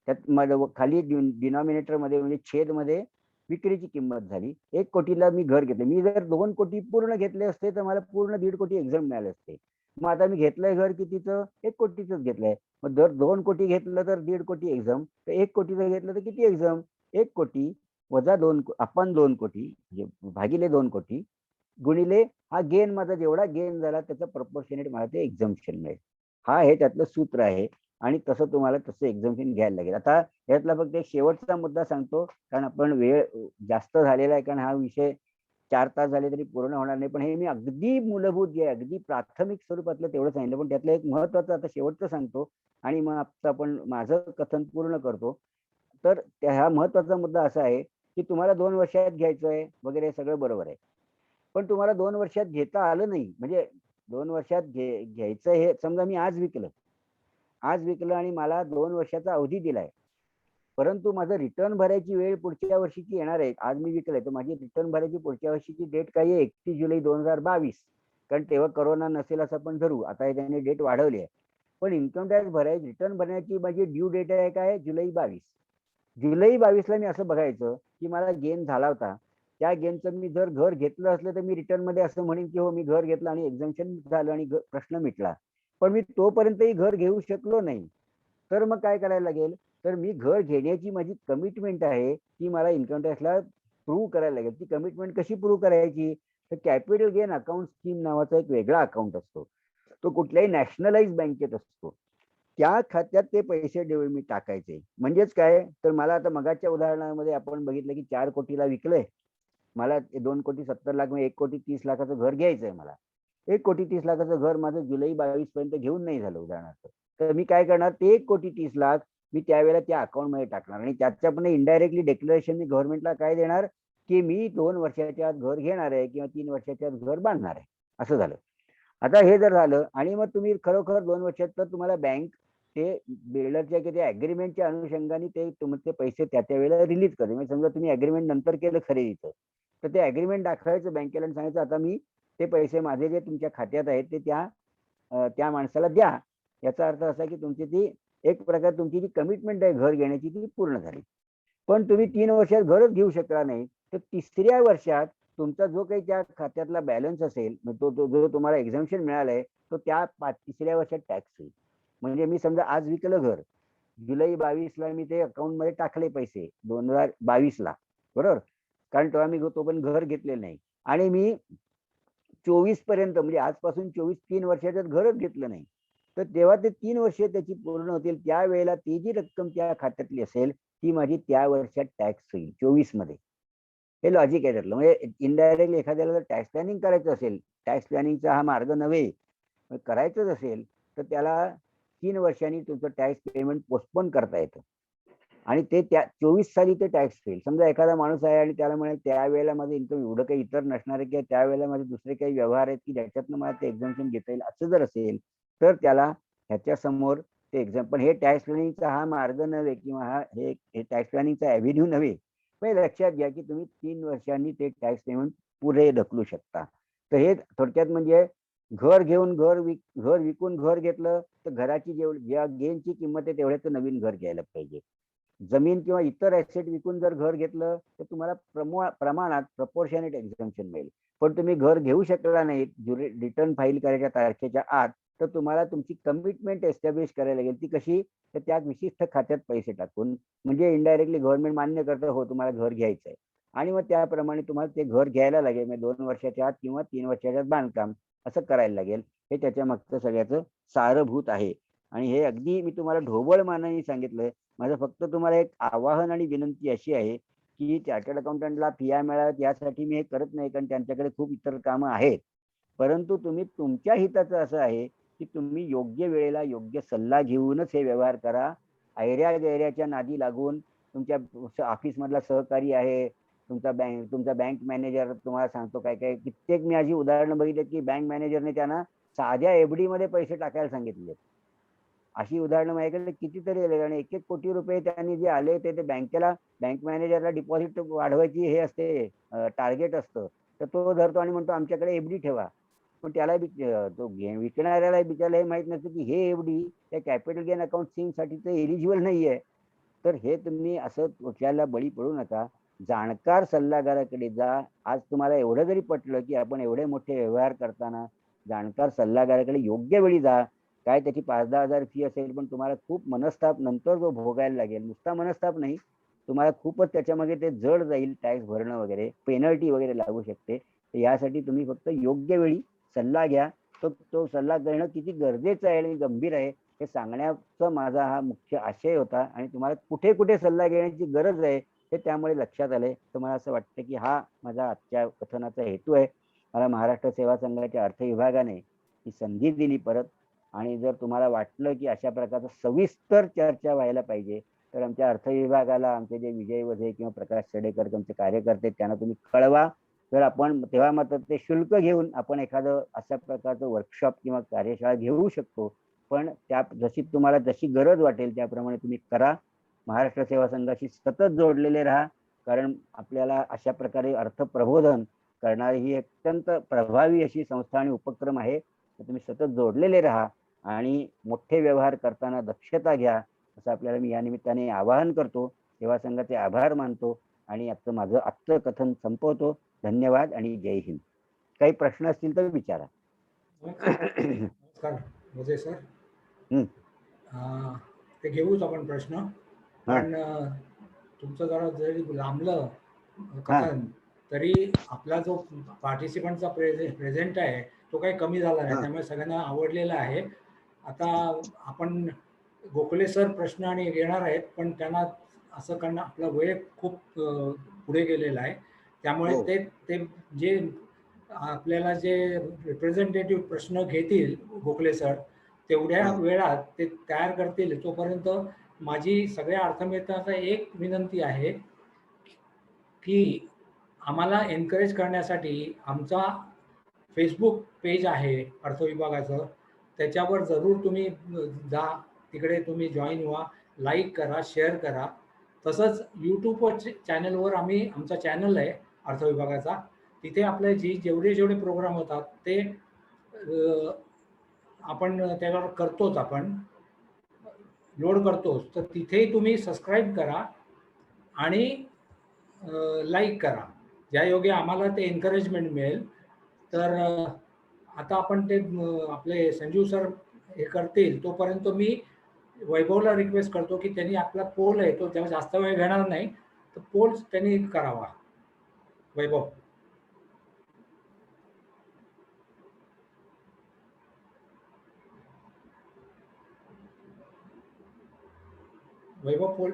[SPEAKER 3] त्यात माझं खाली डिनॉमिनेटर मध्ये म्हणजे छेद मध्ये विक्रीची किंमत झाली. 1 कोटीला मी घर घेतलं, मी जर 2 कोटी पूर्ण घेतले असते तर मला पूर्ण 1.5 कोटी एक्झाम मिळाले असते. मग आता मी घेतलंय घर कितीचं, 1 कोटीच घेतलंय. मग जर 2 कोटी घेतलं तर 1.5 कोटी एक्झाम, तर 1 कोटीचं घेतलं तर किती एक्झाम, 1 कोटी वजा 2 आपण 2 कोटी म्हणजे भागिले 2 कोटी गुणिले हा गेन, माझा जेवढा गेन झाला त्याचं प्रपोर्शनेट मला ते एक्झम्पशन मिळेल. हा हे त्यातलं सूत्र आहे आणि तसं तुम्हाला तसं एक्झम्पशन घ्यायला लागेल. आता यातला फक्त एक शेवटचा मुद्दा सांगतो, कारण आपण वेळ जास्त झालेला आहे, कारण हा विषय 4 तास झाले तरी पूर्ण होणार नाही. पण हे मी अगदी मूलभूत जे आहे, अगदी प्राथमिक स्वरूपातलं तेवढं सांगितलं, पण त्यातलं एक महत्वाचं आता शेवटचं सांगतो आणि मग आता आपण माझं कथन पूर्ण करतो. तर हा महत्वाचा मुद्दा असा आहे की तुम्हाला 2 वर्षात घ्यायचं आहे वगैरे सगळं बरोबर आहे, पण तुम्हाला 2 वर्षात घेता आलं नाही, म्हणजे 2 वर्षात घ्यायचं हे समजा मी आज विकलं आणि मला 2 वर्षाचा अवधी दिलाय, परंतु माझं रिटर्न भरायची वेळ पुढच्या वर्षीची येणार आहे. आज मी विकलंय तर माझी रिटर्न भरायची पुढच्या वर्षीची डेट काय आहे, 31 जुलै 2022, कारण तेव्हा करोना नसेल असं आपण धरू. आता त्याने डेट वाढवली आहे, पण इन्कम टॅक्स भरायची रिटर्न भरण्याची माझी ड्यू डेट आहे काय, जुलै 22. जुलै 22ला मी असं बघायचं की मला गेन झाला होता, त्या गेनचं मी जर घर घेतलं असलं तर मी रिटर्न मध्ये असं म्हणेन की हो मी घर घेतलं आणि एक्झम्पशन झालं आणि प्रश्न मिटला. पण मी तोपर्यंतही घर घेऊ शकलो नाही, तर मग काय करायला लागेल, तर मी घर घेण्याची माझी कमिटमेंट आहे ती मला इन्कम टॅक्सला प्रूव्ह करायला लागेल. ती कमिटमेंट कशी प्रूव्ह करायची, तर कॅपिटल गेन अकाउंट स्कीम नावाचा एक वेगळा अकाउंट असतो, तो कुठल्याही नॅशनलाइज बँकेत असतो. त्या खात्यात ते पैसे मी टाकायचे. म्हणजेच काय, तर मला आता मगाच्या उदाहरणामध्ये आपण बघितलं की 4 कोटीला विकलंय, मला 2 कोटी 70 लाख म्हणजे 1 कोटी 30 लाखाचं घर घ्यायचंय. मला 1 कोटी 30 लाखाचं घर माझं जुलै 22 पर्यंत घेऊन नाही झालं उदाहरणार्थ, तर मी काय करणार, ते 1 कोटी 30 लाख मी त्यावेळेला त्या अकाउंटमध्ये टाकणार आणि त्याच्या पण इनडायरेक्टली डिक्लेरेशन मी गव्हर्नमेंटला काय देणार की मी 2 वर्षाच्या आत घर घेणार आहे किंवा 3 वर्षाच्या आत घर बांधणार आहे, असं झालं. आता हे जर झालं आणि मग तुम्ही खरोखर 2 वर्षात, तर तुम्हाला बँक ते बिल्डरच्या किंवा अग्रीमेंटच्या अनुषंगाने ते तुमचे पैसे त्या वेळेला रिलीज करते. म्हणजे समजा तुम्ही अग्रीमेंट नंतर केलं खरेदीचं, तर ते अग्रीमेंट दाखवायचं बँकेला आणि सांगायचं आता मी ते पैसे माझे जे तुमच्या खात्यात आहेत ते त्या माणसाला द्या. याचा अर्थ असा की तुमची ती एक प्रकार तुमची जी कमिटमेंट आहे घर घेण्याची ती पूर्ण झाली. पण तुम्ही 3 वर्षात घरच घेऊ शकला नाही, तर तिसऱ्या वर्षात तुमचा जो काही त्या खात्यातला बॅलन्स असेल, तो जो तुम्हाला एक्झम्पशन मिळालाय, तो त्या तिसऱ्या वर्षात टॅक्स होईल. म्हणजे मी समजा आज विकलं घर, जुलै 22ला मी ते अकाउंट मध्ये टाकले पैसे 2022ला, बरोबर, कारण तेव्हा मी तो पण घर घेतलेलं नाही आणि मी 24 पर्यंत म्हणजे आजपासून 3 वर्षाच्यात घरच घेतलं नाही, तर तेव्हा ते 3 वर्ष त्याची पूर्ण होतील, त्यावेळेला ती जी रक्कम त्या खात्यातली असेल ती माझी त्या वर्षात टॅक्स होईल 24 मध्ये. हे लॉजिक आहे त्यातलं. म्हणजे इनडायरेक्टली एखाद्याला जर टॅक्स प्लॅनिंग करायचं असेल, टॅक्स प्लॅनिंगचा हा मार्ग नव्हे करायचंच असेल, तर त्याला 3 वर्षांनी तुमचं टॅक्स पेमेंट पोस्टपोन करता येतं आणि ते त्या 24 साली ते टॅक्स फेल. समजा एखादा माणूस आहे आणि त्याला म्हणे त्यावेळेला माझं इन्कम एवढं काही इतर नसणार आहे किंवा त्यावेळेला माझे दुसरे काही व्यवहार आहेत की ज्याच्यातनं मला ते एक्झाम्पशन घेता येईल असं जर असेल, तर त्याला ह्याच्या समोर ते एक्झाम. पण हे टॅक्स प्लॅनिंगचा हा मार्ग नव्हे किंवा हे टॅक्स प्लॅनिंगचा ॲव्हेन्यू नव्हे. पण लक्षात घ्या की तुम्ही 3 वर्षांनी ते टॅक्स पेमेंट पुढे ढकलू शकता. तर हे थोडक्यात म्हणजे घर घेऊन घर विकून घर घेतलं तर घराची ज्या गेनची किंमत आहे तेवढ्याच नवीन घर घ्यायला पाहिजे. जमीन किंवा इतर ऍसेट विकून जर घर घेतलं तर तुम्हाला प्रमाणात प्रपोर्शनेट एक्झम्पशन मिळेल. पण तुम्ही घर घेऊ शकला नाही रिटर्न फाईल करायच्या तारखेच्या आत, तर तुम्हाला तुमची कमिटमेंट एस्टॅब्लिश करायला लागेल. ती कशी? तर त्या विशिष्ट खात्यात पैसे टाकून, म्हणजे इनडायरेक्टली गव्हर्नमेंट मान्य करतं हो तुम्हाला घर घ्यायचं आहे, आणि मग त्याप्रमाणे तुम्हाला ते घर घ्यायला लागेल. म्हणजे 2 वर्षाच्या आत किंवा 3 वर्षाच्या आत बांधकाम असं करायला लागेल. हे त्याच्या मागचं सगळ्याचं सारभूत आहे. आणि हे अगदी मी तुम्हाला ढोबळ मानाने सांगितलंय. माझं फक्त तुम्हाला एक आवाहन आणि विनंती अशी आहे की चार्टर्ड अकाउंटंटला फिया मिळाव्यात यासाठी मी हे करत नाही, कारण त्यांच्याकडे खूप इतर कामं आहेत. परंतु तुम्ही तुमच्या हिताचं असं आहे की तुम्ही योग्य वेळेला योग्य सल्ला घेऊनच हे व्यवहार करा. ऐऱ्या गैऱ्याच्या नादी लागून तुमच्या ऑफिसमधला सहकारी आहे, तुमचा बँक मॅनेजर तुम्हाला सांगतो काय काय. कित्येक मी अशी उदाहरणं बघितली की बँक मॅनेजरने त्यांना साध्या एफडी मध्ये पैसे टाकायला सांगितले. अशी उदाहरणं माझ्याकडे कितीतरी आले. आणि 1-1 कोटी रुपये त्यांनी जे आले ते बँक मॅनेजरला डिपॉझिट वाढवायची हे असते, टार्गेट असतं. तर तो धरतो आणि म्हणतो आमच्याकडे एफडी ठेवा. पण त्याला तो विकणाऱ्याला बिचारायला हे माहित नसतं की हे एफडी त्या कॅपिटल गेन अकाउंट स्कीम साठी तर एलिजिबल नाहीये. तर हे तुम्ही असं कुठल्याला बळी पडू नका. जाणकार सल्लागाराकडे जा. आज तुम्हाला एवढं जरी पटलं की आपण एवढे मोठे व्यवहार करताना जाणकार सल्लागाराकडे योग्य वेळी जा. काय त्याची 5-10 हजार फी असेल, पण तुम्हाला खूप मनस्ताप नंतर जो भोगायला लागेल, नुसता मनस्ताप नाही, तुम्हाला खूपच त्याच्यामध्ये ते जड जाईल. टॅक्स भरणं वगैरे, पेनल्टी वगैरे लागू शकते. तर यासाठी तुम्ही फक्त योग्य वेळी सल्ला घ्या. तो सल्ला घेणं किती गरजेचं आहे आणि गंभीर आहे हे सांगण्याचा माझा हा मुख्य आशय होता. आणि तुम्हाला कुठे कुठे सल्ला घेण्याची गरज आहे हे त्यामुळे लक्षात आलंय. तर मला असं वाटतं की हा माझा आजच्या कथनाचा हेतू आहे. मला महाराष्ट्र सेवा संघाच्या अर्थ विभागाने ही संधी दिली परत. आणि जर तुम्हाला वाटलं की अशा प्रकारचं सविस्तर चर्चा व्हायला पाहिजे, तर आमच्या अर्थ विभागाला आमचे जे विजय वझे किंवा प्रकाश सडेकर तुमचे कार्यकर्ते त्यांना तुम्ही कळवा. तर आपण तेव्हा मात्र ते शुल्क घेऊन आपण एखादं अशा प्रकारचं वर्कशॉप किंवा कार्यशाळा घेऊ शकतो. पण त्या तुम्हाला जशी गरज वाटेल त्याप्रमाणे तुम्ही करा. महाराष्ट्र सेवा संघाशी सतत जोडलेले राहा, कारण आपल्याला अशा प्रकारे अर्थप्रबोधन करणारी ही अत्यंत प्रभावी अशी संस्था आणि उपक्रम आहे. तर तुम्ही सतत जोडलेले राहा आणि मोठे व्यवहार करताना दक्षता घ्या, असं आपल्याला मी या निमित्ताने आवाहन करतो. सेवा संघाचे आभार मानतो आणि आजचं कथन संपवतो. धन्यवाद आणि जय हिंद. काही प्रश्न असतील तर विचारा.
[SPEAKER 2] नमस्कार वझे सर. ते घेऊच आपण प्रश्न, पण तुमचं जरा जरी लांबलं कथन तरी आपला जो पार्टिसिपंटचा प्रेझेंट आहे तो काही कमी झाला नाही, त्यामुळे सगळ्यांना आवडलेला आहे. आता आपण गोखले सर प्रश्न आणि घेणार आहेत, पण त्यांना असं करणं आपला वेळ खूप पुढे गेलेला आहे. त्यामुळे ते जे आपल्याला जे रिप्रेझेंटेटिव्ह प्रश्न घेतील गोखले सर तेवढ्या वेळात ते तयार करतील. तोपर्यंत माझी सगळ्या अर्थमित्रांचा एक विनंती आहे की आम्हाला एनकरेज करण्यासाठी आमचा फेसबुक पेज आहे अर्थ विभागाचं, त्याच्यावर जरूर तुम्ही जा, तिकडे तुम्ही जॉईन व्हा, लाईक करा, शेअर करा. तसंच यूट्यूबवर चॅनलवर आमचा चॅनल आहे अर्थ विभागाचा, तिथे आपले जेवढे प्रोग्राम होतात ते आपण त्याच्यावर करतोच, आपण लोड करतोच. तर तिथेही तुम्ही सबस्क्राईब करा आणि लाईक करा, ज्यायोगे आम्हाला ते एनकरेजमेंट मिळेल. तर आता आपण ते आपले संजीव सर हे करतील तोपर्यंत मी वैभवला रिक्वेस्ट करतो की त्यांनी आपला पोल आहे तो तेव्हा जास्त वेळ घेणार नाही, तर पोल त्यांनी करावा. वैभव पोल.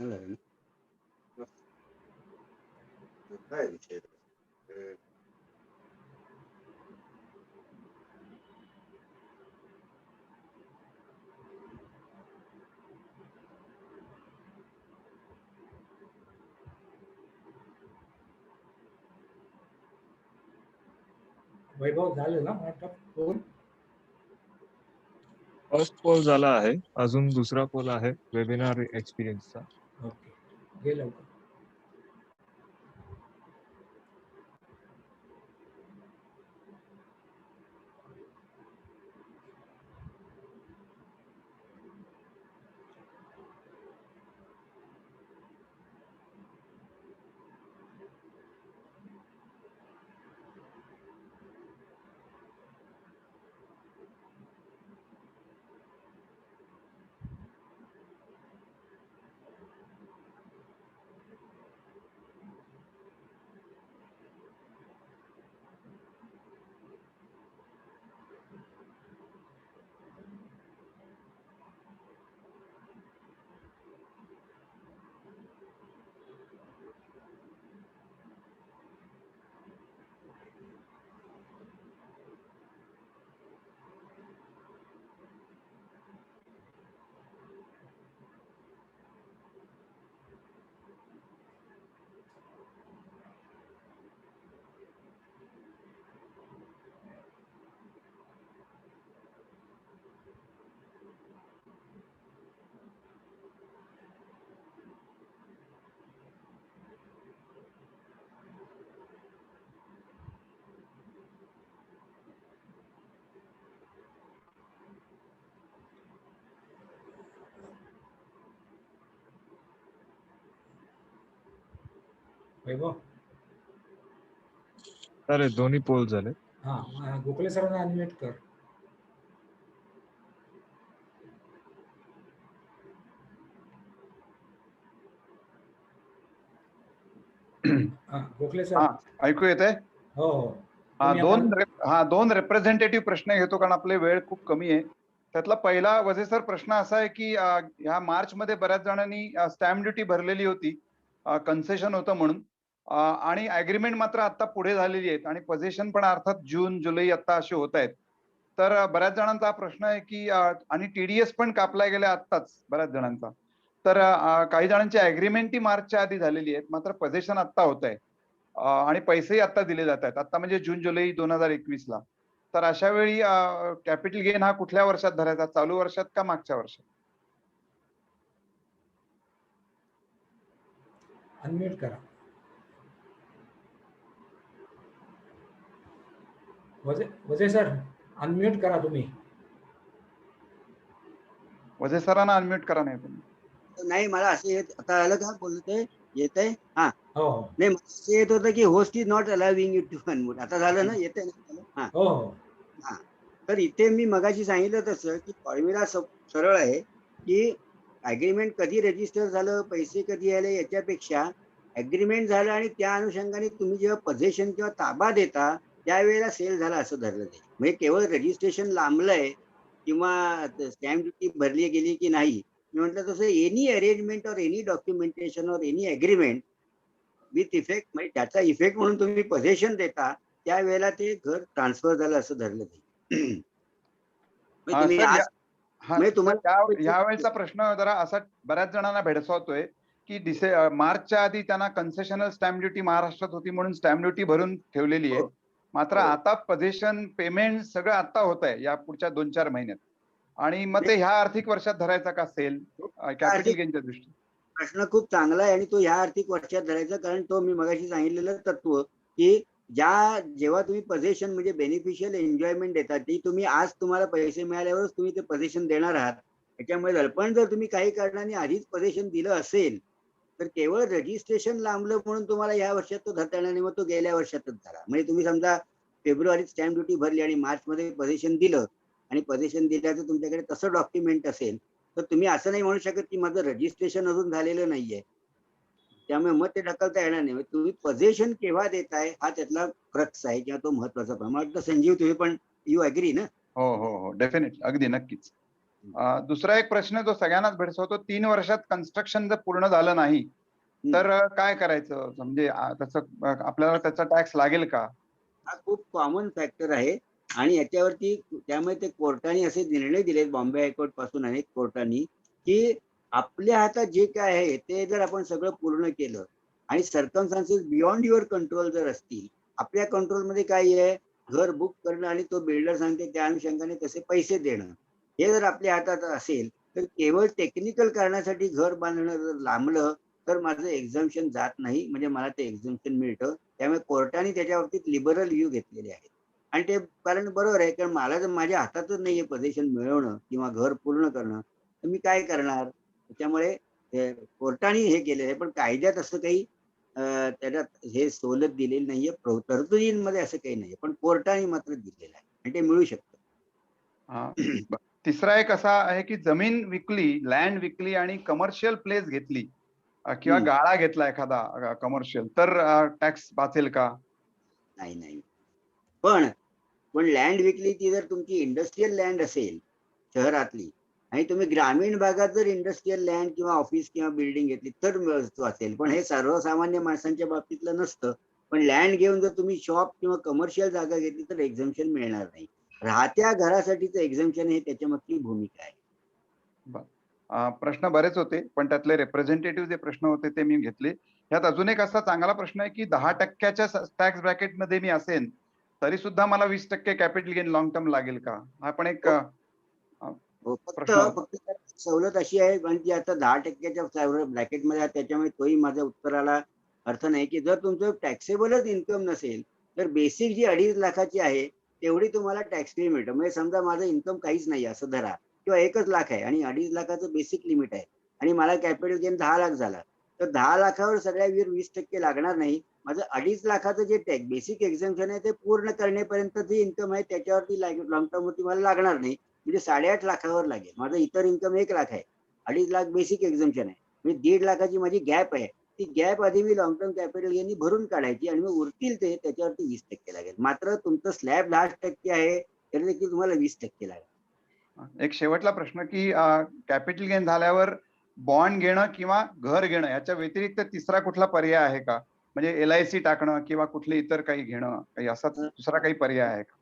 [SPEAKER 3] चांगलं आहे ना? काय विषय अं,
[SPEAKER 2] वैभव झालं ना वाटतं फोन?
[SPEAKER 4] फर्स्ट पोल झाला आहे, अजून दुसरा पोल आहे वेबिनार एक्सपिरियन्सचा.
[SPEAKER 2] ओके, गेलं का? वैभव,
[SPEAKER 4] तर दोन्ही पोल झाले.
[SPEAKER 2] हा गोखले सरांना अनम्यूट कर. गोखले सर.
[SPEAKER 5] हा, ऐकू येतंय?
[SPEAKER 2] हो हो.
[SPEAKER 5] हा,
[SPEAKER 2] तुम्ही आता-
[SPEAKER 5] दोन रिप्रेझेंटेटिव्ह प्रश्न घेतो कारण आपले वेळ खूप कमी आहे. त्यातला पहिला वजे सर प्रश्न असा आहे की ह्या मार्च मध्ये बऱ्याच जणांनी स्टॅम्प ड्युटी भरलेली होती, कन्सेशन होतं म्हणून, आणि अग्रीमेंट मात्र आता पुढे झालेली आहेत आणि पोझिशन पण अर्थात जून जुलै आता असे होत आहेत. तर बऱ्याच जणांचा हा प्रश्न आहे की आणि टीडीएस पण कापलाय गेल्या आत्ताच बऱ्याच जणांचा. तर काही जणांची अग्रीमेंट ही मार्चच्या आधी झालेली आहेत, मात्र पोझिशन आत्ता होत आहे आणि पैसेही आता दिले जात आहेत, आता म्हणजे जून जुलै 2021 ला. तर अशा वेळी कॅपिटल गेन हा कुठल्या वर्षात धरायचा, चालू वर्षात का मागच्या वर्षात?
[SPEAKER 2] अनम्यूट करा. वजे सर अनम्यूट करा तुम्ही.
[SPEAKER 5] वजे सरांना अनम्यूट करा नाही तुम्ही.
[SPEAKER 3] नाही, मला असं येत आता आलं का बोलते येतंय? हा,
[SPEAKER 2] हो हो
[SPEAKER 3] नाही मला असं येत होतं की host is not allowing you to unmute. आता झालं ना? येतंय ना? हा
[SPEAKER 2] हो हो.
[SPEAKER 3] हा. तर इथे मी मगाशी सांगितलं तसं की फॉर्म्युला सरळ आहे की अग्रीमेंट कधी रजिस्टर झालं, पैसे कधी आले याच्यापेक्षा अग्रीमेंट झालं आणि त्या अनुषंगाने तुम्ही जेव्हा पोझिशन किंवा ताबा देता त्यावेळेला सेल झाला असं धरलं जाईल. म्हणजे केवळ रजिस्ट्रेशन लांबलंय किंवा स्टॅम्प ड्युटी भरली गेली की नाही. मी म्हटलं तसं एनी अरेंजमेंट और एनी डॉक्युमेंटेशन और एनी अग्रीमेंट विथ इफेक्ट, म्हणजे त्याचा इफेक्ट म्हणून तुम्ही पोझिशन देता त्यावेळेला ते घर ट्रान्सफर झालं असं धरलं जाईल. म्हणजे तुम्ही
[SPEAKER 5] सर,
[SPEAKER 3] आज म्हणजे तुम्हाला
[SPEAKER 5] यावेळेचा प्रश्न जरा असा बऱ्याच जणांना भेडसावतोय की मार्चच्या आधी त्यांना कन्सेशनल स्टॅम्प ड्युटी महाराष्ट्रात होती म्हणून स्टॅम्प ड्युटी भरून ठेवलेली आहे, मात्र
[SPEAKER 3] हो.
[SPEAKER 5] आता पोझिशन पेमेंट सगळं आता होत आहे या पुढच्या 2-4 महिन्यात, आणि मग ते ह्या आर्थिक वर्षात धरायचा का सेल कॅपिटल गेनच्या दृष्टीने?
[SPEAKER 3] प्रश्न खूप चांगला आहे आणि तो ह्या आर्थिक वर्षात धरायचा, कारण तो मी मगाशी सांगितलेलं तत्व की जेव्हा तुम्ही पोझिशन म्हणजे बेनिफिशियल एन्जॉयमेंट देता ती तुम्ही आज तुम्हाला पैसे मिळाल्यावरच तुम्ही ते पोझिशन देणार आहात त्याच्यामुळे झालं. पण जर तुम्ही काही कारणाने आधीच पोझिशन दिलं असेल तर केवळ रजिस्ट्रेशन लांबलं म्हणून तुम्हाला या वर्षात तो धरता येणार नाही, मग तो गेल्या वर्षातच झाला. म्हणजे तुम्ही समजा फेब्रुवारीत स्टॅम्प ड्युटी भरली आणि मार्च मध्ये पोझिशन दिलं आणि पोझिशन दिल्याचं तुमच्याकडे तसं डॉक्युमेंट असेल तर तुम्ही असं नाही म्हणू शकत की माझं रजिस्ट्रेशन अजून झालेलं नाहीये, त्यामुळे मग ते ढकलता येणार नाही. तुम्ही पोझिशन केव्हा देताय हा त्यातला क्रक्स आहे किंवा तो महत्वाचा प्रमाण. संजीव तुम्ही पण यू अग्री ना?
[SPEAKER 5] हो हो हो, डेफिनेटली, अगदी नक्कीच. दुसरा एक प्रश्न जो सगळ्यांनाच भेडसावतो, 3 वर्षात कन्स्ट्रक्शन जर पूर्ण झालं नाही तर काय करायचं? म्हणजे तसं आपल्याला त्याचा टॅक्स लागेल का?
[SPEAKER 3] हा खूप कॉमन फॅक्टर आहे आणि याच्यावरती त्यामुळे ते कोर्टाने असे निर्णय दिलेत बॉम्बे हायकोर्ट पासून अनेक कोर्टांनी, की आपल्या हातात जे काय आहे ते जर आपण सगळं पूर्ण केलं आणि सर्कमस्टान्सेस बियॉन्ड युअर कंट्रोल जर असतील, आपल्या कंट्रोलमध्ये काय आहे, घर बुक करणं आणि तो बिल्डर सांगते त्या अनुषंगाने तसे पैसे देणं, हे जर आपल्या हातात असेल तर केवळ टेक्निकल कारणासाठी घर बांधणं जर लांबलं तर माझं एक्झम्पशन जात नाही, म्हणजे मला ते एक्झम्पशन मिळतं. त्यामुळे कोर्टाने त्याच्या बाबतीत लिबरल व्ह्यू घेतलेले आहेत आणि ते कारण बरोबर आहे, कारण मला जर माझ्या हातातच नाहीये पोझिशन मिळवणं किंवा घर पूर्ण करणं, तर मी काय करणार? त्याच्यामुळे कोर्टाने हे केलेलं आहे, पण कायद्यात असं काही त्याच्यात हे सवलत दिलेली नाहीये, तरतुदींमध्ये असं काही नाहीये, पण कोर्टाने मात्र दिलेलं आहे आणि ते मिळू शकतं.
[SPEAKER 5] तिसरा एक असा आहे की जमीन विकली, लँड विकली आणि कमर्शियल प्लेस घेतली किंवा गाळा घेतला एखादा कमर्शियल, तर टॅक्स वाचेल का?
[SPEAKER 3] नाही नाही, पण पण लँड विकली ती जर तुमची इंडस्ट्रियल लँड असेल शहरातली आणि तुम्ही ग्रामीण भागात जर इंडस्ट्रियल लँड किंवा ऑफिस किंवा बिल्डिंग घेतली तर वाचेल, पण हे सर्वसामान्य माणसांच्या बाबतीतलं नसतं. पण लँड घेऊन जर तुम्ही शॉप किंवा कमर्शियल जागा घेतली तर एक्झम्पशन मिळणार नाही. राहत्या घरासाठीचं एक्झम्पशन हे त्याच्यामागची भूमिका आहे.
[SPEAKER 5] प्रश्न बरेच होते, पण त्यातले रिप्रेझेंटेटिव्ह जे प्रश्न होते ते मी घेतले. यात अजून एक असा चांगला प्रश्न आहे की 10% टॅक्स ब्रॅकेटमध्ये मी असेन तरी सुद्धा मला 20% कॅपिटल गेन लॉंग टर्म लागेल का? हा पण एक
[SPEAKER 3] फक्त सवलत अशी आहे, म्हणजे आता 10%च्या ब्रॅकेटमध्ये त्याच्यामुळे तोही माझ्या उत्तराला अर्थ नाही, की जर तुमचं टॅक्सेबलच इन्कम नसेल तर बेसिक जी 2.5 लाखाची आहे तेवढी तुम्हाला टॅक्स फ्री मिळतं. म्हणजे समजा माझं इन्कम काहीच नाही असं धरा किंवा 1 लाख आहे आणि 2.5 लाखाचं बेसिक लिमिट आहे आणि मला कॅपिटल गेन 10 लाख झाला, तर 10 लाखावर सगळ्या 20% लागणार नाही. माझं 2.5 लाखाचं जे बेसिक एक्झम्पशन आहे ते पूर्ण करण्यापर्यंत जे इन्कम आहे त्याच्यावरती लॉंग टर्म वरती मला लागणार नाही, म्हणजे 8.5 लाखावर लागेल. माझं इतर इन्कम 1 लाख आहे, 2.5 लाख बेसिक एक्झम्पशन आहे, म्हणजे 1.5 लाखाची माझी गॅप आहे. ती गॅप आधी मी लॉंग टर्म कॅपिटल गेननी भरून काढायची आणि मग उरतील ते त्याच्यावरती 20% लागेल. मात्र तुमचं स्लॅब 10% आहे तरी देखील तुम्हाला 20% लागेल.
[SPEAKER 5] एक शेवटला प्रश्न की कॅपिटल गेन झाल्यावर बॉन्ड घेणं किंवा घर घेणं याच्या व्यतिरिक्त तिसरा कुठला पर्याय आहे का? म्हणजे LIC टाकणं किंवा कुठले इतर काही घेणं, काही असा दुसरा काही पर्याय आहे का?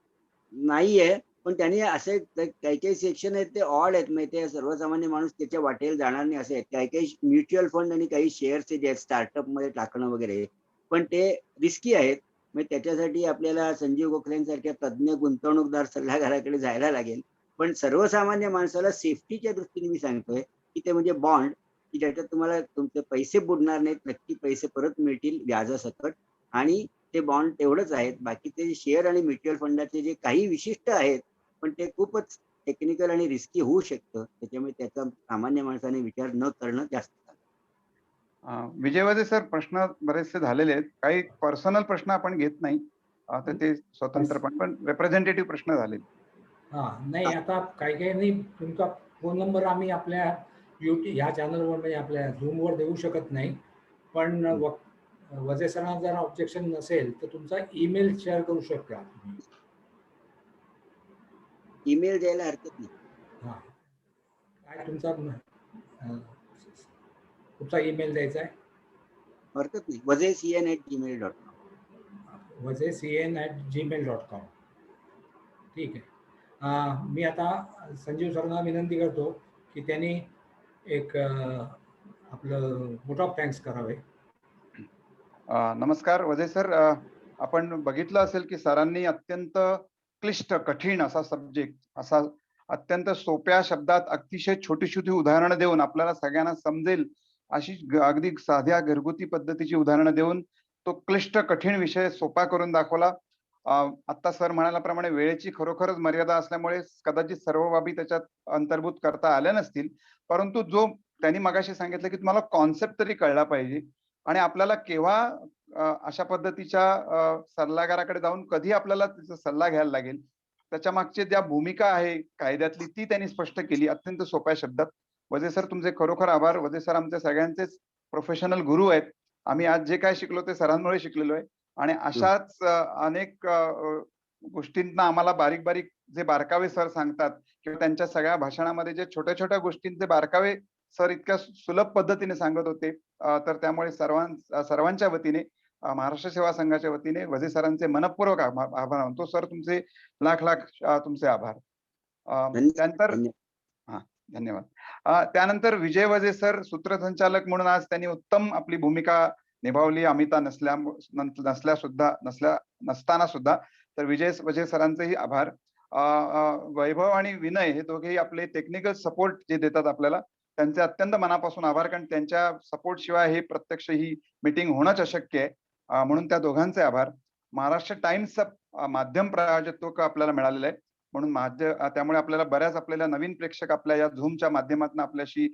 [SPEAKER 3] नाहीये, पण त्यांनी असे काही काही सेक्शन आहेत ते ऑड आहेत, म्हणजे ते सर्वसामान्य माणूस त्याच्या वाटेल जाणार नाही असे आहेत. काही काही म्युच्युअल फंड आणि काही शेअर्स जे आहेत स्टार्टअप मध्ये टाकणं वगैरे, पण ते रिस्की आहेत. म्हणजे त्याच्यासाठी आपल्याला संजीव गोखलेंसारख्या तज्ज्ञ गुंतवणूकदार सल्लागाराकडे जायला लागेल. पण सर्वसामान्य माणसाला सेफ्टीच्या दृष्टीने मी सांगतोय की ते म्हणजे बॉन्ड, की ज्याच्यात तुम्हाला तुमचे पैसे बुडणार नाहीत, नक्की पैसे परत मिळतील व्याजासकट, आणि ते बॉन्ड तेवढंच आहेत. बाकीचे शेअर आणि म्युच्युअल फंडाचे जे काही विशिष्ट आहेत पण ते खूपच टेक्निकल आणि रिस्की होऊ शकतं, त्याच्यामुळे त्याचा सामान्य माणसाने विचार न करणं जास्त चांगलं.
[SPEAKER 5] विजय वजे सर, प्रश्न बरेचसे झालेले आहेत, काही पर्सनल प्रश्न आपण घेत नाही आता, ते स्वतंत्रपणे, पण रिप्रेझेंटेटिव्ह प्रश्न झाले.
[SPEAKER 2] नाही, आता काही नाही, तुमचा फोन नंबर आम्ही आपल्या ह्या चॅनलवर म्हणजे आपल्या झूमवर देऊ शकत नाही, पण वजे सरांना जर ऑब्जेक्शन नसेल तर तुमचा ईमेल शेअर करू शकता तुम्ही.
[SPEAKER 3] ईमेल द्यायला हरकत नाही.
[SPEAKER 2] काय तुमचा ईमेल द्यायचा आहे?
[SPEAKER 3] हरकत नाही, wazecn@gmail.com.
[SPEAKER 2] wazecn@gmail.com. ठीक आहे. मी आता संजीव सरांना विनंती करतो की त्यांनी एक आपलं वोट ऑफ थँक्स करावे.
[SPEAKER 5] नमस्कार वजे सर, आपण बघितलं असेल की सरांनी अत्यंत क्लिष्ट कठीण असा सब्जेक्ट असा अत्यंत सोप्या शब्दात अतिशय छोटी छोटी उदाहरणं देऊन आपल्याला सगळ्यांना समजेल अशी अगदी साध्या घरगुती पद्धतीची उदाहरणं देऊन तो क्लिष्ट कठीण विषय सोपा करून दाखवला. आता सर म्हणाल्याप्रमाणे वेळेची खरोखरच मर्यादा असल्यामुळे कदाचित सर्व बाबी त्याच्यात अंतर्भूत करता आल्या नसतील, परंतु जो त्यांनी मगाशी सांगितलं की तुम्हाला कॉन्सेप्ट तरी कळला पाहिजे आणि आपल्याला केव्हा अशा पद्धतीच्या सल्लागाराकडे जाऊन कधी आपल्याला त्याचा सल्ला घ्यायला लागेल, त्याच्या मागची ज्या भूमिका आहे कायद्यातली ती त्यांनी स्पष्ट केली अत्यंत सोप्या शब्दात. वजे सर, तुमचे खरोखर आभार. वजे सर आमच्या सगळ्यांचेच प्रोफेशनल गुरु आहेत. आम्ही आज जे काय शिकलो ते सरांमुळे शिकलेलो आहे आणि अशाच अनेक गोष्टींना आम्हाला बारीक बारीक जे बारकावे सर सांगतात किंवा त्यांच्या सगळ्या भाषणामध्ये जे छोट्या छोट्या गोष्टींचे बारकावे सर इतक्या सुलभ पद्धतीने सांगत होते, तर त्यामुळे सर्वांच्या वतीने महाराष्ट्र सेवा संघाच्या वतीने वझे सरांचे मनपूर्वक आभार मानतो. सर तुमचे लाख लाख तुमचे आभार. त्यानंतर हा धन्यवाद. त्यानंतर विजय वझे सर सूत्रसंचालक म्हणून आज त्यांनी उत्तम आपली भूमिका निभावली अमिता नसताना सुद्धा. तर विजय वझे सरांचेही आभार. वैभव आणि विनय हे दोघेही आपले टेक्निकल सपोर्ट जे देतात आपल्याला, त्यांचे अत्यंत मनापासून आभार, कारण त्यांच्या सपोर्ट शिवाय हे प्रत्यक्ष ही मीटिंग होणंच अशक्य आहे. म्हणून त्या दोघांचे आभार. महाराष्ट्र टाइम्सचं माध्यम प्रायोजकत्व आपल्याला मिळालेलं आहे, म्हणून त्यामुळे आपल्याला बऱ्याच आपल्याला नवीन प्रेक्षक आपल्या या झूमच्या माध्यमातून आपल्याशी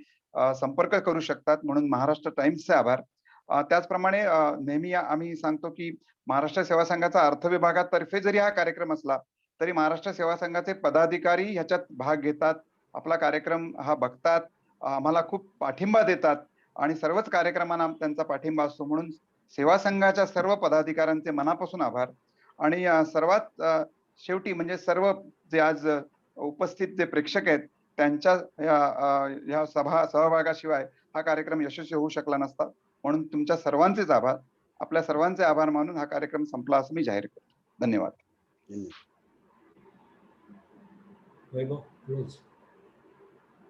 [SPEAKER 5] संपर्क करू शकतात, म्हणून महाराष्ट्र टाइम्सचे आभार. त्याचप्रमाणे नेहमी आम्ही सांगतो की महाराष्ट्र सेवा संघाचा अर्थ विभागातर्फे जरी हा कार्यक्रम असला तरी महाराष्ट्र सेवा संघाचे पदाधिकारी ह्याच्यात भाग घेतात, आपला कार्यक्रम हा बघतात, आम्हाला खूप पाठिंबा देतात आणि सर्वच कार्यक्रमांना त्यांचा पाठिंबा असतो. म्हणून सेवा संघाच्या सर्व पदाधिकाऱ्यांचे मनापासून आभार. आणि सर्वात शेवटी म्हणजे सर्व जे आज उपस्थित जे प्रेक्षक आहेत त्यांच्या या सहभागाशिवाय हा कार्यक्रम यशस्वी होऊ शकला नसता, म्हणून तुमच्या सर्वांचेच आभार. आपल्या सर्वांचे आभार मानून हा कार्यक्रम संपला असं मी जाहीर करतो. धन्यवाद.
[SPEAKER 2] वैभव, क्लोज.